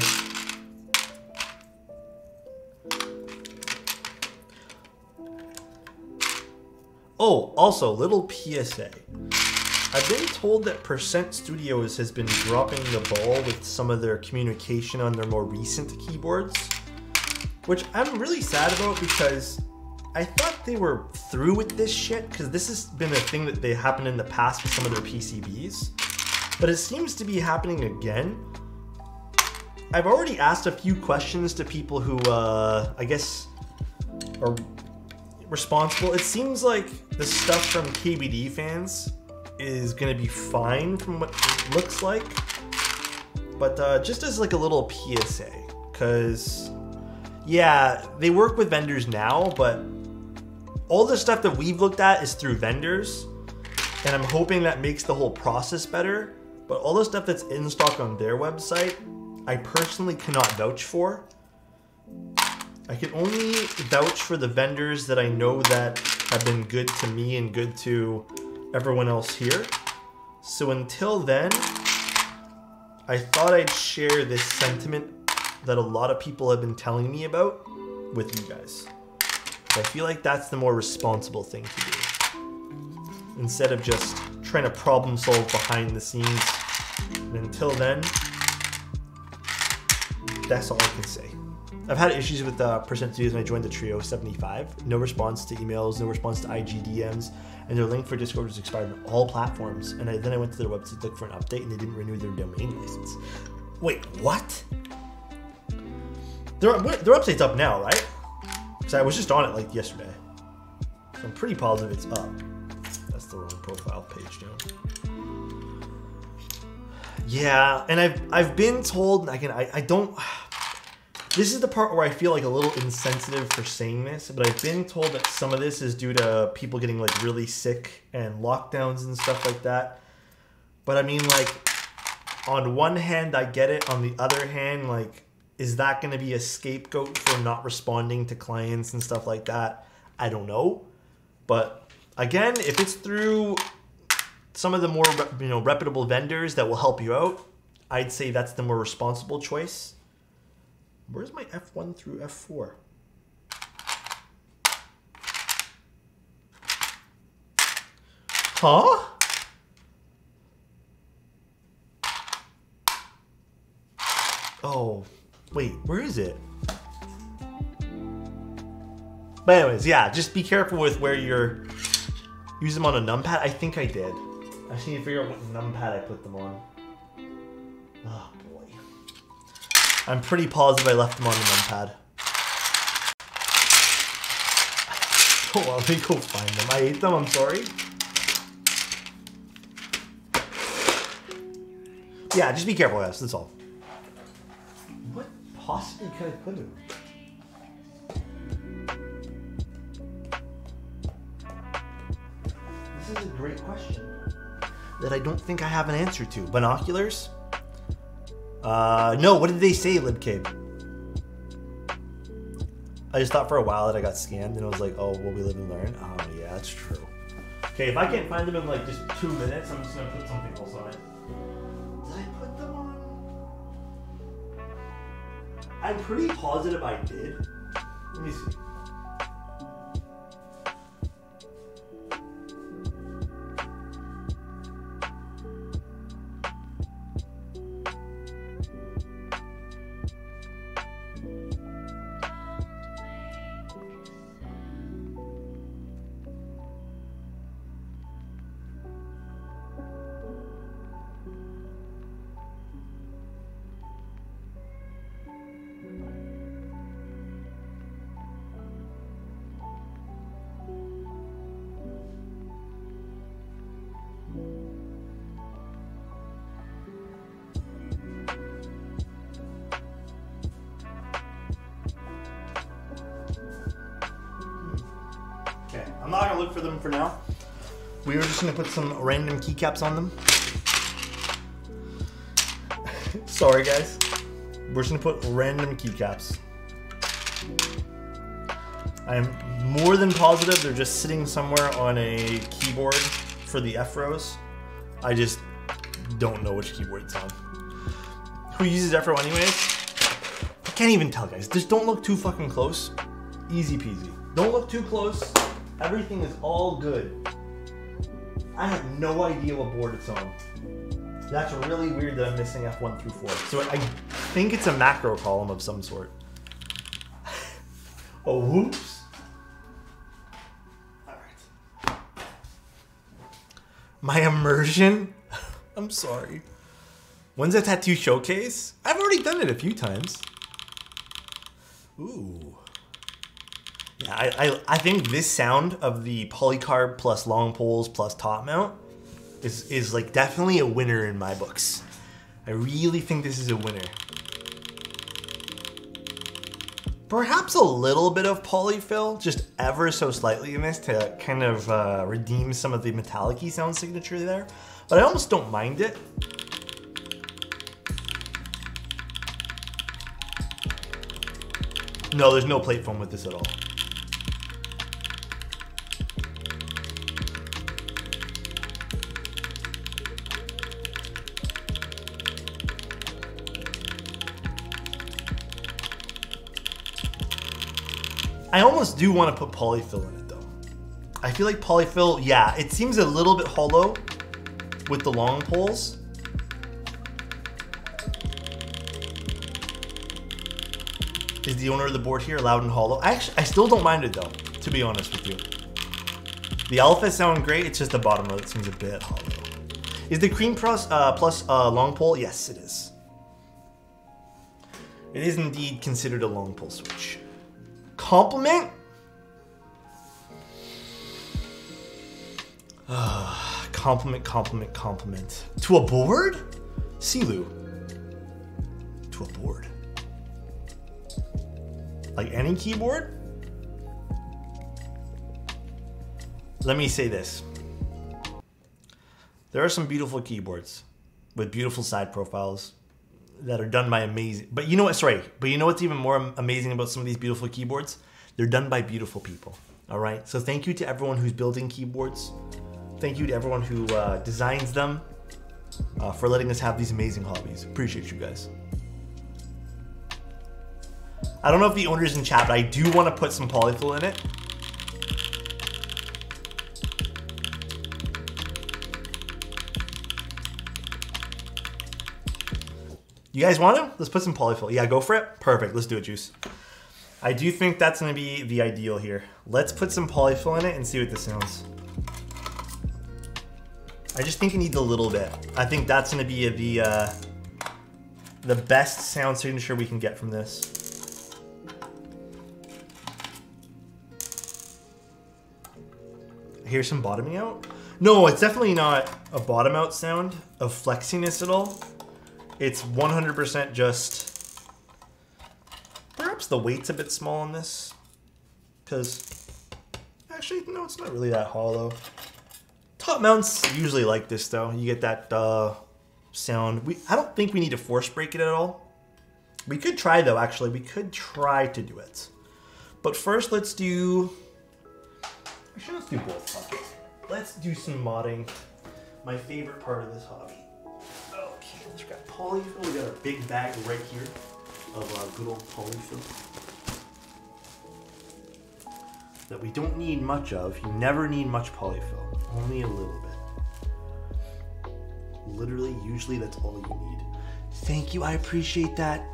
Oh, also, little PSA. I've been told that Percent Studios has been dropping the ball with some of their communication on their more recent keyboards, which I'm really sad about because I thought they were through with this shit, because this has been a thing that they happened in the past with some of their PCBs, but it seems to be happening again. I've already asked a few questions to people who, I guess, are responsible. It seems like the stuff from KBD fans is gonna be fine from what it looks like, but just as like a little PSA, because Yeah, they work with vendors now, but all the stuff that we've looked at is through vendors, and I'm hoping that makes the whole process better. But all the stuff that's in stock on their website, I personally cannot vouch for. I can only vouch for the vendors that I know that have been good to me and good to everyone else here. So until then, I thought I'd share this sentiment that a lot of people have been telling me about with you guys. I feel like that's the more responsible thing to do, instead of just trying to problem solve behind the scenes. And until then, that's all I can say. I've had issues with percent dues when I joined the Trio 75. No response to emails, no response to IG DMs, and their link for Discord was expired on all platforms. And then I went to their website to look for an update, and they didn't renew their domain license. Wait, what? Their website's up now, right? Because I was just on it like yesterday. So I'm pretty positive it's up. That's the wrong profile page, Joe. Yeah, and I've been told, I don't... This is the part where I feel like a little insensitive for saying this, but I've been told that some of this is due to people getting like really sick and lockdowns and stuff like that. But I mean, like, on one hand, I get it. On the other hand, like, is that going to be a scapegoat for not responding to clients and stuff like that? I don't know. But again, if it's through some of the more, reputable vendors that will help you out, I'd say that's the more responsible choice. Where's my F1 through F4? Huh? Oh, wait, where is it? But anyways, yeah, just be careful with where you're using them on a numpad. I think I did. I just need to figure out what numpad I put them on. Oh, boy. I'm pretty positive I left them on the numpad. Oh, well, let me go find them. I ate them, I'm sorry. Yeah, just be careful, guys, that's all. What possibly could I put him? This is a great question that I don't think I have an answer to. Binoculars? No, what did they say, LibCabe? I just thought for a while that I got scammed and I was like, oh, well, we live and learn. Oh, yeah, that's true. Okay, if I can't find them in like just 2 minutes, I'm just gonna put something else on it. Did I put them on? I'm pretty positive I did. Let me see. I'm not gonna look for them for now. We were just gonna put some random keycaps on them. Sorry guys. We're just gonna put random keycaps. I am more than positive they're just sitting somewhere on a keyboard for the F rows. I just don't know which keyboard it's on. Who uses F row anyways? I can't even tell, guys. Just don't look too fucking close. Easy peasy. Don't look too close. Everything is all good. I have no idea what board it's on. That's really weird that I'm missing F1 through 4. So I think it's a macro column of some sort. Oh, whoops. All right. My immersion? I'm sorry. When's a tattoo showcase? I've already done it a few times. Ooh. Yeah, I think this sound of the polycarb plus long poles plus top mount is like definitely a winner in my books. I really think this is a winner. Perhaps a little bit of polyfill, just ever so slightly in this to kind of redeem some of the metallic-y sound signature there. But I almost don't mind it. No, there's no plate foam with this at all. I almost do want to put polyfill in it though. I feel like polyfill, yeah, it seems a little bit hollow with the long poles. Is the owner of the board here loud and hollow? I still don't mind it though, to be honest with you. The alpha sound great, it's just the bottom row that seems a bit hollow. Is the cream plus long pole? Yes, it is. It is indeed considered a long pole switch. Compliment? Compliment. To a board? Silu. To a board. Like any keyboard? Let me say this. There are some beautiful keyboards with beautiful side profiles that are done by amazing, but you know what, sorry, but you know what's even more amazing about some of these beautiful keyboards? They're done by beautiful people, all right? So thank you to everyone who's building keyboards. Thank you to everyone who designs them for letting us have these amazing hobbies. Appreciate you guys. I don't know if the owner's in chat, but I do want to put some polyfill in it. You guys want to? Let's put some polyfill. Yeah, go for it. Perfect. Let's do it, Juice. I do think that's going to be the ideal here. Let's put some polyfill in it and see what this sounds. I just think it needs a little bit. I think that's going to be the best sound signature we can get from this. I hear some bottoming out. No, it's definitely not a bottom out sound of flexiness at all. It's 100% just, perhaps the weight's a bit small on this, because actually, no, it's not really that hollow. Top mounts usually like this though. You get that sound. I don't think we need to force break it at all. We could try though, actually. We could try to do it. But first, let's do, actually let's do both. Fuck it. Let's do some modding. My favorite part of this hobby. Okay, let's grab polyfill. We got our big bag right here of good old polyfill that we don't need much of. You never need much polyfill, only a little bit. Literally, usually that's all you need. Thank you, I appreciate that.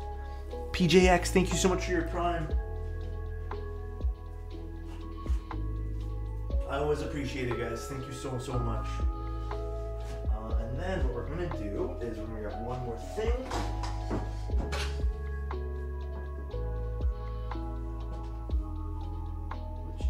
PJX, thank you so much for your prime. I always appreciate it, guys. Thank you so much. And then what we're gonna do is we're gonna grab one more thing. Which is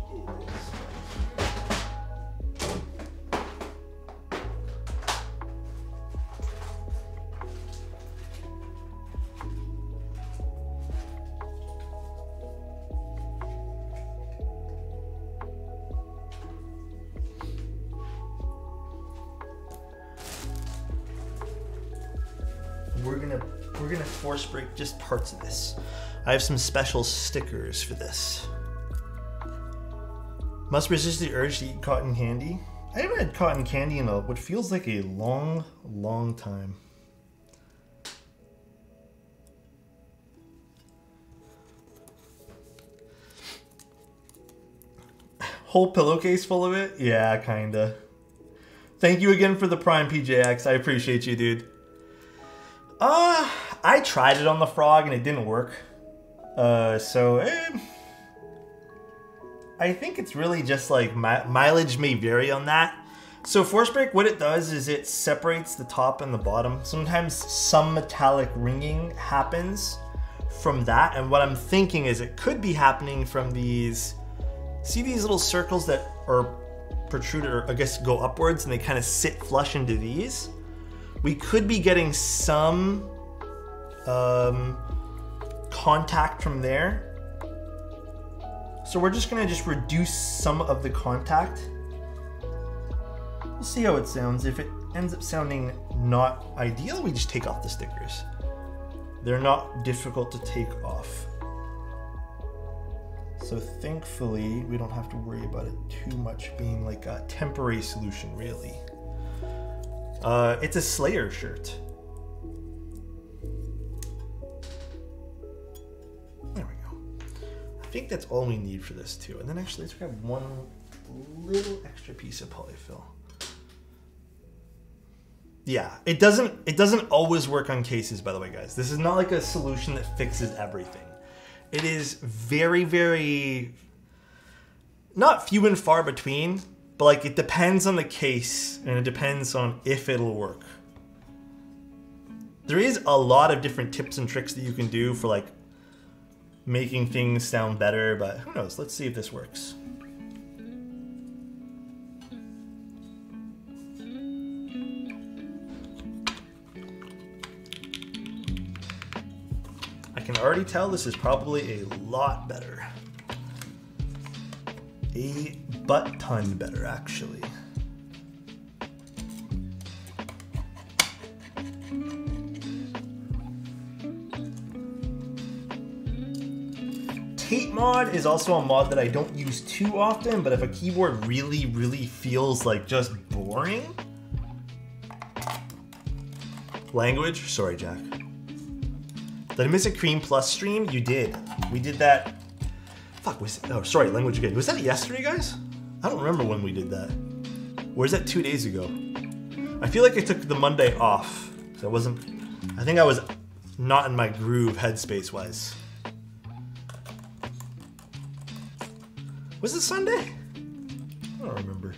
we're gonna force break just parts of this. I have some special stickers for this. Must resist the urge to eat cotton candy. I haven't had cotton candy in what feels like a long time. Whole pillowcase full of it? Yeah, kinda. Thank you again for the Prime, PJX. I appreciate you, dude. I tried it on the frog and it didn't work. I think it's really just like mileage may vary on that. So force break, what it does is it separates the top and the bottom. Sometimes some metallic ringing happens from that. And what I'm thinking is it could be happening from these, see these little circles that are protruded, or I guess go upwards and they kind of sit flush into these. We could be getting some contact from there So we're just gonna reduce some of the contact. We'll see how it sounds. If it ends up sounding not ideal, we just take off the stickers. They're not difficult to take off. So thankfully, we don't have to worry about it too much being like a temporary solution, really. It's a Slayer shirt. There we go. I think that's all we need for this too. And then actually, let's grab one little extra piece of polyfill. Yeah, it doesn't always work on cases, by the way, guys. This is not like a solution that fixes everything. It is very, very, not few and far between, but like it depends on the case and it depends on if it'll work. There is a lot of different tips and tricks that you can do for like making things sound better, but who knows? Let's see if this works. I can already tell this is probably a lot better. A butt-ton better, actually. Tape mod is also a mod that I don't use too often, but if a keyboard really, really feels like just boring. Language? Sorry, Jack. Did I miss a Cream Plus stream? You did. We did that. Fuck, oh, sorry, language again. Was that yesterday, guys? I don't remember when we did that. Or was that 2 days ago? I feel like I took the Monday off. So I think I was not in my groove headspace-wise. Was it Sunday? I don't remember.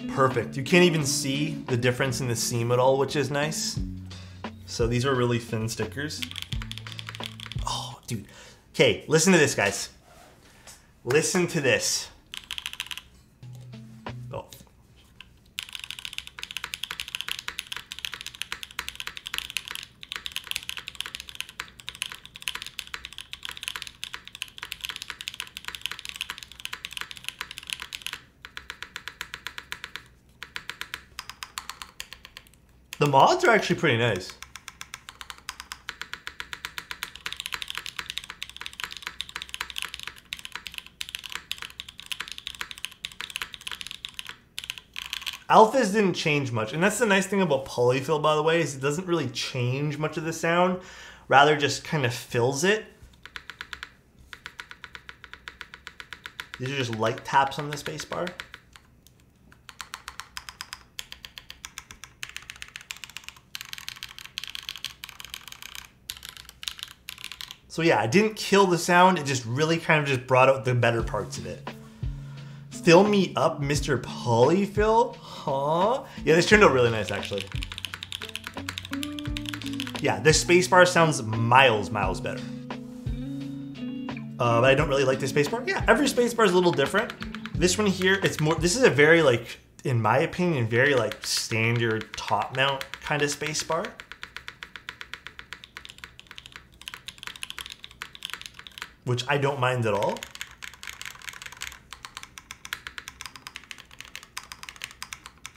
Perfect. You can't even see the difference in the seam at all, which is nice. So these are really thin stickers. Oh, dude. Okay, listen to this, guys. Listen to this. Oh. The mods are actually pretty nice. Alphas didn't change much, and that's the nice thing about polyfill, by the way, is it doesn't really change much of the sound, rather just kind of fills it. These are just light taps on the space bar. So yeah, it didn't kill the sound, it just really kind of just brought out the better parts of it. Fill me up, Mr. Polyfill? Huh? Yeah, this turned out really nice, actually. Yeah, this spacebar sounds miles better. But I don't really like this spacebar. Yeah, every spacebar is a little different. This one here, it's more, this is a very like, in my opinion, very like standard top mount kind of spacebar. Which I don't mind at all.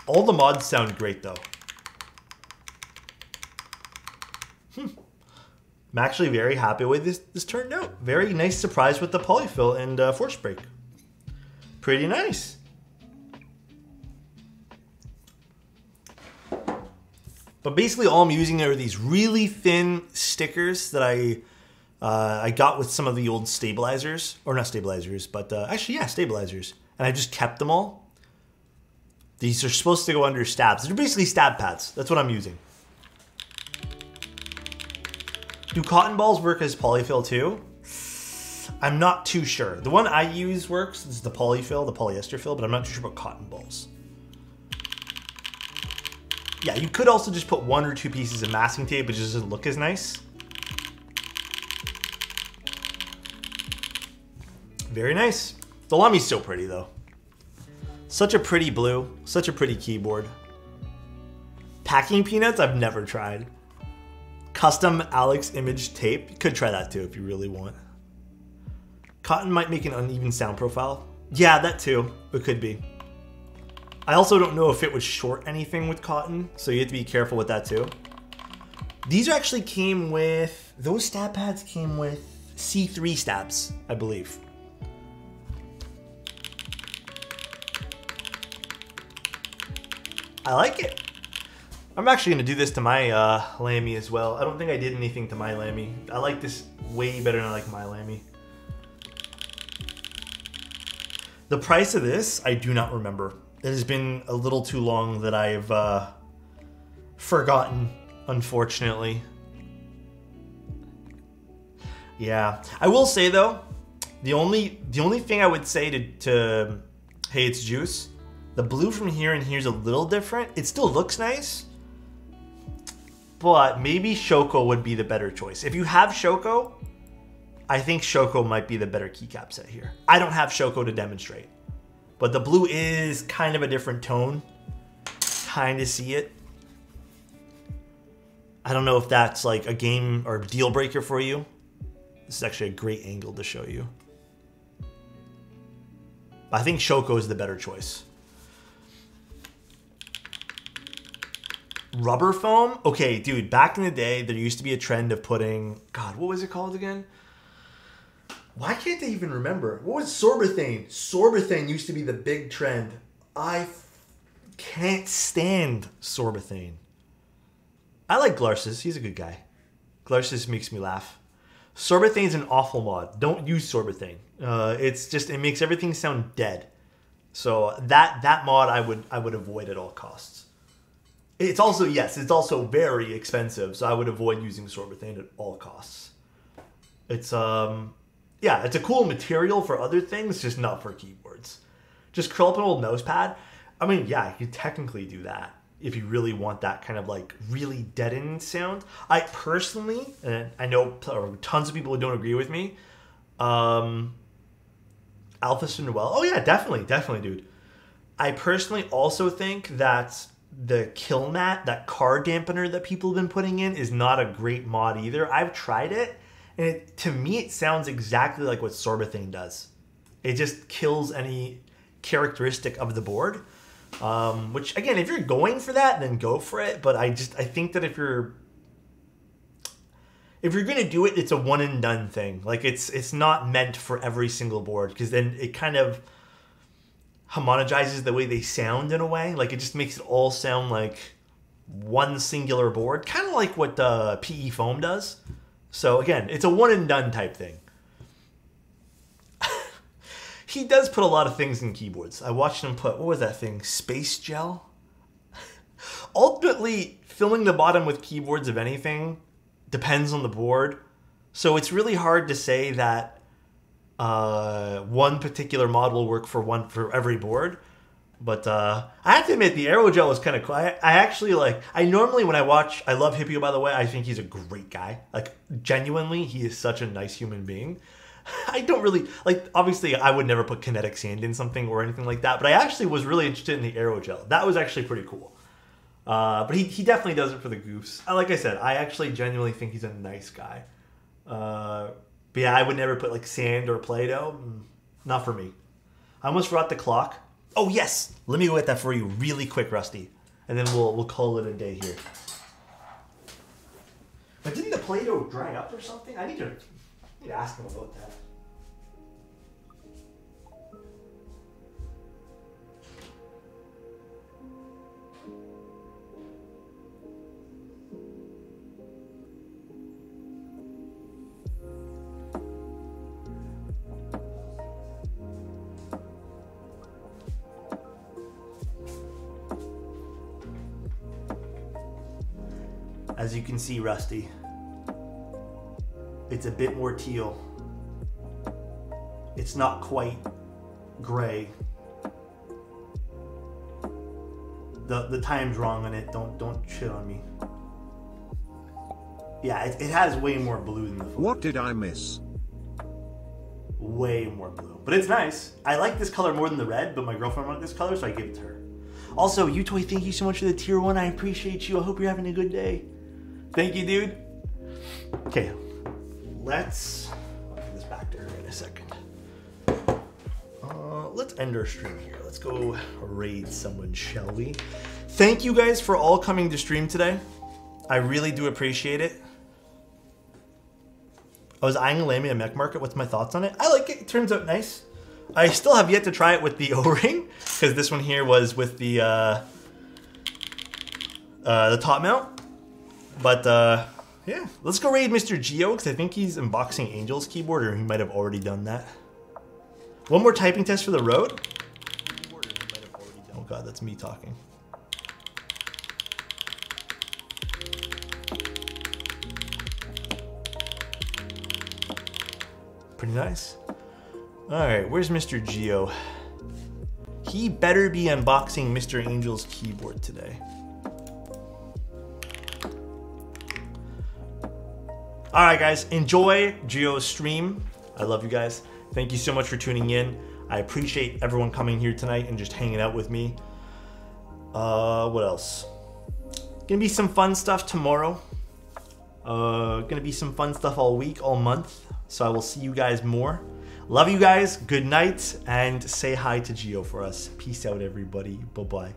All the mods sound great though. I'm actually very happy with this turned out. Very nice surprise with the polyfill and force break. Pretty nice. But basically all I'm using are these really thin stickers that I got with some of the old stabilizers, or not stabilizers, but actually, yeah, stabilizers. And I just kept them all. These are supposed to go under stabs. They're basically stab pads. That's what I'm using. Do cotton balls work as polyfill too? I'm not too sure. The one I use works. This is the polyfill, the polyester fill, but I'm not too sure about cotton balls. Yeah, you could also just put 1 or 2 pieces of masking tape, it just doesn't look as nice. Very nice. The Lamy's so pretty though. Such a pretty blue, such a pretty keyboard. Packing peanuts, I've never tried. Custom Alex image tape, you could try that too if you really want. Cotton might make an uneven sound profile. Yeah, that too. It could be. I also don't know if it would short anything with cotton, so you have to be careful with that too. These actually came with, those stab pads came with C3 stabs, I believe. I like it. I'm actually going to do this to my Lamy as well. I don't think I did anything to my Lamy. I like this way better than I like my Lamy. The price of this, I do not remember. It has been a little too long that I've forgotten, unfortunately. Yeah, I will say though, the only thing I would say to Hey It's Juice, the blue from here and here is a little different. It still looks nice, but maybe Shoko would be the better choice. If you have Shoko, I think Shoko might be the better keycap set here. I don't have Shoko to demonstrate, but the blue is kind of a different tone. Kind of see it. I don't know if that's like a game or deal breaker for you. This is actually a great angle to show you. I think Shoko is the better choice. Rubber foam? Okay, dude, back in the day, there used to be a trend of putting... God, what was it called again? Why can't I even remember? What was Sorbothane? Sorbothane used to be the big trend. I can't stand Sorbothane. I like Glarsis. He's a good guy. Glarsis makes me laugh. Sorbethane's an awful mod. Don't use Sorbothane. It's just, it makes everything sound dead. So that mod I would avoid at all costs. It's also, yes, it's also very expensive, so I would avoid using Sorbothane at all costs. It's yeah, it's a cool material for other things, just not for keyboards. Just curl up an old mouse pad. I mean, yeah, you could technically do that if you really want that kind of like really deadened sound. I personally, and I know tons of people who don't agree with me, Alpha Cinderella. Oh yeah, definitely, dude. I personally also think that the kill mat, that car dampener that people have been putting in, is not a great mod either. I've tried it, and to me it sounds exactly like what Sorbothane does. It just kills any characteristic of the board. Which again, if you're going for that, then go for it. But I think that if you're gonna do it, it's a one and done thing. Like it's not meant for every single board, because then it kind of homogenizes the way they sound in a way. Like it just makes it all sound like one singular board, kind of like what PE foam does. So again, it's a one and done type thing. He does put a lot of things in keyboards. I watched him put, what was that thing? Space gel? Ultimately, filling the bottom with keyboards of anything depends on the board. So it's really hard to say that one particular mod will work for every board. But I have to admit, the aerogel is kind of cool. I actually like, I normally when I watch, I love Hippio, by the way. I think he's a great guy. Like, genuinely, he is such a nice human being. I don't really, like, obviously I would never put kinetic sand in something or anything like that, but I actually was really interested in the aerogel. That was actually pretty cool. But he definitely does it for the goofs. Like I said, I actually genuinely think he's a nice guy. But yeah, I would never put like sand or Play-Doh. Not for me. I almost forgot the clock. Oh yes, let me go get that for you really quick, Rusty, and then we'll call it a day here. But didn't the Play-Doh dry up or something? I need to ask him about that. As you can see, Rusty, it's a bit more teal. It's not quite gray. The time's wrong on it. Don't shit on me. Yeah, it has way more blue than the photo. What did I miss? Way more blue. But it's nice. I like this color more than the red, but my girlfriend wanted this color, so I gave it to her. Also, Utoy, thank you so much for the tier 1. I appreciate you. I hope you're having a good day. Thank you, dude. Okay, let's put this back there in a second. Let's end our stream here. Let's go raid someone, shall we? Thank you guys for all coming to stream today. I really do appreciate it. I was eyeing a Lamy mech market. What's my thoughts on it? I like it. It turns out nice. I still have yet to try it with the O-ring, because this one here was with the top mount. But yeah, let's go raid Mr. Geo, because I think he's unboxing Angel's keyboard, or he might have already done that. One more typing test for the road. Oh god, that's me talking. Pretty nice. Alright, where's Mr. Geo? He better be unboxing Mr. Angel's keyboard today. Alright guys, enjoy Geo's stream. I love you guys. Thank you so much for tuning in. I appreciate everyone coming here tonight and just hanging out with me. What else? Gonna be some fun stuff tomorrow. Gonna be some fun stuff all week, all month. So I will see you guys more. Love you guys. Good night. And say hi to Geo for us. Peace out, everybody. Bye-bye.